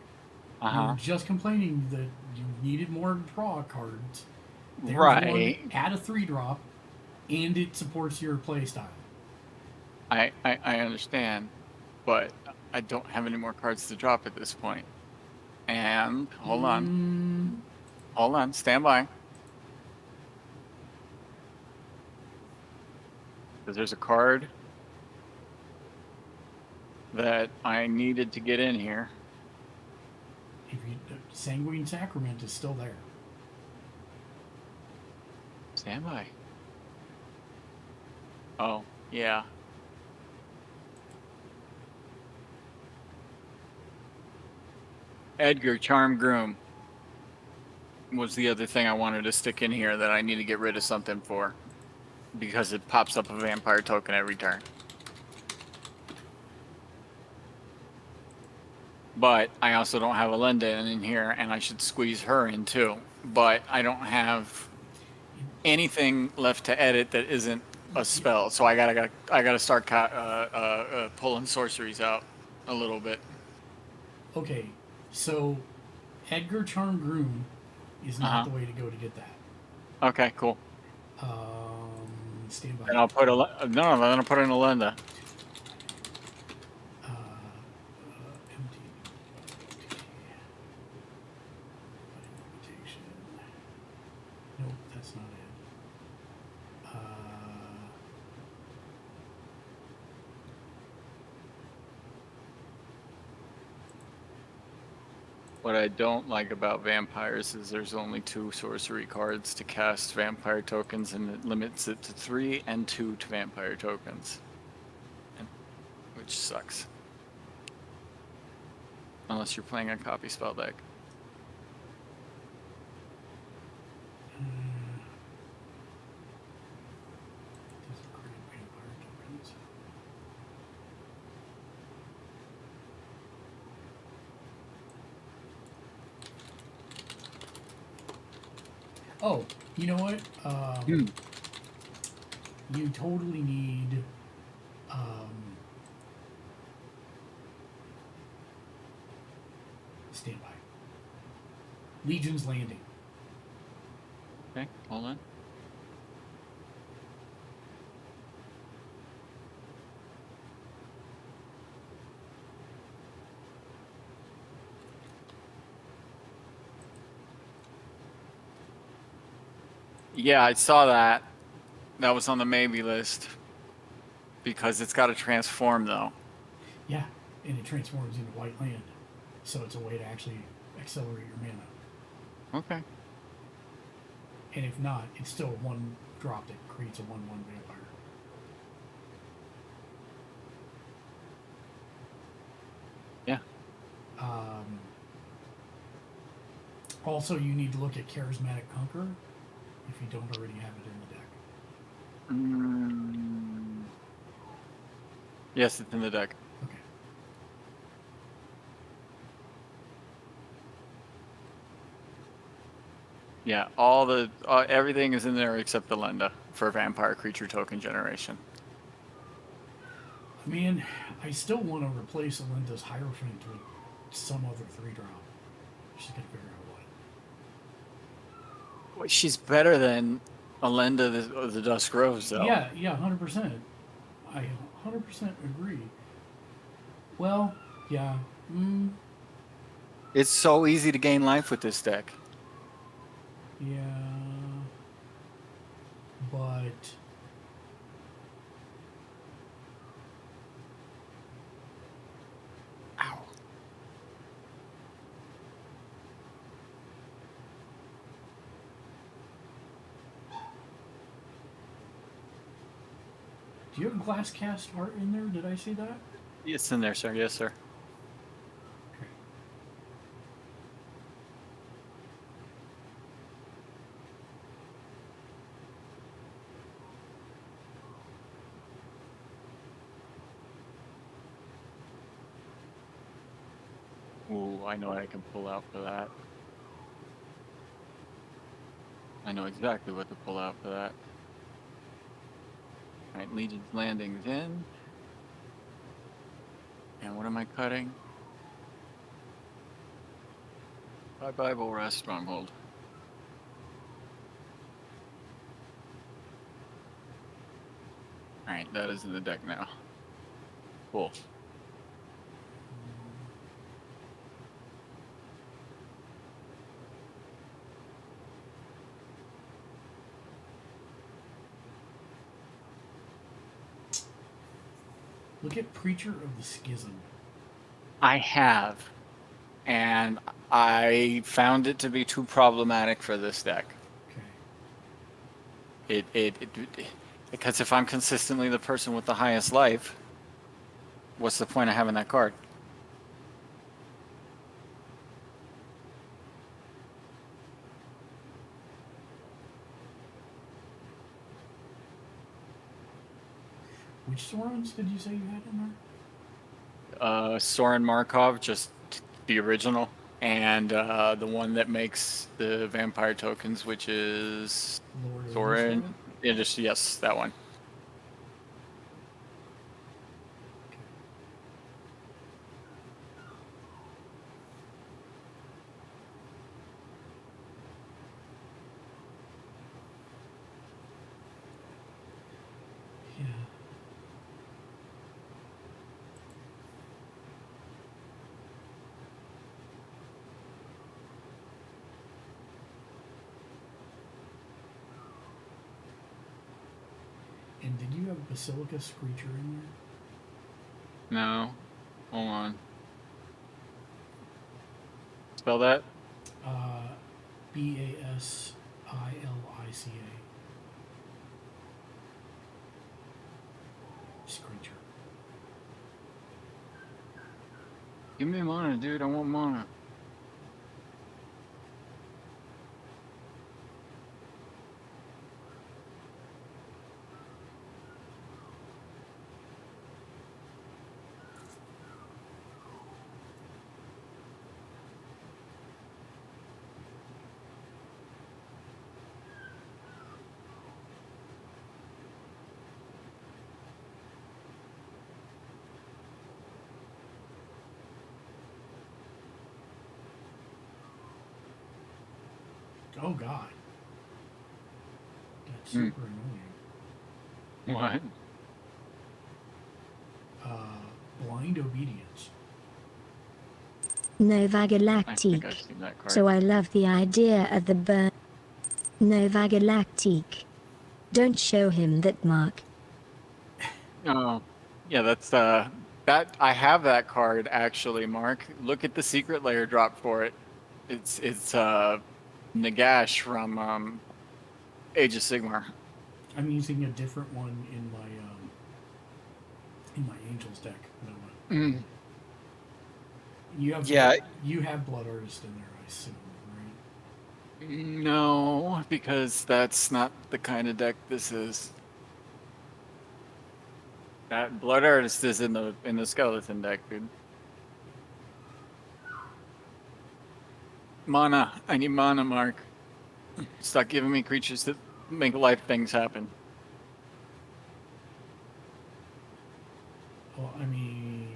You were just complaining that you needed more draw cards. There's Right. 1, add a 3-drop, and it supports your play style. I understand, but I don't have any more cards to drop at this point. And hold on. Hold on, stand by. Because there's a card that I needed to get in here. If you, Sanguine Sacrament is still there. Stand by. Oh, yeah. Edgar, Charm Groom was the other thing I wanted to stick in here that I need to get rid of something for. Because it pops up a vampire token every turn. But I also don't have Elenda in here, and I should squeeze her in too. But I don't have anything left to edit that isn't a spell, so I gotta start pulling sorceries out a little bit. Okay, so Edgar Charm Groom is not the way to go to get that. Okay, cool. Stand by. And I'll put then I'll put in Elenda. Empty. Nope, that's not it. What I don't like about vampires is there's only 2 sorcery cards to cast vampire tokens, and it limits it to 3 and 2 to vampire tokens. Which sucks. Unless you're playing a copy spell deck. Doesn't create vampire tokens. Oh, you know what? You totally need stand by. Legion's Landing. Okay, hold on. Yeah, I saw that. That was on the maybe list. Because it's got to transform, though. Yeah, and it transforms into white land. So it's a way to actually accelerate your mana. Okay. And if not, it's still a 1 drop that creates a 1/1 vampire. Yeah. Also, you need to look at Charismatic Conqueror if you don't already have it in the deck. Yes, it's in the deck. Okay. Yeah, everything is in there except the Lenda for vampire creature token generation. I mean, I still want to replace Alinda's Hierophant with some other 3-drop. Just gotta figure out what. Well, she's better than Alenda the Dusk Rose, though. Yeah, 100%. I 100% agree. Well, yeah. It's so easy to gain life with this deck. Yeah. But Ow. do you have glass cast art in there? Did I see that? It's in there, sir. Yes, sir. Okay. Ooh, I know what I can pull out for that. I know exactly what to pull out for that. Alright, Legion's Landing's in. And what am I cutting? Bye-bye, Volras Stronghold. Alright, that is in the deck now. Cool. Look at Preacher of the Schism. I have. And I found it to be too problematic for this deck. Okay. Because if I'm consistently the person with the highest life, what's the point of having that card? Which Sorons did you say you had in there? Soren Markov, just the original, and the one that makes the vampire tokens, which is Lord of Soren. Israel? Yeah, just yes, that one. Yeah. And did you have Basilica Screecher in there? No, hold on. Spell that. Basilica. Screecher. Give me mana, dude. I want mana. Oh god. That's super annoying. What? Blind Obedience. Nova I think I've Galactique. seen that card. So I love the idea of the burn. Nova Galactique. Don't show him that, Mark. Oh, yeah, that's that. I have that card actually, Mark. Look at the secret layer drop for it. It's Nagash from Age of Sigmar. I'm using a different one in my Angels deck. Mm. You have Yeah. You have Blood Artist in there, I assume, right? No, because that's not the kind of deck this is. That Blood Artist is in the skeleton deck, dude. Mana. I need mana, Mark. Stop giving me creatures that make life things happen. Well, I mean,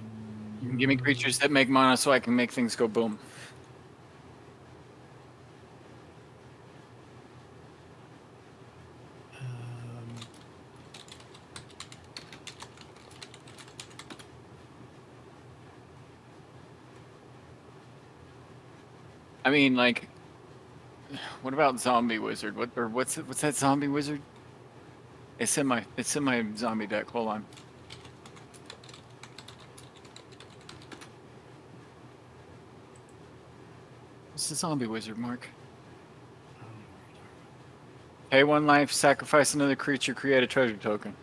You can give me creatures that make mana so I can make things go boom. I mean, like, what about Zombie Wizard? What's that Zombie Wizard? It's in my zombie deck. Hold on. What's the Zombie Wizard, Mark? Pay 1 life, sacrifice another creature, create a treasure token.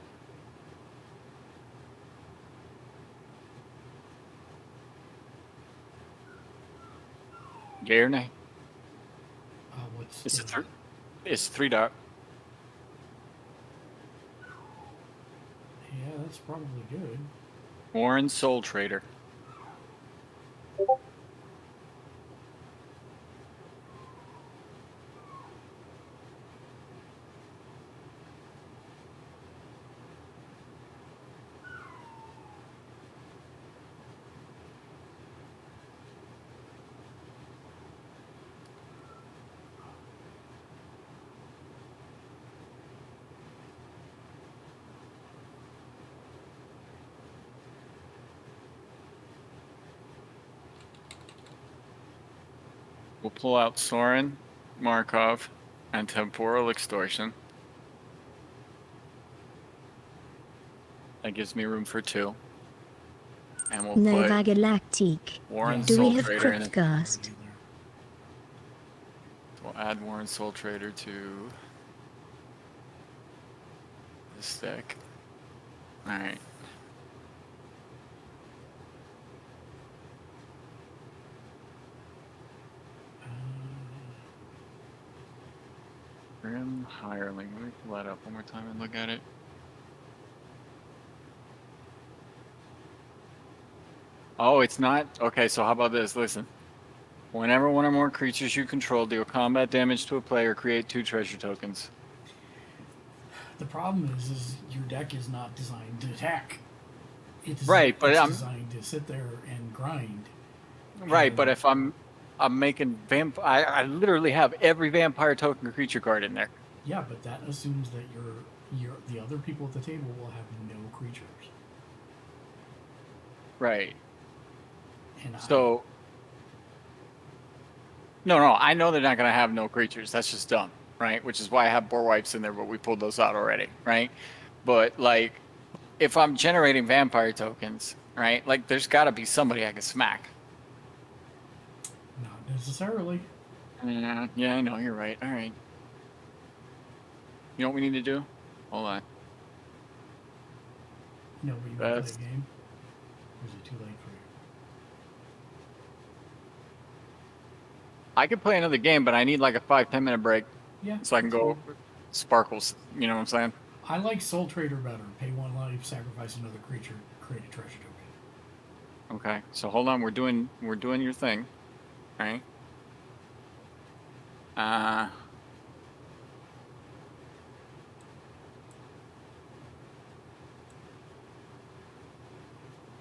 Yay or nay? what's It's 3-dot. Yeah, that's probably good. Warren Soul Trader. We'll pull out Soren, Markov, and Temporal Extortion. That gives me room for 2. And we'll Nova put Galactic. Warren Do Soul we have Trader in it. Cryptcast? We'll add Warren Soul Trader to this deck. Alright. Grim Hireling. Let me pull that up one more time and look at it. Oh, it's not? Okay, so how about this? Listen. Whenever one or more creatures you control deal combat damage to a player, create 2 treasure tokens. The problem is your deck is not designed to attack. It's But I'm designed to sit there and grind. right. But if I'm making I literally have every vampire token creature card in there. Yeah, but that assumes that the other people at the table will have no creatures. Right. And So no, I know they're not going to have no creatures. That's just dumb, right? Which is why I have Boar Wipes in there, but we pulled those out already, right? But like, if I'm generating vampire tokens, right? Like, there's got to be somebody I can smack. Not necessarily. Yeah, I know, you're right. All right. You know what we need to do? Hold on. No, but you want to play a game? Or is it too late for you? I could play another game, but I need like a 5-10 minute break. Yeah. So I can go sparkles. You know what I'm saying? I like Soul Trader better. Pay 1 life, sacrifice another creature, create a treasure token. Okay. So hold on. We're doing your thing. All right.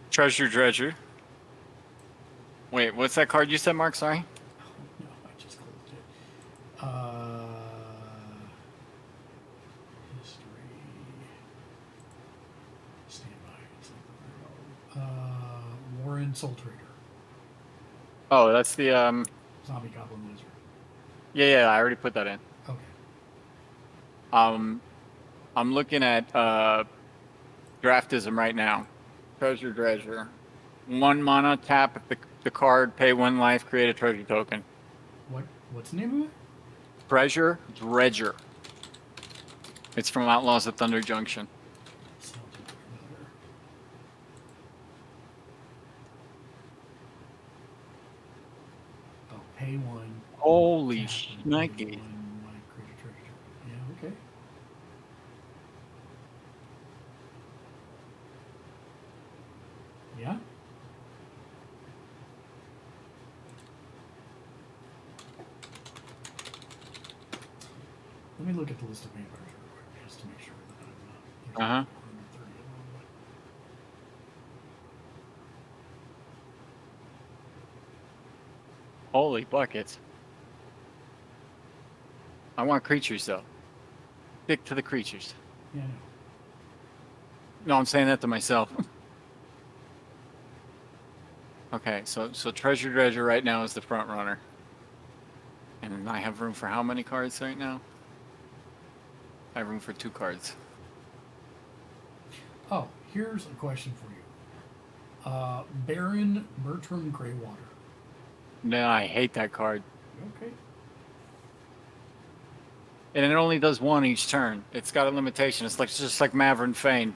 Treasure Dredger. Wait, what's that card you said, Mark? Sorry? No, I just closed it. History. Stand by. Warren Soul Trader. Oh, that's the Zombie Goblin Wizard. Yeah, I already put that in. Okay. I'm looking at Draftism right now. Treasure Dredger. 1 mana, tap the card, pay 1 life, create a treasure token. What's the name of it? Treasure Dredger. It's from Outlaws at Thunder Junction. Sounds better. Oh, pay one. Holy tap, and shnikey. pay one, might create a treasure. Yeah, okay. Yeah? Let me look at the list of vampires real quick, just to make sure that I'm not. Uh-huh. 130 of them, but- Holy buckets. I want creatures, though. Stick to the creatures. Yeah, I know. No, I'm saying that to myself. Okay, so Treasure Dredger right now is the front runner. And I have room for how many cards right now? I have room for 2 cards. Oh, here's a question for you. Baron Bertram Greywater. No, I hate that card. Okay. And it only does 1 each turn. It's got a limitation. It's like just like Maverick Fane.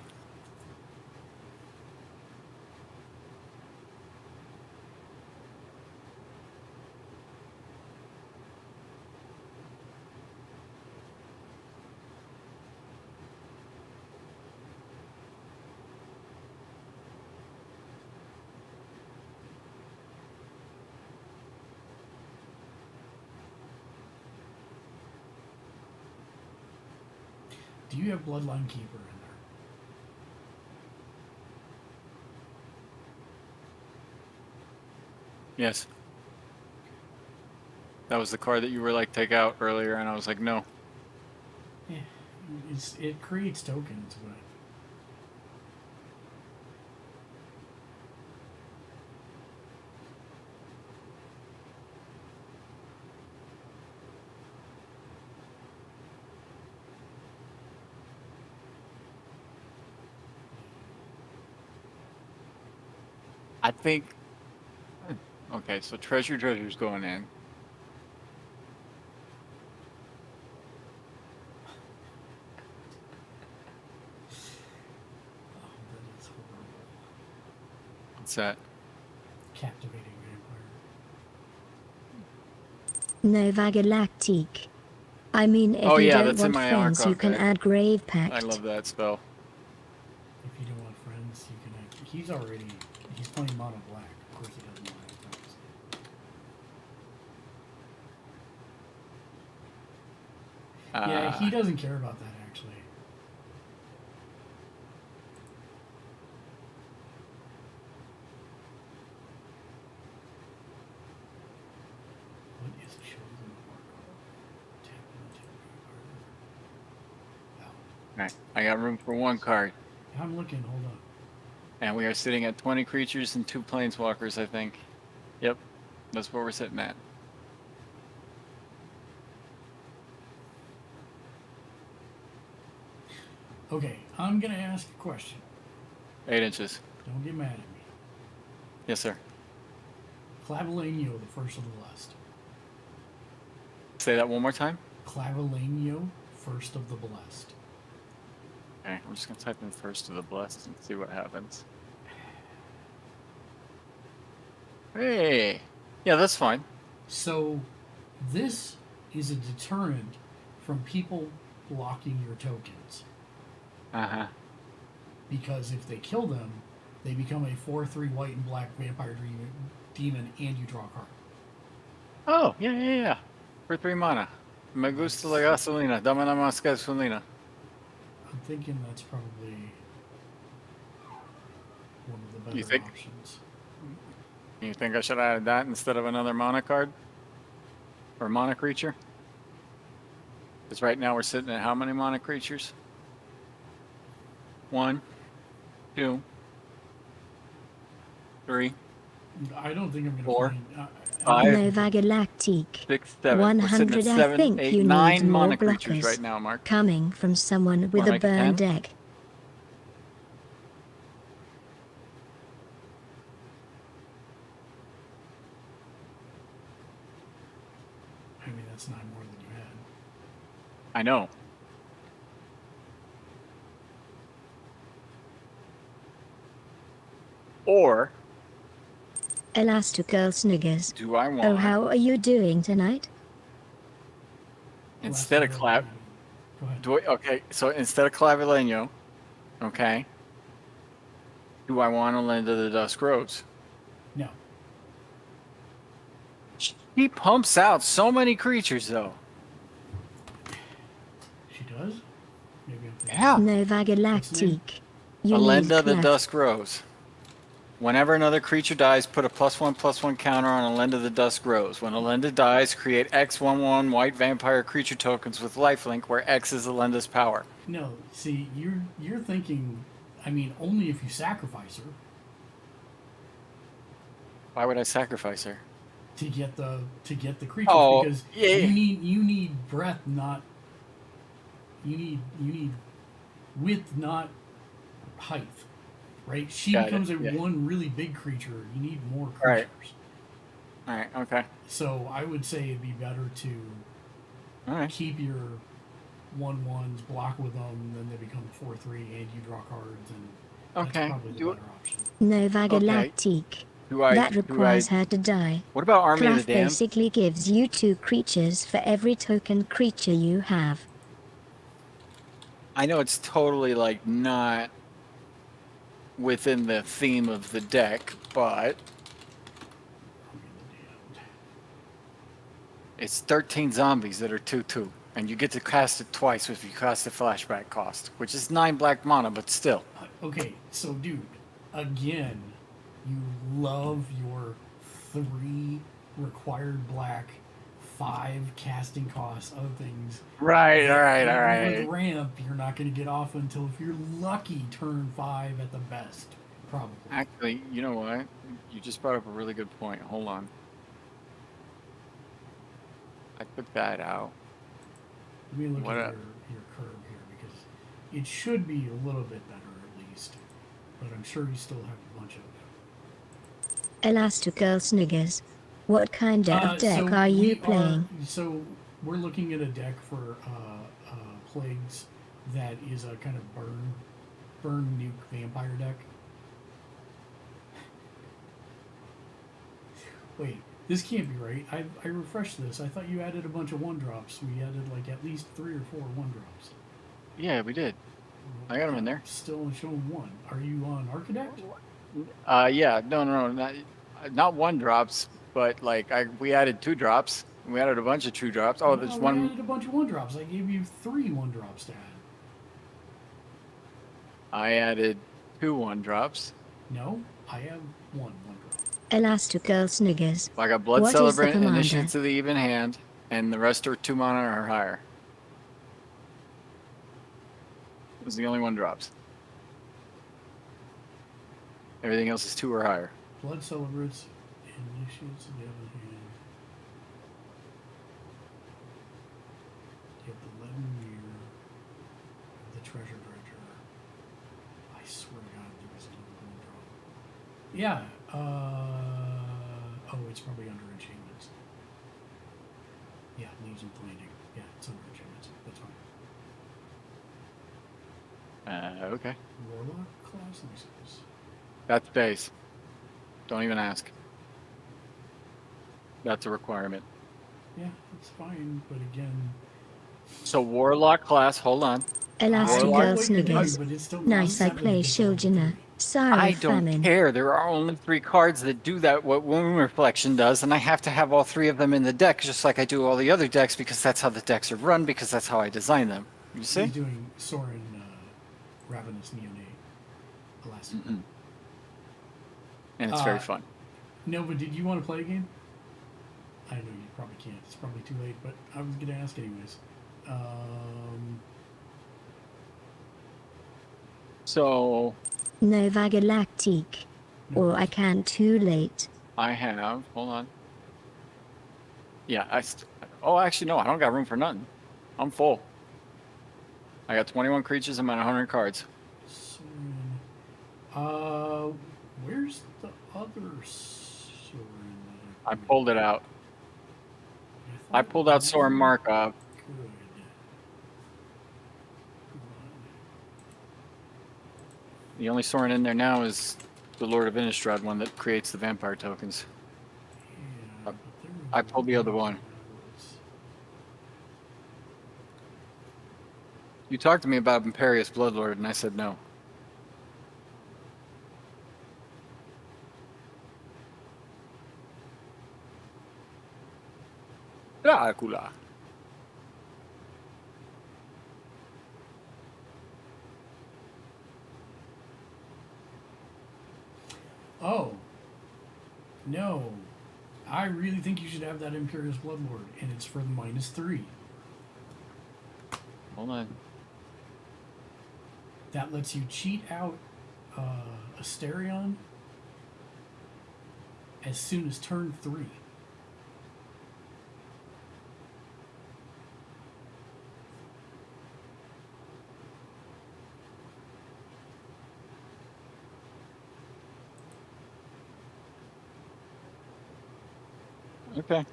Do you have Bloodline Keeper in there? Yes. That was the card that you were like, take out earlier, and I was like, no. Yeah. It creates tokens, but I think... Okay, so Treasure Dredger's going in. oh, that is horrible. What's that? Captivating vampire. Nova Galactique. I mean, if Oh, you yeah, don't that's in want my friends, you archive can guide. add Grave I Pact. love that spell. If you don't want friends, you can act. He's playing mono black. Of course he doesn't want to have friends. Yeah, he doesn't care about that, actually. What is chosen mark? Tap into card. Wow. Alright, I got room for 1 card. I'm looking, hold on. And we are sitting at 20 creatures and 2 planeswalkers, I think. Yep, that's where we're sitting at. Okay, I'm gonna ask a question. 8 inches. Don't get mad at me. Yes, sir. Clavileño, the first of the blessed. Say that one more time. Clavileño, first of the blessed. Okay, I'm just gonna type in first of the blessed and see what happens. Hey! Yeah, that's fine. So, this is a deterrent from people blocking your tokens. Uh-huh. Because if they kill them, they become a 4/3 white and black vampire demon, and you draw a card. Oh, yeah. For 3 mana. Me gusta la gasolina. Dame nada más gasolina. I'm thinking that's probably one of the better You think? options. You think I should have added that instead of another mana card? Or mana creature? Because right now we're sitting at how many mana creatures? 1, 2, 3, I don't think I'm going to 4, find... 5, Nova Galactique. 6, 7. We're sitting 100, at I 7, think 8, you 9 need more mana creatures blockers. right now, Mark. Coming from someone with Wanna a make it burn 10? deck. I mean, that's 9 more than you had. I know. Or Elastigirl sniggers. do I Oh, want, how are you doing tonight? instead of Go ahead. okay, so instead of Clavileño, okay, do I want a Land of the Dusk Rose? No. He pumps out so many creatures, though. She does? Maybe I'm thinking. Yeah. Nova Galactique. You Alenda need the clef- Dusk Rose. Whenever another creature dies, put a +1/+1 counter on Alenda the Dusk Rose. When Alenda dies, create X/1/1 white vampire creature tokens with lifelink, where X is Alenda's power. No, see, you're thinking, I mean, only if you sacrifice her Why would I sacrifice her? to get the creatures, Oh, because yeah. you need breadth, not you need width, not height. Right? She Got it, becomes a yeah. one really big creature. You need more Right. creatures. All right, okay. So I would say it'd be better to All right. keep your 1/1s, block with them, then they become 4/3, and you draw cards, and that's Okay. probably the Do better option. Nova Okay. Galactique. Do I? That requires her to die. What about Army of Clef the Damned? basically gives you 2 creatures for every token creature you have. I know it's totally like not within the theme of the deck, but it's 13 zombies that are 2/2, and you get to cast it twice if you cast a flashback cost, which is 9 black mana, but still. Okay, so dude, again, you love your 3 required black, 5 casting costs, other things. Right, all right, And all right. With ramp, you're not going to get off until, if you're lucky, turn 5 at the best, probably. Actually, you know what? You just brought up a really good point. Hold on. I took that out. Let me look What at up? your curve here, because it should be a little bit better at least, but I'm sure you still have a bunch of Elastigirl sniggers. What kind of deck so are we you playing? So we're looking at a deck for plagues that is a kind of burn nuke vampire deck. Wait, this can't be right. I refreshed this. I thought you added a bunch of 1-drops. We added like at least 3 or 4 1-drops. Yeah, we did. I got them in there. Still showing 1. Are you on Architect? Yeah, no, not 1-drops, but like we added 2-drops. We added a bunch of 2-drops. Oh, there's No, one. I added a bunch of 1-drops. I gave you 3 1-drops to add. I added 2 1-drops. No, I have 1 1-drop. Elastigirl sniggers. I got Blood What is the Celebrant, commander? Initiative to the Even Hand, and the rest are 2 mana or higher. Those are the only 1-drops. Everything else is 2 or higher. Blood Celebrants, Initiates of the Other Hand. You have the Leaden Mirror, the Treasure Dredger. I swear to God, there was another 1-drop. Yeah, oh, it's probably under enchantments. Yeah, Leaves and Planting. Yeah, it's under enchantments. That's fine. Okay. Warlock class? Let me see this. That's base. Don't even ask. That's a requirement. Yeah, it's fine, but again... So Warlock class, hold on. Elastigirl Warlock- sniggers. But it's still Nice, I 7 play to get down to Shildina. 3. Sorry, I don't famine. care. There are only 3 cards that do that, what Wound Reflection does, and I have to have all 3 of them in the deck, just like I do all the other decks, because that's how the decks are run, because that's how I design them. You see? He's doing Sorin, Ravenous Neonate, Elastic. Mm-mm. And it's very Uh, fun. No, but did you want to play a game? I know you probably can't. It's probably too late, but I was going to ask anyways. So Nova Galactique. Or I can too late. I have, hold on. Yeah, oh, actually, no, I don't got room for nothing. I'm full. I got 21 creatures and about 100 cards. Sorin. Where's the other Sorin? that I pulled it out. thought I pulled out it Sorin was Markov. Good. The only Sorin in there now is the Lord of Innistrad one that creates the vampire tokens. Yeah, but there I was pulled the other one. ones. You talked to me about Imperious Bloodlord, and I said no. Dracula. Oh. No. I really think you should have that Imperious Bloodlord, and it's for the -3. Hold on. That lets you cheat out Asterion as soon as turn 3. Okay.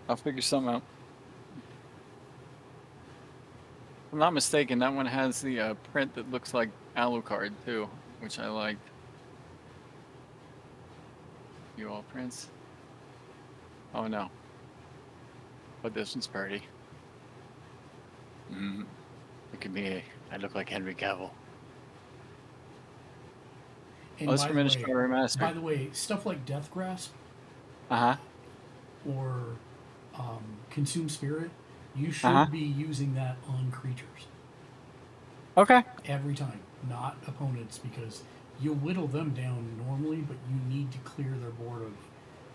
I'll figure something out. If I'm not mistaken, that one has the print that looks like Alucard too, which I liked. You all prints? Oh no. But this one's pretty. Look at me. I look like Henry Cavill. And Oh, it's by from the Innistrad way- Remastered. By the way, stuff like Death Grasp Uh-huh. or Consume Spirit, you should Uh-huh. be using that on creatures Okay. every time, not opponents, because you'll whittle them down normally, but you need to clear their board of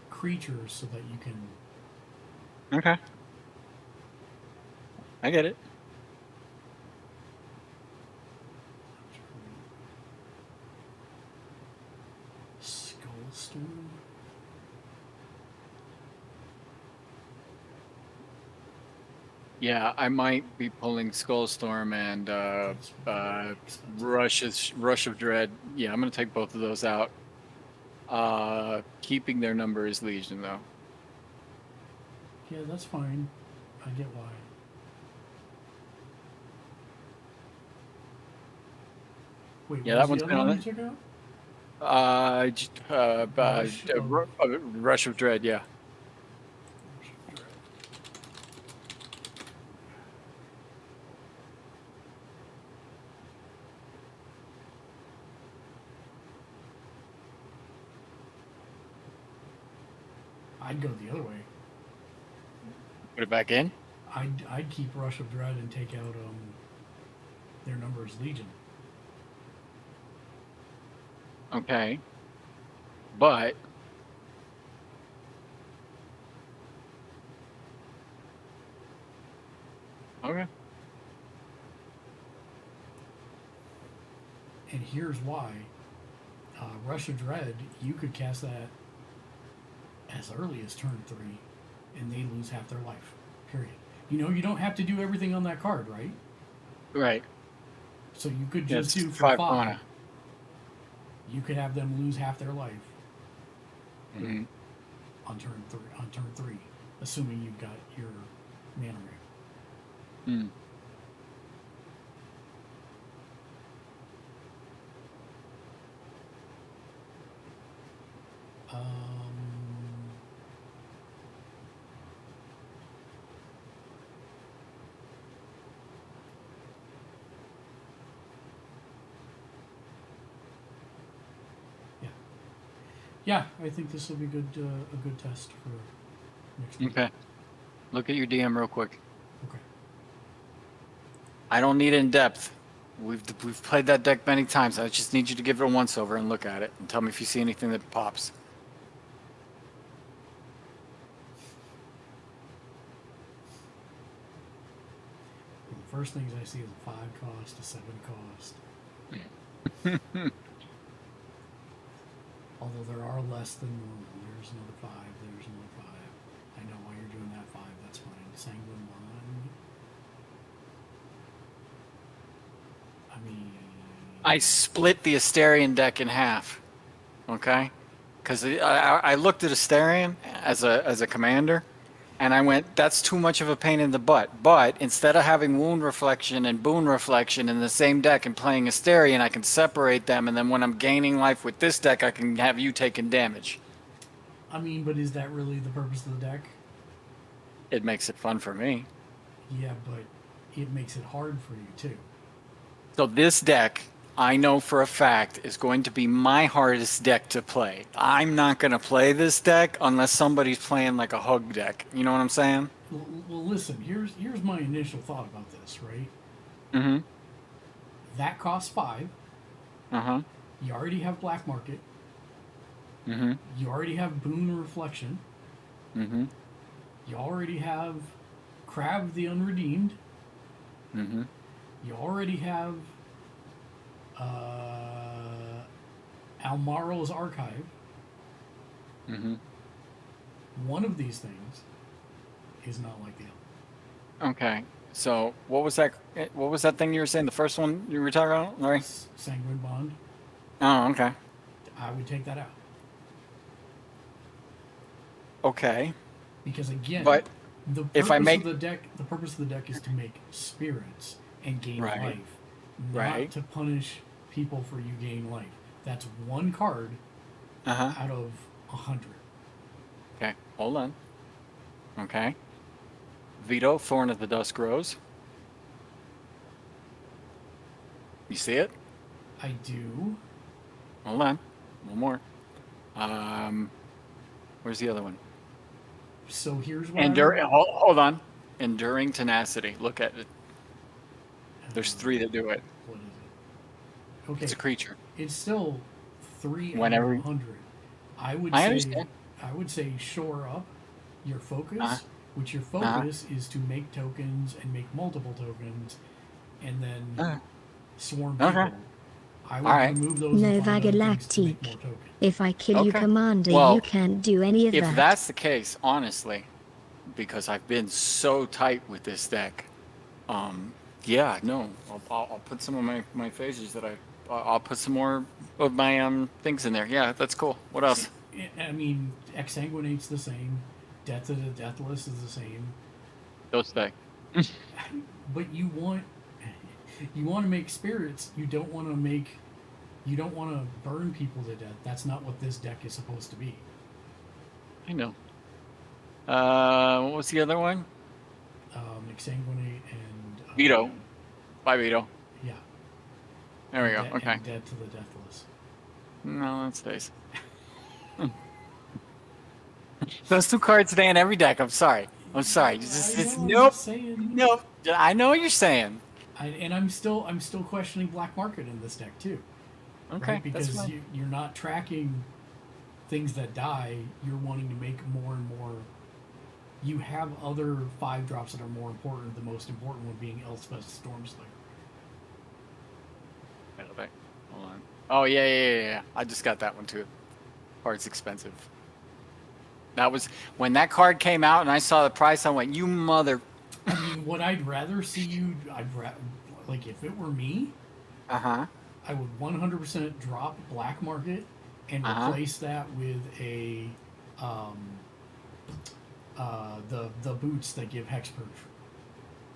creatures so that you can. Okay. I get it. Skullstorm. Yeah, I might be pulling Skullstorm and Rush of Dread. Yeah, I'm gonna take both of those out. Keeping their number is Legion though. Yeah, that's fine. I get why. Wait, Yeah, what that was one's the been other on one you took out? Rush of Dread. Yeah. I'd go the other way. Put it back in. I'd keep Rush of Dread and take out their number is Legion. Okay. But okay. And here's why. Rush of Dread, you could cast that as early as turn 3, and they lose half their life. Period. You know, you don't have to do everything on that card, right? Right. So you could Yeah, just it's do for 5 5. mana. You could have them lose half their life Mm-hmm. on turn 3, assuming you've got your mana ring. Mm. Yeah, I think this will be good. A good test for next week. Okay. Look at your DM real quick. Okay. I don't need in depth. We've played that deck many times. I just need you to give it a once over and look at it and tell me if you see anything that pops. Well, the first things I see is a 5 cost, a 7 cost. Although there are less than normal. There's another 5. There's another 5. I know why you're doing that 5. That's fine. Sanguine 1. I mean, I split the Asterion deck in half. Okay? Because I looked at Asterion as a commander, And I went, that's too much of a pain in the butt. But instead of having Wound Reflection and Boon Reflection in the same deck and playing Asterion, I can separate them. And then when I'm gaining life with this deck, I can have you taking damage. I mean, but is that really the purpose of the deck? It makes it fun for me. Yeah, but it makes it hard for you too. So this deck, I know for a fact, is going to be my hardest deck to play. I'm not going to play this deck unless somebody's playing like a hug deck. You know what I'm saying? Well, listen. Here's my initial thought about this. Right. Mm-hmm. That costs 5. Uh-huh. You already have Black Market. Mm-hmm. You already have Boon Reflection. Mm-hmm. You already have Crab the Unredeemed. Mm-hmm. You already have Almaro's Archive. Mm-hmm. One of these things is not like the other. Okay. So what was that? What was that thing you were saying? The first one you were talking about, Larry? Sanguine Bond. Oh, okay. I would take that out. Okay. Because again, But the if I make of the deck, the purpose of the deck is to make spirits and gain Right. life, not Right. to punish people for you gain life. That's one card Uh-huh. out of 100. Okay. Hold on. Okay. Veto, Thorn of the Dusk Rose. You see it? I do. Hold on. One more. Where's the other one? So here's what Hold on. Enduring Tenacity. Look at it. There's 3 that do it. What is it? Okay. It's a creature. It's still 3 Whenever- out of 100. I understand. would say shore up your focus, Uh-huh. which your focus is to make tokens and make multiple tokens, and then Uh, swarm okay. people. I would Alright. remove those and find other things to make Galactic. more tokens. If I kill you, Okay. Commander, Well, you can't do any of If that. that's the case, honestly, because I've been so tight with this deck, yeah, no, I'll put some of my phases that I'll put some more of my things in there. Yeah, that's cool. What else? I mean, Exsanguinate's the same. Death of the Deathless is the same. Those stay. But you want to make spirits. You don't want to burn people to death. That's not what this deck is supposed to be. I know. What was the other one? Exsanguinate and Veto. By Veto. Yeah. There we go. And Okay. Dead to the Deathless. No, that stays. Those 2 cards stay in every deck. I'm sorry. It's nope. Nope. I know what you're saying. I'm still questioning Black Market in this deck too. Okay, Right? that's Because fine. you're not tracking things that die. You're wanting to make more and more. You have other 5-drops that are more important. The most important one being Elspeth Stormslayer. Okay. Hold on. Oh yeah. I just got that one too. Card's expensive. That was when that card came out and I saw the price. I went, "You mother." I mean, what I'd rather see you, like if it were me, Uh-huh. I would 100% drop Black Market and Uh-huh. replace that with a the boots that give Hexproof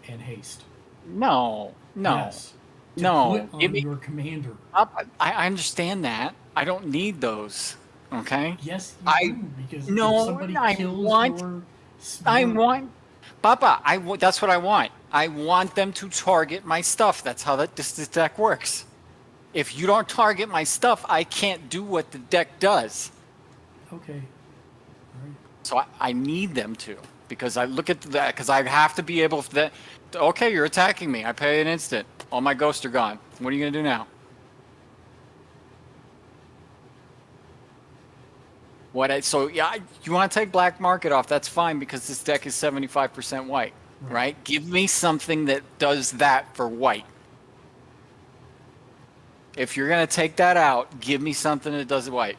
and haste. No. Yes. To No. put on Give me- your commander. I understand that. I don't need those. Okay. Yes, you I- do, because no, if somebody I kills want- your I want, Papa. That's what I want. I want them to target my stuff. That's how this deck works. If you don't target my stuff, I can't do what the deck does. Okay. All right. So I need them to, because I look at that, because I have to be able to. Okay, you're attacking me. I pay an instant. All my ghosts are gone. What are you gonna do now? You want to take Black Market off? That's fine, because this deck is 75% white, right? Give me something that does that for white. If you're gonna take that out, give me something that does white.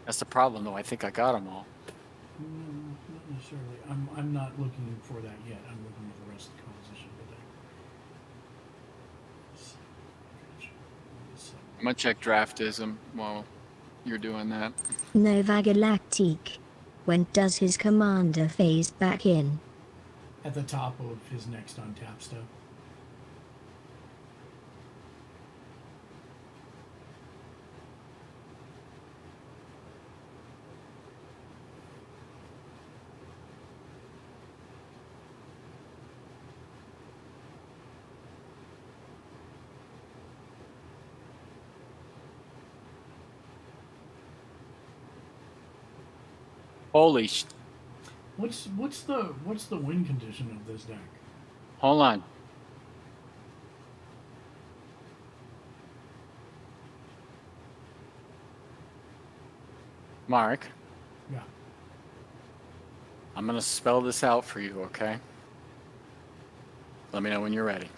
That's the problem, though. I think I got them all. Not necessarily. I'm not looking for that yet. I'm looking at the rest of the composition of the deck. I'm gonna check draftism while you're doing that. Nova Galactique. When does his commander phase back in? At the top of his next untap step. Holy What's the win condition of this deck? hold on. Mark, Yeah. I'm gonna spell this out for you, okay? Let me know when you're ready.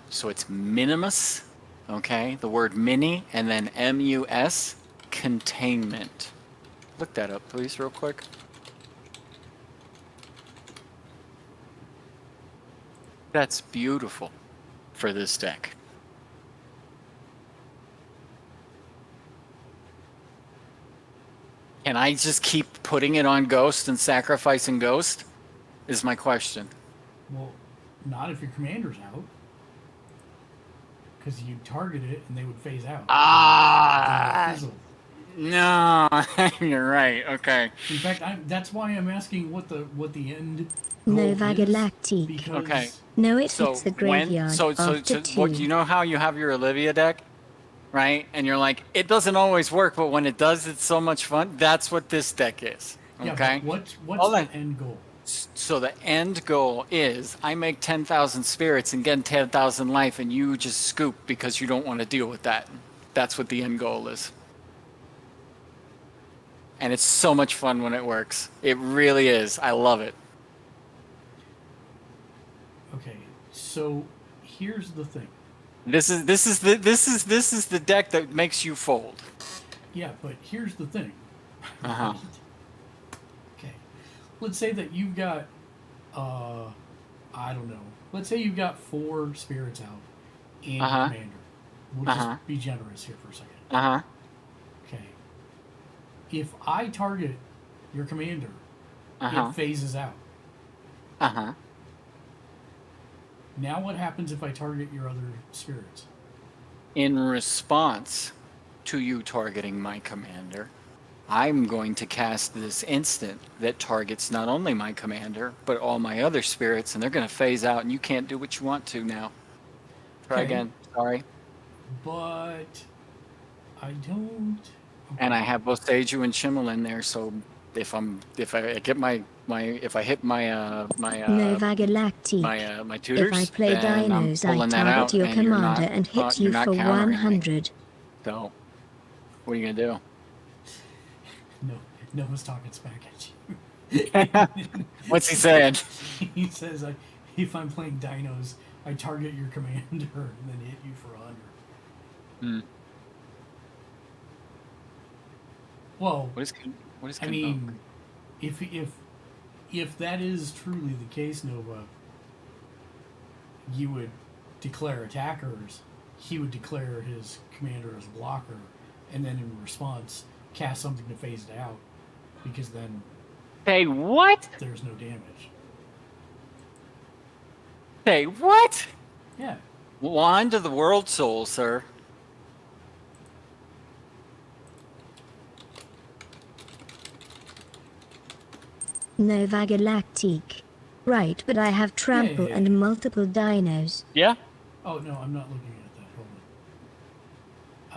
So it's minimus, okay? The word mini and then M-U-S, containment. Look that up, please, real quick. That's beautiful for this deck. Can I just keep putting it on Ghost and sacrificing Ghost? Is my question. Well, not if your commander's out. Because you target it and they would phase out. Ah! They would fizzle. No, you're right. Okay. In fact, that's why I'm asking what the end Nova goal is, Galactique. because Okay. No, it So hits the when graveyard so after what 2. you know how you have your Olivia deck, right? And you're like, it doesn't always work, but when it does, it's so much fun. That's what this deck is. Yeah, Okay. but what's Hold the on. end goal? So the end goal is I make 10,000 spirits and get 10,000 life, and you just scoop because you don't want to deal with that. That's what the end goal is. And it's so much fun when it works. It really is. I love it. Okay, so here's the thing. This is the deck that makes you fold. Yeah, but here's the thing. Uh-huh. Okay, let's say that you've got, I don't know. Let's say you've got 4 spirits out and Uh-huh. commander. We'll Uh-huh. just be generous here for a second. Uh-huh. Okay. If I target your commander, Uh-huh. it phases out. Uh-huh. Now what happens if I target your other spirits? In response to you targeting my commander, I'm going to cast this instant that targets not only my commander, but all my other spirits, and they're going to phase out, and you can't do what you want to now. Try Okay. again. Sorry. But I don't. Okay. And I have both Seiju and Chimmel in there, so if I hit my Nova Galactique. my tutors, If I play then I'm dinos, I pulling that out, target your and you're commander not, and hit you're you not for countering me. 100. So, what are you gonna No one's talking smack at do? What's he saying? you. He says, if I'm playing dinos, I target your commander and then hit you for 100. Hmm. Well, What is I mean, if that is truly the case, Nova, you would declare attackers. He would declare his commander as a blocker, and then in response, cast something to phase it out, because then Say what? there's no damage. Say what? Yeah. Wand of the World Soul, sir. Nova Galactique. Right, but I have trample yeah. and multiple dinos. Yeah? Oh no, I'm not looking at that. Hold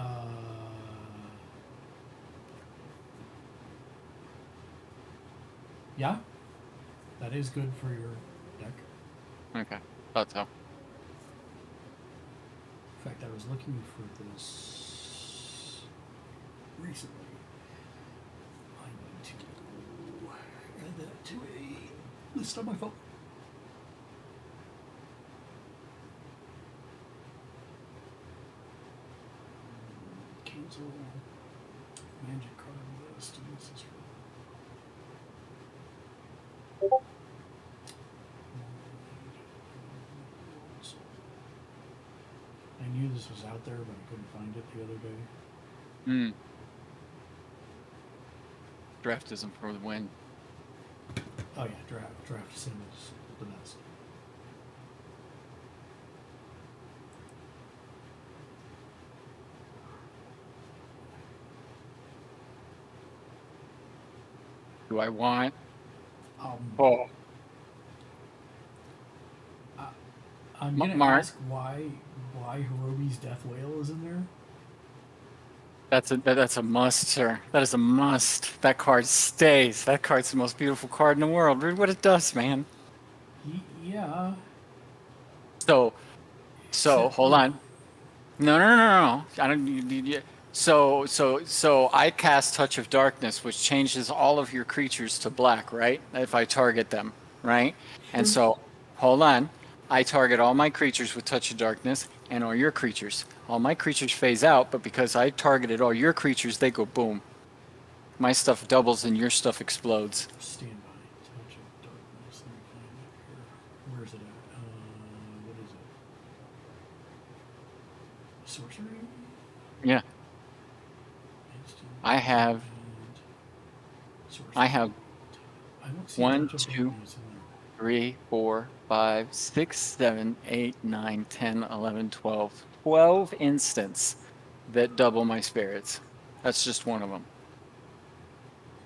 on. Yeah, that is good for your deck. Okay. Thought so. In fact, I was looking for this recently. I need to add that to a list on my phone. Cancel magic card list. And this is for knew this was out there, but I couldn't find it the other day. Hmm. Draftism for the win. Oh yeah, draft sim is the best. Do I want? Um, Oh, I'm gonna Mark. ask why Hirobi's Death Whale is in there. that's a must, sir. That is a must. That card stays. That card's the most beautiful card in the world. Read what it does, man. Yeah. So Except- hold on. No. I don't. So I cast Touch of Darkness, which changes all of your creatures to black, right? If I target them, right? And so, hold on. I target all my creatures with Touch of Darkness and all your creatures. All my creatures phase out, but because I targeted all your creatures, they go boom. My stuff doubles and your stuff explodes. Stand by. Touch of Darkness. Let me find it here. Where is it at? What is it? Sorcery? Yeah. Instant I have and sorcery. I have I don't see 1, Touch of 2, Darkness in there. 3, 4, 5, 6, 7, 8, 9, 10, 11, 12. 12 instants that double my spirits. That's just one of them.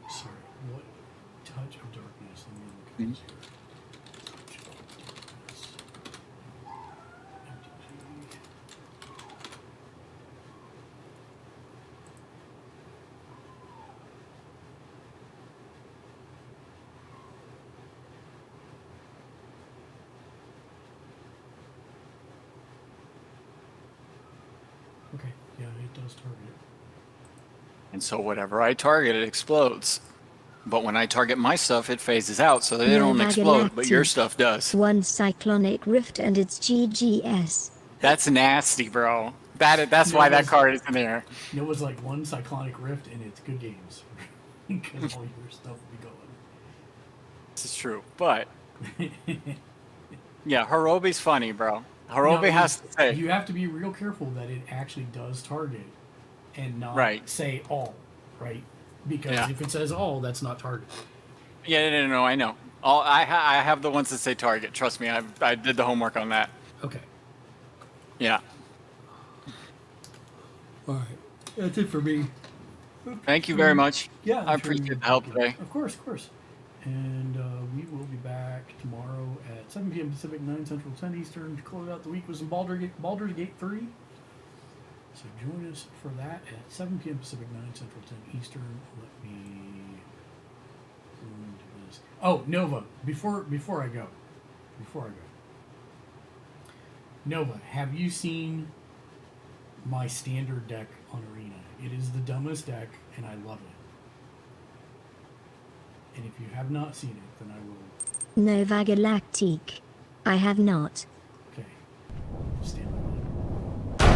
Sorry, what? Touch of Darkness. Let me look at this here. Touch of Darkness. MTG. Okay, yeah, it does target. And so whatever I target, it explodes. But when I target my stuff, it phases out, so they don't explode, but your stuff does. One cyclonic rift and it's GGS. That's nasty, bro. That's why that card is in there. It was like one Cyclonic Rift and it's good games. Because all your stuff will be going. This is true, but yeah, Hirobi's funny, bro. Hirobi has to say, You have to be real careful that it actually does target and not Right. say all, right? Because Yeah. if it says all, that's not target. yeah, no, I know. I have the ones that say target. Trust me, I did the homework on that. Okay. Yeah. All right. That's it for me. Thank you very much. Yeah. I appreciate the help today. Of course, of course. And we will be back tomorrow at 7 p.m. Pacific, 9 Central, 10 Eastern to close out the week with some Baldur's Gate 3. So join us for that at 7 p.m. Pacific, 9 Central, 10 Eastern. Let me go into this. Oh, Nova, before I go. Nova, have you seen my standard deck on Arena? It is the dumbest deck, and I love it. And if you have not seen it, then I will. Nova Galactique. I have not. Okay. Stand by.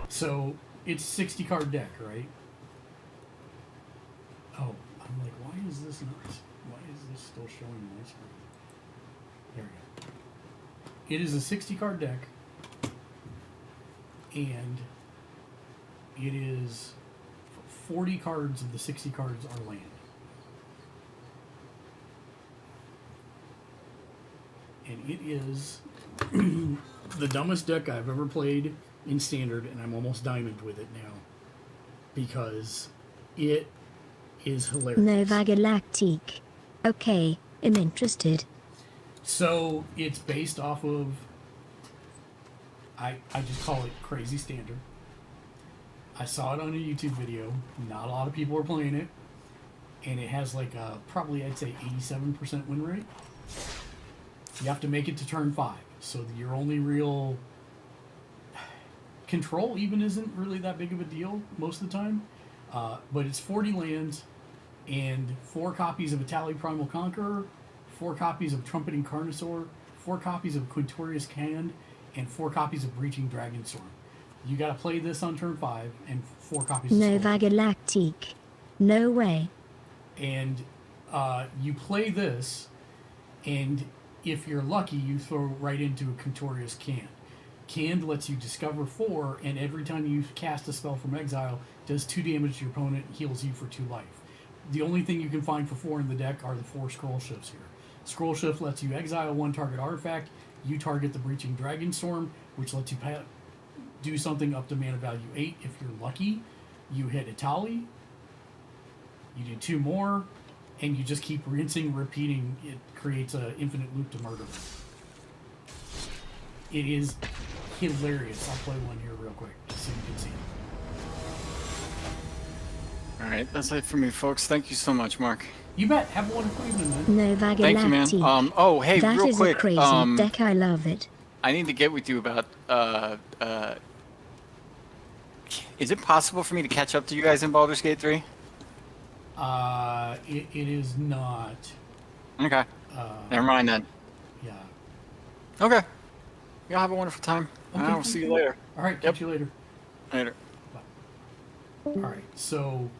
So, it's 60 card deck, right? Oh, I'm like, why is this not? Why is this still showing my screen? There we go. It is a 60 card deck. And it is 40 cards of the 60 cards are land. And it is the dumbest deck I've ever played in Standard, and I'm almost diamond with it now. Because it is hilarious. Nova Galactique. Okay, I'm interested. So, it's based off of... I just call it Crazy Standard. I saw it on a YouTube video. Not a lot of people are playing it. And it has like a, probably I'd say 87% win rate. You have to make it to turn 5. So your only real... Control even isn't really that big of a deal most of the time. But it's 40 lands and 4 copies of Itali Primal Conqueror, 4 copies of Trumpeting Carnosaur, 4 copies of Quintorius Cand, and 4 copies of Breaching Dragonstorm. You gotta play this on turn 5, and 4 copies of Nova Scorpion. Galactique. No way. And you play this, and if you're lucky, you throw right into a Quintorius Cand. Canned lets you discover 4, and every time you cast a spell from exile, does 2 damage to your opponent, heals you for 2 life. The only thing you can find for 4 in the deck are the 4 scroll shifts here. Scroll shift lets you exile 1 target artifact. You target the Breaching Dragonstorm, which lets you do something up to mana value 8. If you're lucky, you hit Itali. You do 2 more, and you just keep rinsing, repeating. It creates an infinite loop to murder. It is hilarious. I'll play one here real quick, just so you can see it. Alright, that's it for me, folks. Thank you so much, Mark. You bet. Have a wonderful evening, man. Nova Thank you, man. Galactic. Oh, hey, That real is quick. a crazy deck. I love it. I need to get with you about, is it possible for me to catch up to you guys in Baldur's Gate 3? It is not. Okay. Never mind then. Yeah. Okay. Y'all have a wonderful time. Okay, I'll see you later. All right. Catch you later. Later. All right. So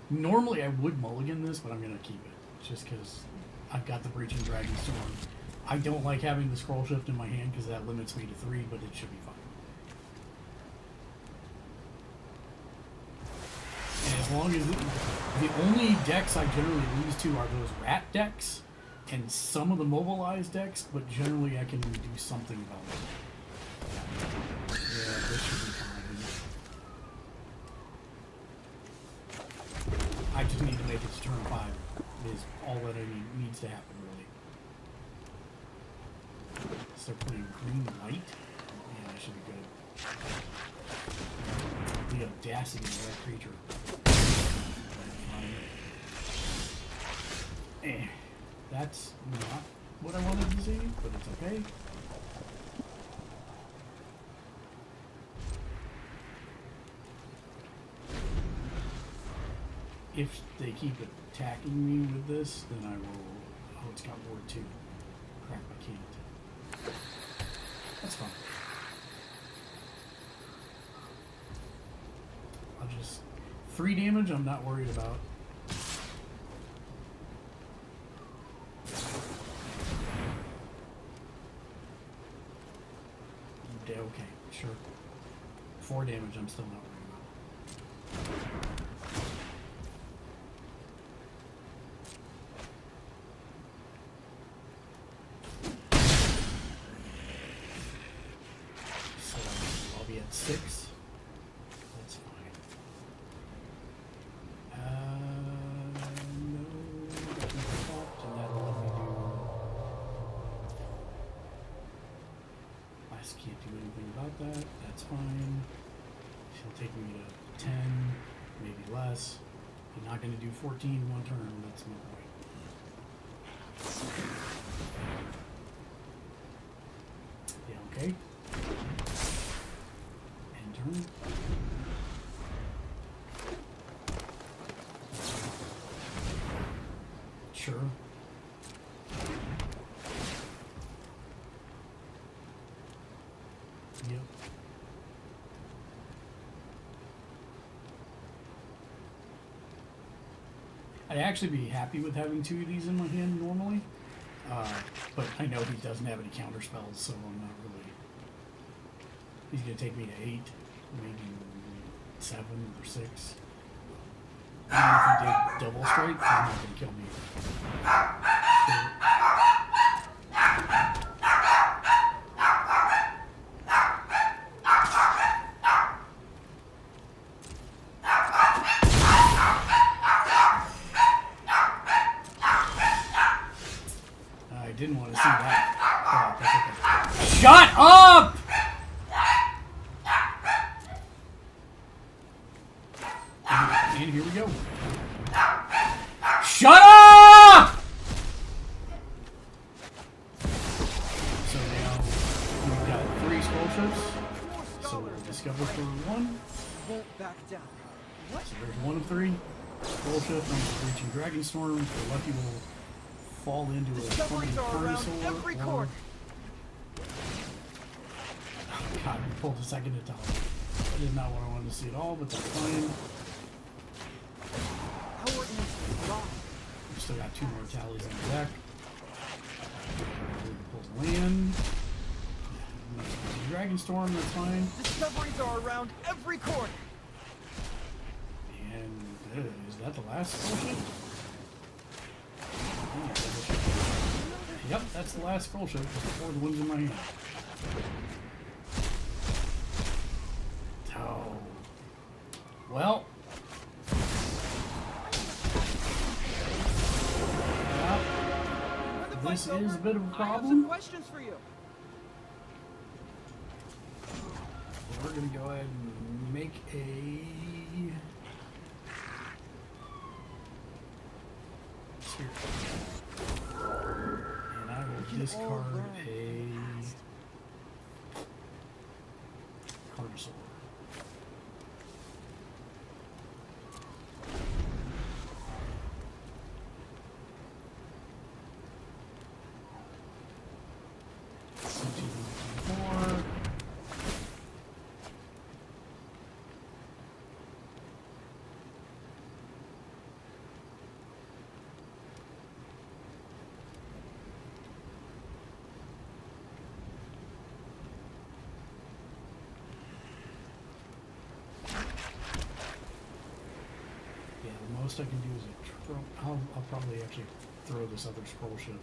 normally I would mulligan this, but I'm gonna keep it just because I've got the Breaching Dragonstorm. I don't like having the scroll shift in my hand because that limits me to 3, but it should be fine. And as long as the only decks I generally lose to are those rat decks and some of the mobilized decks, but generally I can do something about it. Yeah, this should be fine. I just need to make it to turn 5 is all that needs to happen, really. Start putting green light. Yeah, that should be good. The audacity of that creature. That's not what I wanted to see, but it's okay. If they keep attacking me with this, then I will... Oh, it's got ward 2. Crap, I can't. That's fine. I'll just... 3 damage I'm not worried about. Okay, sure. 4 damage I'm still not worried about. So I'll be at 6. That's fine. No, and that'll let me do. I can't do anything about that. That's fine. She'll take me to 10, maybe less. I'm not going to do 14 in 1 turn. That's no point. Yeah, okay. End turn. Sure. Yep. I'd actually be happy with having 2 of these in my hand normally, but I know he doesn't have any counter spells, so I'm not really... He's going to take me to 8, maybe 7 or 6. Even if he did double strike, he's not going to kill me. I didn't want to see that. Oh, that's okay. Shut up! And here we go. Shut up! So now we've got 3 scroll ships. So we'll discover for 1. Won't back down. What? So there's 1 of 3. Scroll shift on the Breaching Dragonstorm. If we're lucky, we'll fall into a Discoveries are around every corner. Oh god, we pulled a second to tell. That is not what I wanted to see at all, but that's fine. We've still got 2 more tallies in the deck. Pulls land. Dragon Storm, that's fine. Discoveries are around every corner. And is that the last scroll shift? Yep, that's the last scroll shift before the ones in my hand. Oh. Well. This is a bit of a I have some problem. questions for you. We're going to go ahead and make a sphere. And I will discard a Carnosaur. Most I can do is I'll probably actually throw this other scroll shift.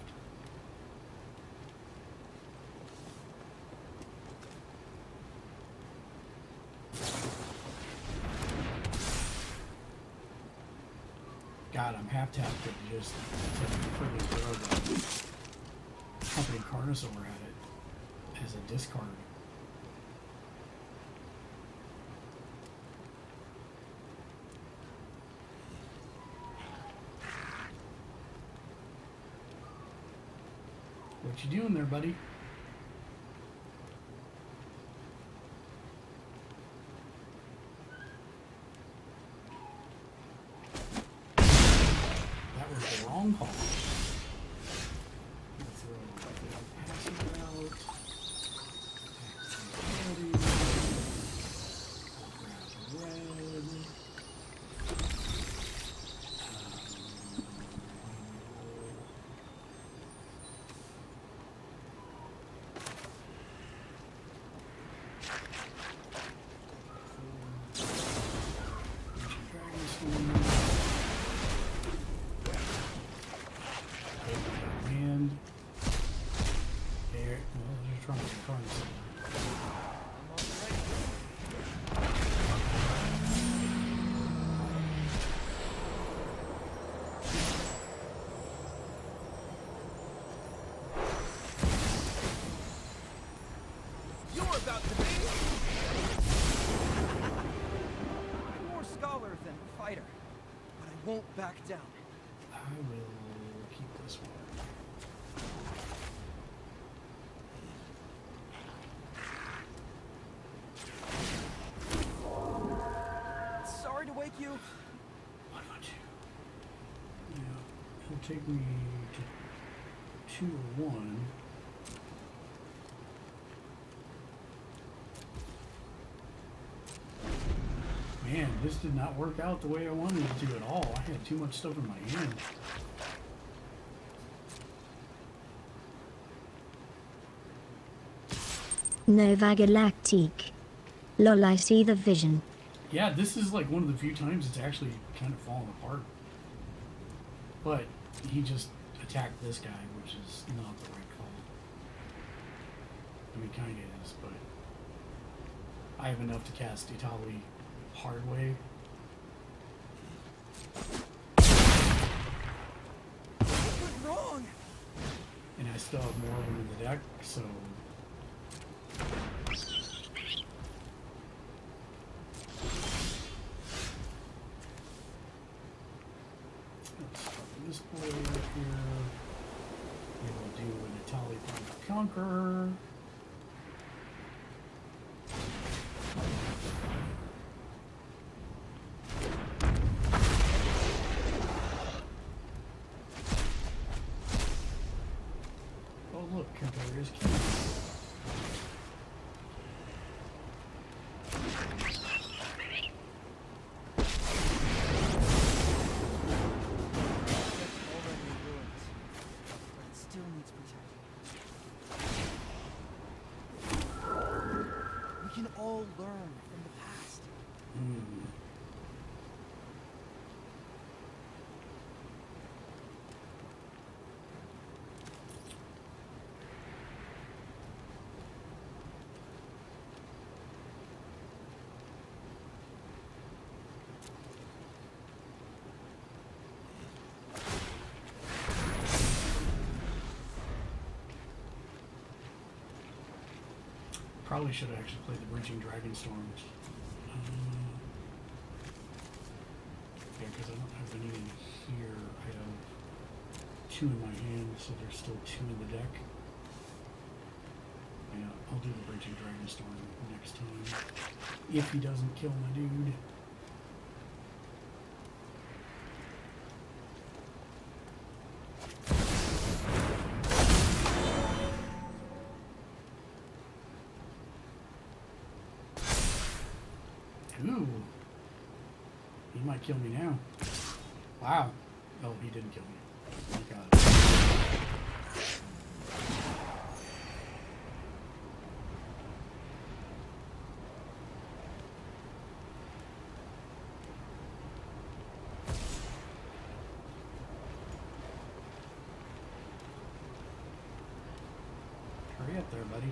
God, I'm half tapped to just freaking throw the company Carnosaur at it as a discard. What you doing there, buddy? That was the wrong call. Let's throw passive out. Grab red. About to be more scholar than fighter, but I won't back down. I will keep this one. Sorry to wake you. Why not you? Yeah, it'll take me to 2 or 1. Man, this did not work out the way I wanted it to at all. I had too much stuff in my hand. Nova Galactique. Lol, I see the vision. Yeah, this is like one of the few times it's actually kind of fallen apart. But he just attacked this guy, which is not the right call. I mean, kind of is, but I have enough to cast Italy hard way. What went wrong? And I still have more of them in the deck, so let's start this play right here. We will do an Italy Conqueror. Look, Conqueror is cute. all learn from the past. Probably should have actually played the Breaching Dragon Storms. Yeah, because I don't have any in here. I have 2 in my hand, so there's still 2 in the deck. Yeah, I'll do the Breaching Dragon Storm next time. If he doesn't kill my dude. Ooh. He might kill me now. Wow. Oh, he didn't kill me. Thank God. Hurry up there, buddy.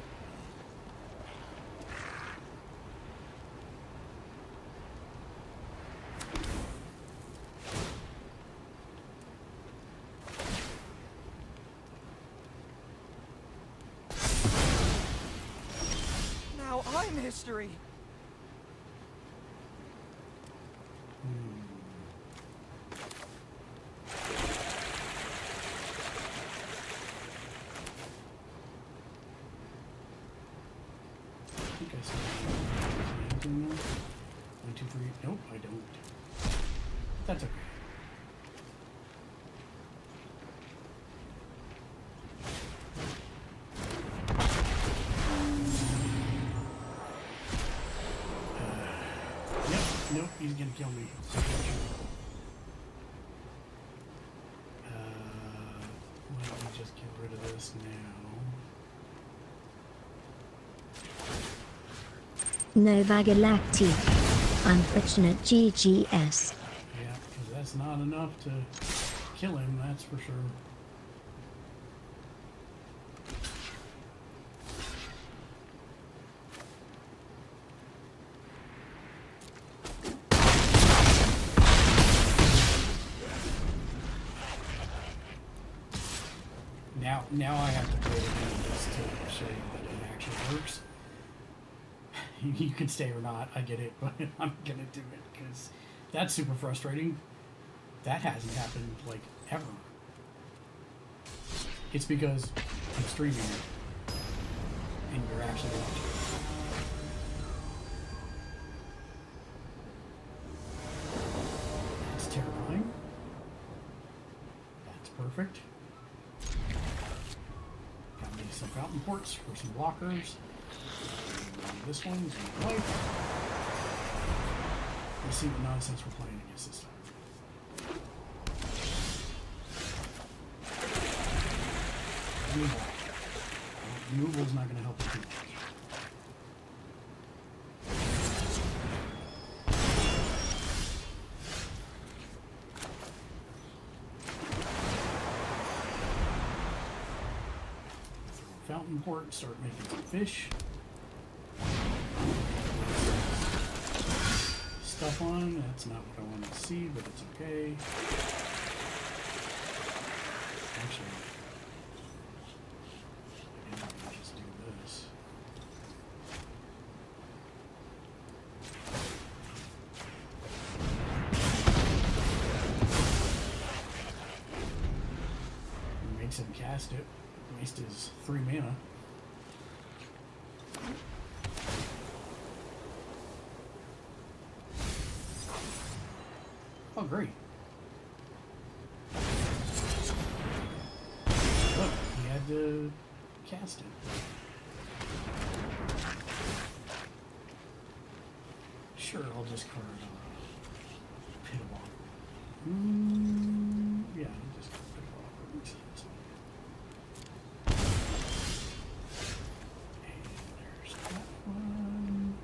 Now I'm history. I think I saw anything there. 1, 2, 3. Nope, I don't. That's okay. Nope, he's gonna kill me. Why don't we just get rid of this now? Nova Galactic. Unfortunate GGS. Yeah, because that's not enough to kill him, that's for sure. Now I have to play it again just to show you that it actually works. You can stay or not, I get it, but I'm gonna do it because that's super frustrating. That hasn't happened like ever. It's because I'm streaming it and you're actually watching. That's terrifying. That's perfect. Got me some fountain ports for some blockers. This one's in white. Let's see what nonsense we're playing against this time. Removal. Removal's not going to help us too much. Fountain port, start making some fish. Stuff on, that's not what I wanted to see, but it's okay. Actually, I can just do this. It makes him cast it, waste his 3 mana. Oh, great. Look, he had to cast it. Sure, I'll just card Pit of Water. Yeah, I'll just card Pit of Water. Makes sense. And there's that one.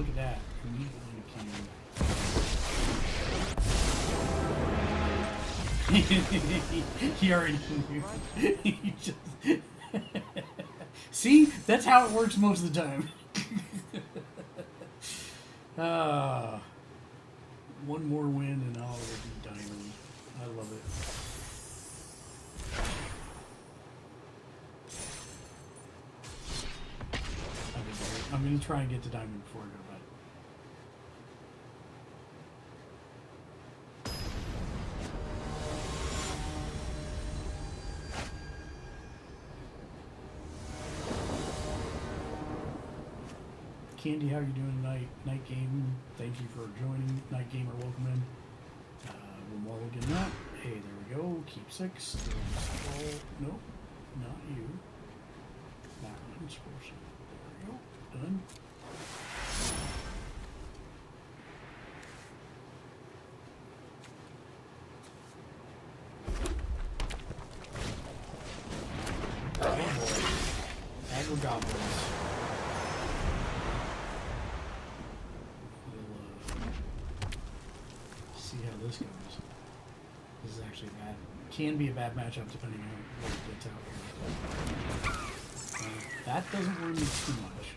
look at that. Immediately you can. He already knew. He just... See? That's how it works most of the time. One more win and I'll be diamond. I love it. I'm going to try and get to diamond before I go to bed. Candy, how are you doing tonight? Night Game, thank you for joining. Night Gamer, welcome in. We'll mulligan that. Hey, there we go. Keep 6. Nope, not you. That one's portion. There we go. Done. Oh boy. Agro goblins. See how this goes. This is actually bad. Can be a bad matchup depending on what gets out here. That doesn't worry me too much.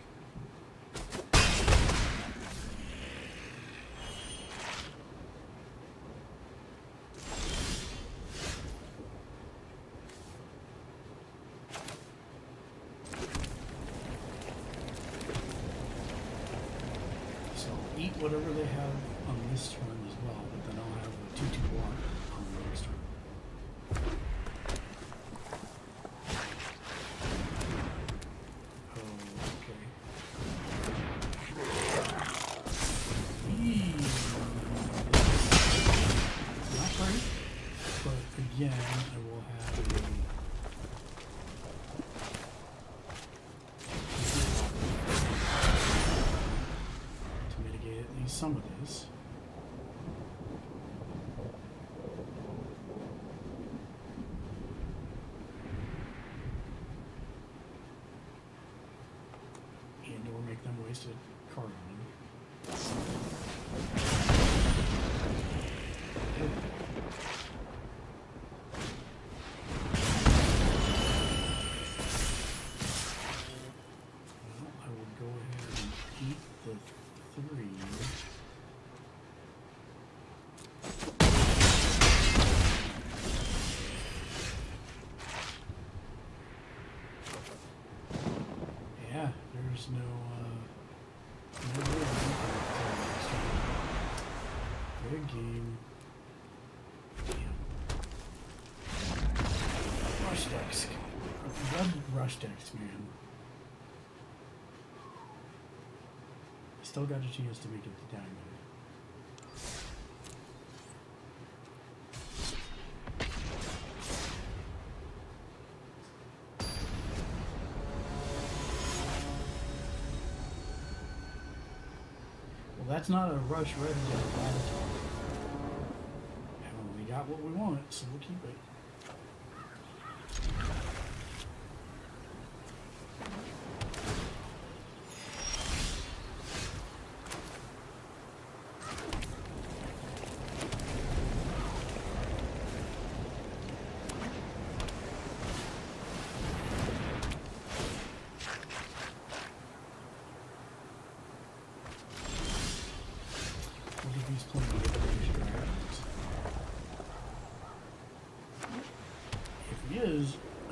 So I'll eat whatever they have on this turn as well, but then I'll have a 2-2 block on the next turn. Again, I will have to mitigate at least some of this. And or make them waste a card on him. There's no way good game. Damn. Rush decks. Love rush decks, man. Still got a chance to make it to diamond. That's not a rush ready to attitude. And we got what we want, so we'll keep it.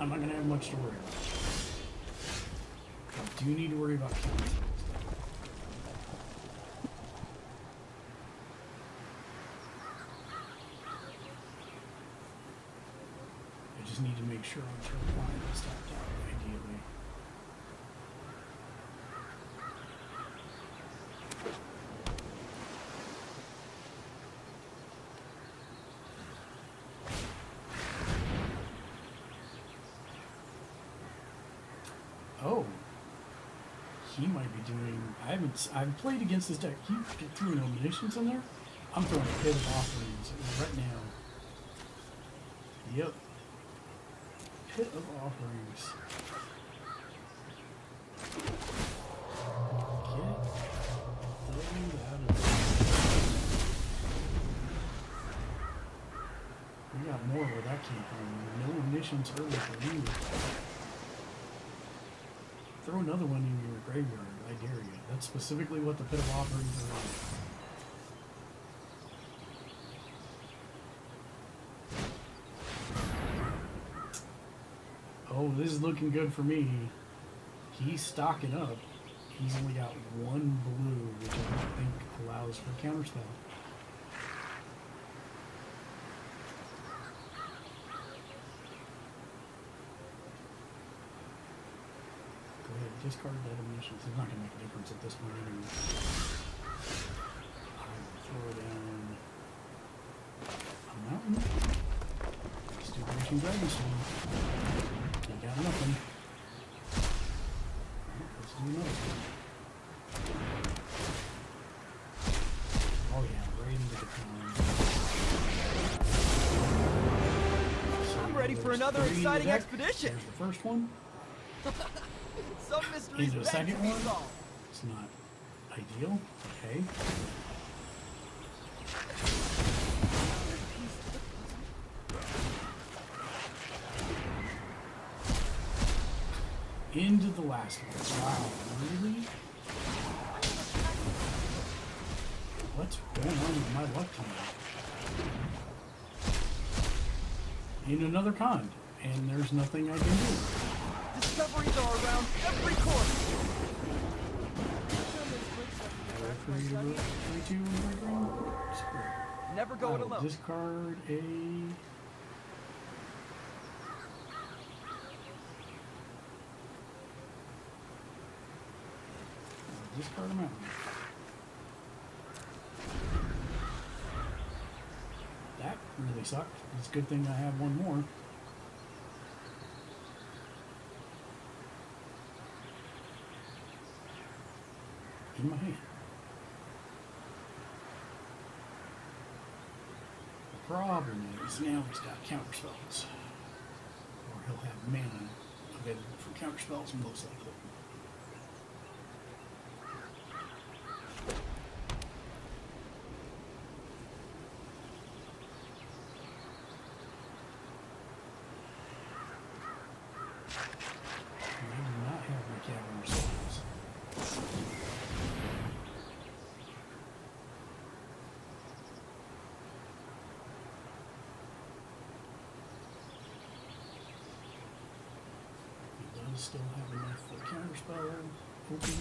I'm not going to have much to worry about. I do need to worry about counting. I just need to make sure I'm turn 5 is tapped out, ideally. Oh, he might be doing. I've played against this deck. He threw no munitions in there. I'm throwing a pit of offerings right now. Yep, pit of offerings. Get out more where that came from. No emissions early for you. Throw another one in your graveyard, I dare you. That's specifically what the Pit of Offerings are. Oh, this is looking good for me. He's stocking up. He's only got one blue, which I don't think allows for counterspell. Go ahead, discard that emissions. It's not going to make a difference at this point anyway. I will throw down a mountain. Stupid Ancient Dragonstone. You got nothing. Let's do another one. Oh yeah, right into the town. I'm ready for another exciting expedition. There's the first one. Some mysteries Into the beg to second be one. solved. It's not ideal. Okay. Into the last one. Wow, really? What's going on with my luck tonight? In another con, and there's nothing I can do. Discoveries are around every corner. Never go it alone. Discard a... Discard a mountain. That really sucked. It's a good thing I have one more. In my hand. The problem is now he's got counterspells. Or he'll have mana available for counterspells most likely. I do not have my cavern spells. He does still have enough for counterspell open.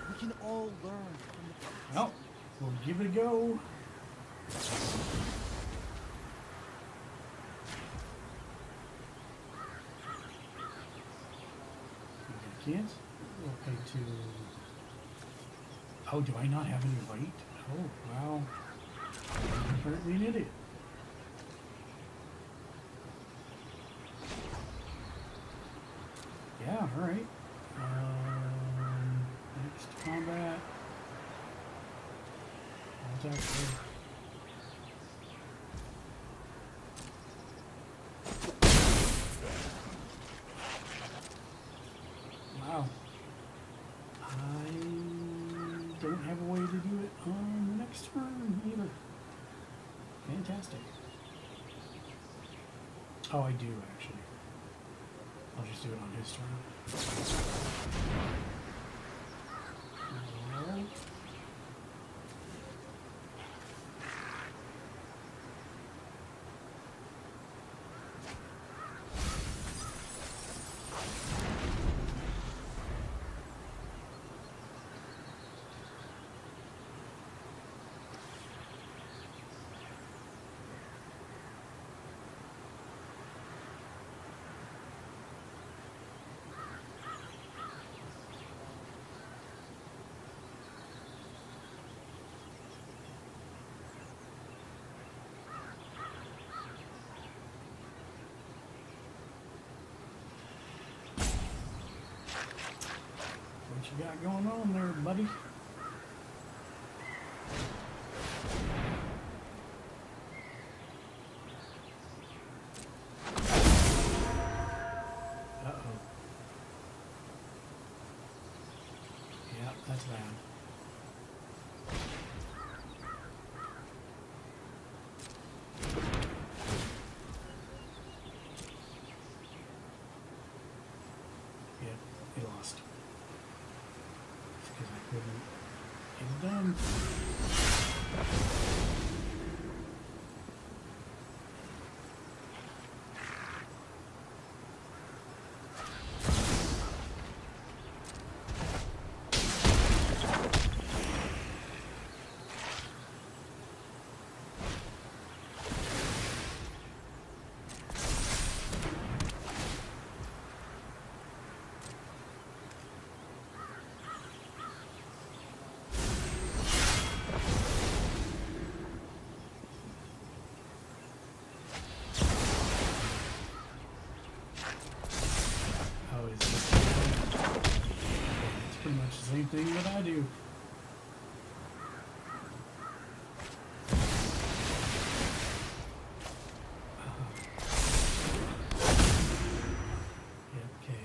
We can all learn from the past. Well, we'll give it a go. I can't. We'll pay to... Oh, do I not have any white? Oh, wow. I'm apparently an idiot. Yeah, alright. Next combat. Attack. Wow. I don't have a way to do it on the next turn either. Fantastic. Oh, I do actually. I'll just do it on his turn. Alright. you got going on there, buddy? Uh-oh. Yep, that's bad. Yep, he lost. Because I couldn't get it done. Oh, it's pretty much the same thing that I do. Yeah, okay.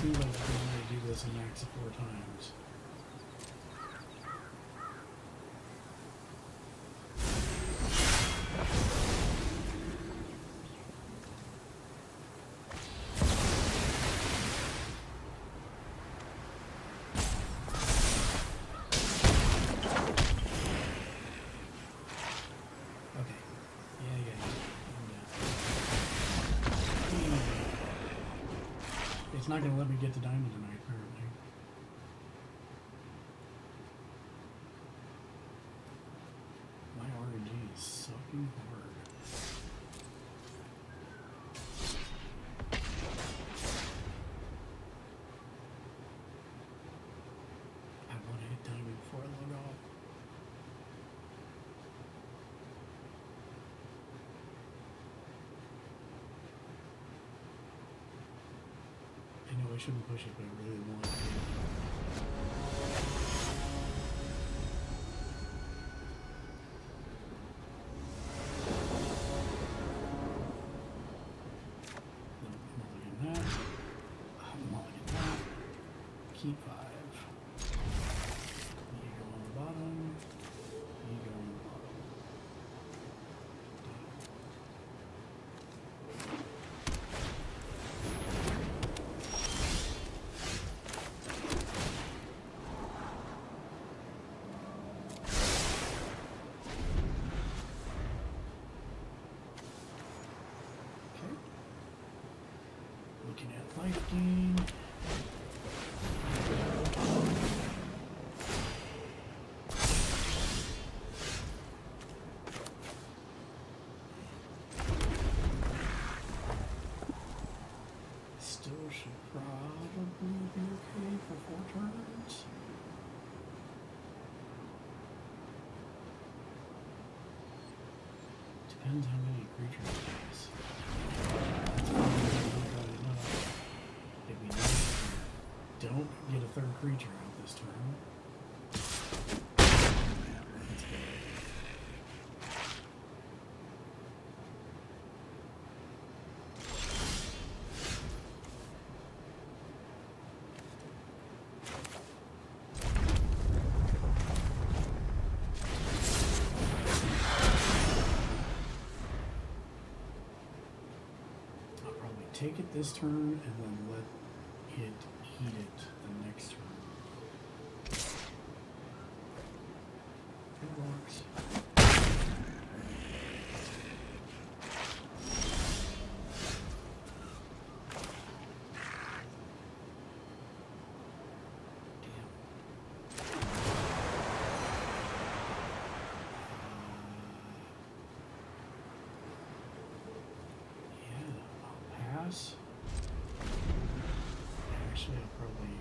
Seems like I can only do this a max of 4 times. Okay. Yeah. It's not going to let me get the diamond tonight, apparently. My RNG is sucking hard. I want to hit diamond before I log off. I know I shouldn't push it, but I really want to. I'm mulligan that. Keep 5. You go on the bottom. You go on the bottom. Okay. Looking at life gain. Still should probably be okay for 4 turns. Depends how many creatures it is. That's probably enough. If we don't get a 3rd creature out this turn, that's good. I'll probably take it this turn and then let it eat it the next turn. It works. Yeah, I'll pass. Actually, I'll probably.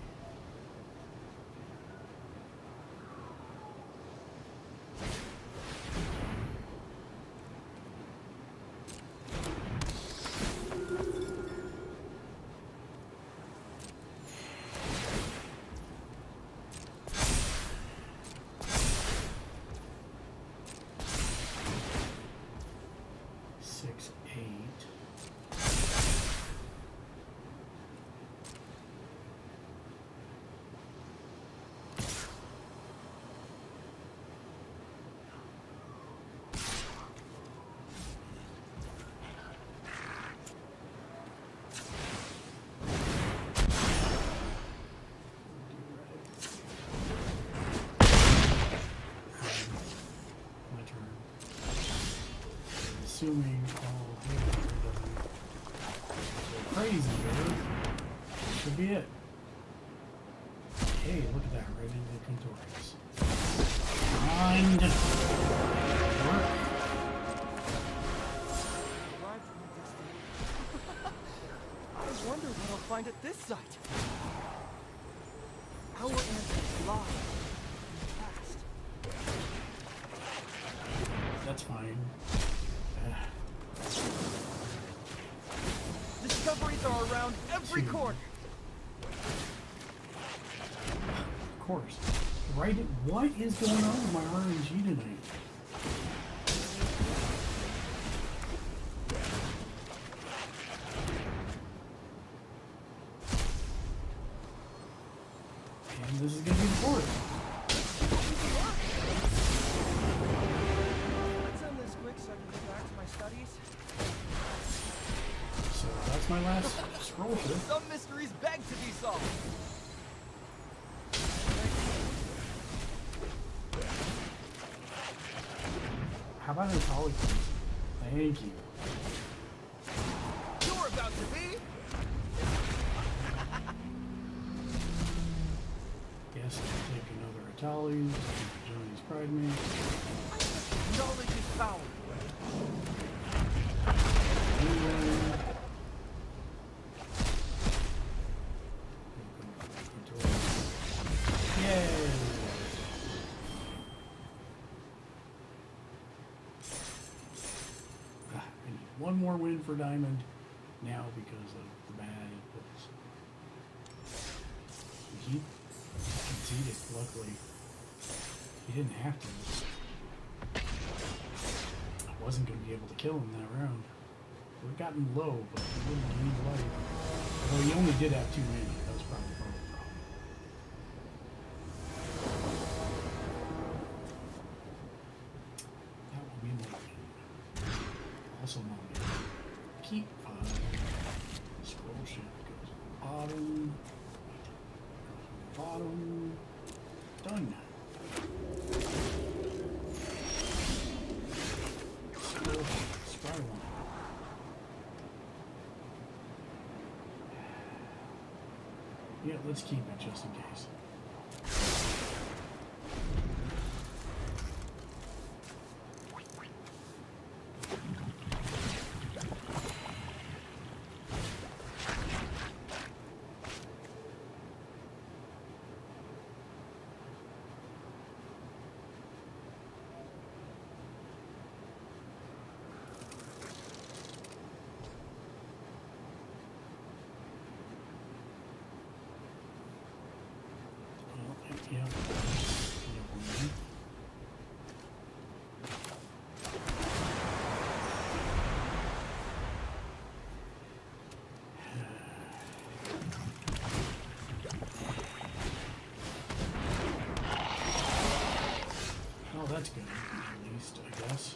assuming all here doesn't go crazy here. Should be it. Hey, look at that, right into the contortions. And work. I wonder what I'll find at this site. Our ancestors lie in the past. That's fine. Discoveries are around every corner. Of course. Right? What is going on with my RNG tonight? And this is going to be the fourth. Let's end this quick so I can get back to my studies. So that's my last scroll here. Some mysteries beg to be solved. How about an Atali, please? Thank you. You're about to be. Yes, I'll take another Atali. Johnny's Pride Me. Knowledge is power. Yay! I need one more win for Diamond now because of the bad inputs. He conceded, luckily. He didn't have to. I wasn't going to be able to kill him that round. We've gotten low, but he wouldn't need life. Although he only did have too many. That was probably part of the problem. That will be my win. Also my win. Keep 5. Scroll shift goes bottom. Bottom. Done. Scroll shift. Spry one. Yeah, let's keep it just in case. Yeah. Oh, that's good, at least, I guess.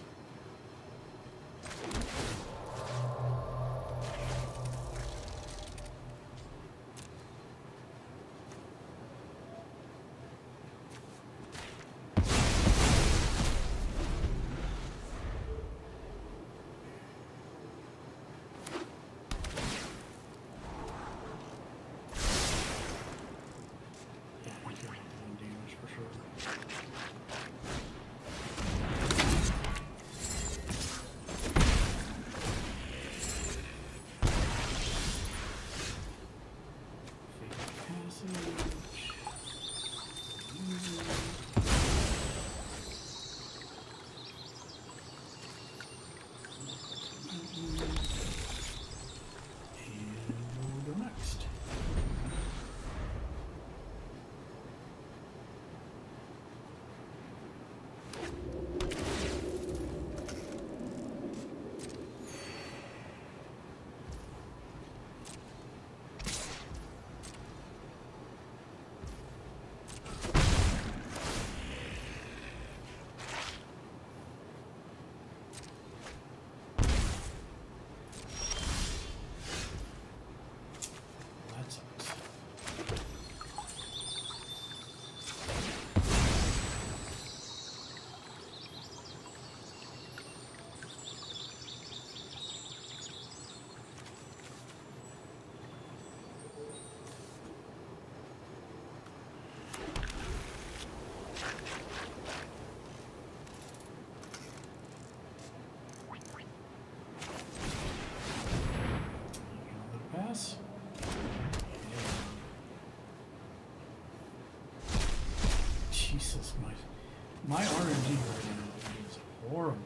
My RNG right now is horrible.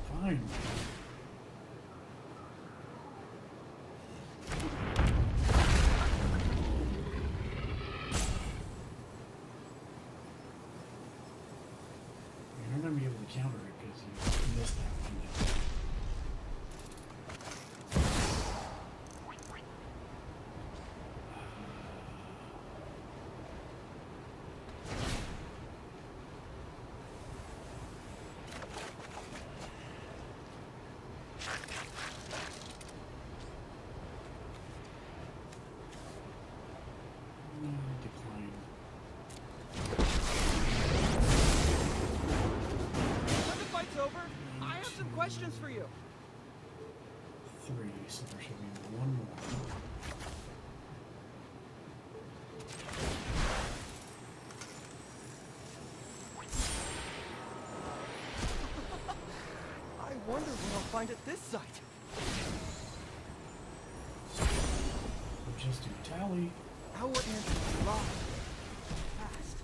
Fine. You're not going to be able to counter it because you missed that one. Decline. When the fight's over, I have some questions for you. 3, so there should be one more. I wonder what I'll find at this site. We'll just do tally. Our answer is locked. Fast.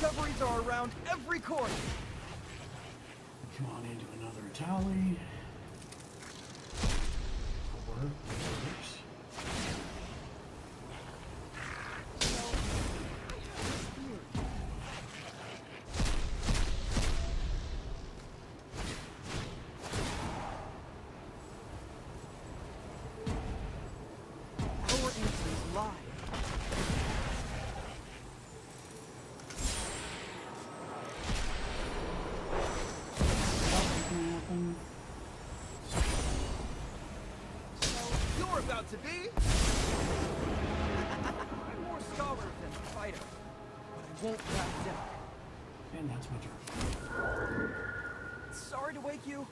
Discoveries are around every corner. Come on into another tally. Works. Our answer is live. You're about to be I'm more scholar than fighter, but I won't back down. And that's my turn. Sorry to wake you.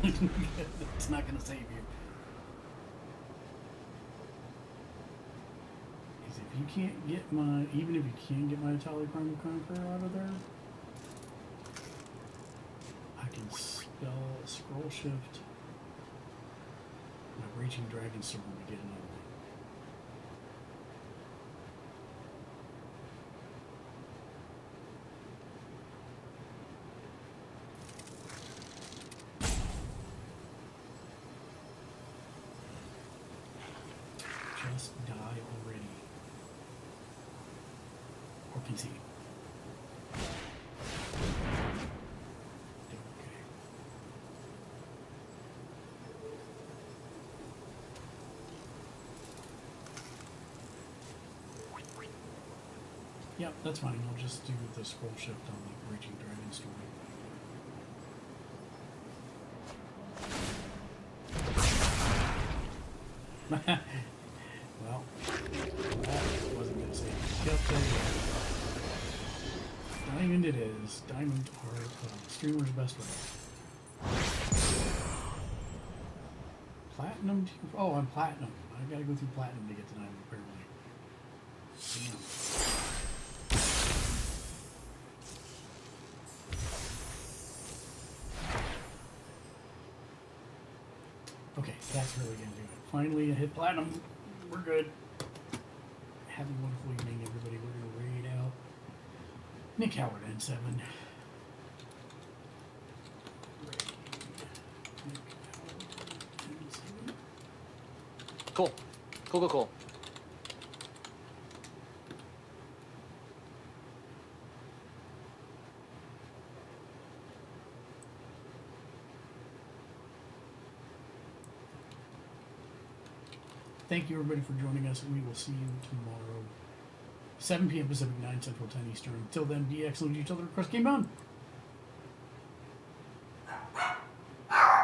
It's not gonna save you. Because if you can't get my, even if you can get my Tally Primal Conqueror out of there, I can scroll shift my Raging Dragon Sword to get another one. Just die already. Or concede. Okay. Yep, that's fine. I'll just do the scroll shift on the Raging Dragon story. Well, that wasn't going to say. Yep, there you go. Diamond it is. Diamond are streamer's best way. Platinum? Oh, I'm platinum. I gotta go through platinum to get to diamond, apparently. Damn. Okay, that's really gonna do it. Finally, I hit platinum. We're good. Have a wonderful evening, everybody. We're gonna raid out Nick Howard N7. Cool. Cool. Thank you, everybody, for joining us. We will see you tomorrow, 7 p.m. Pacific, 9 Central, 10 Eastern. Until then, be excellent to each other across Game On.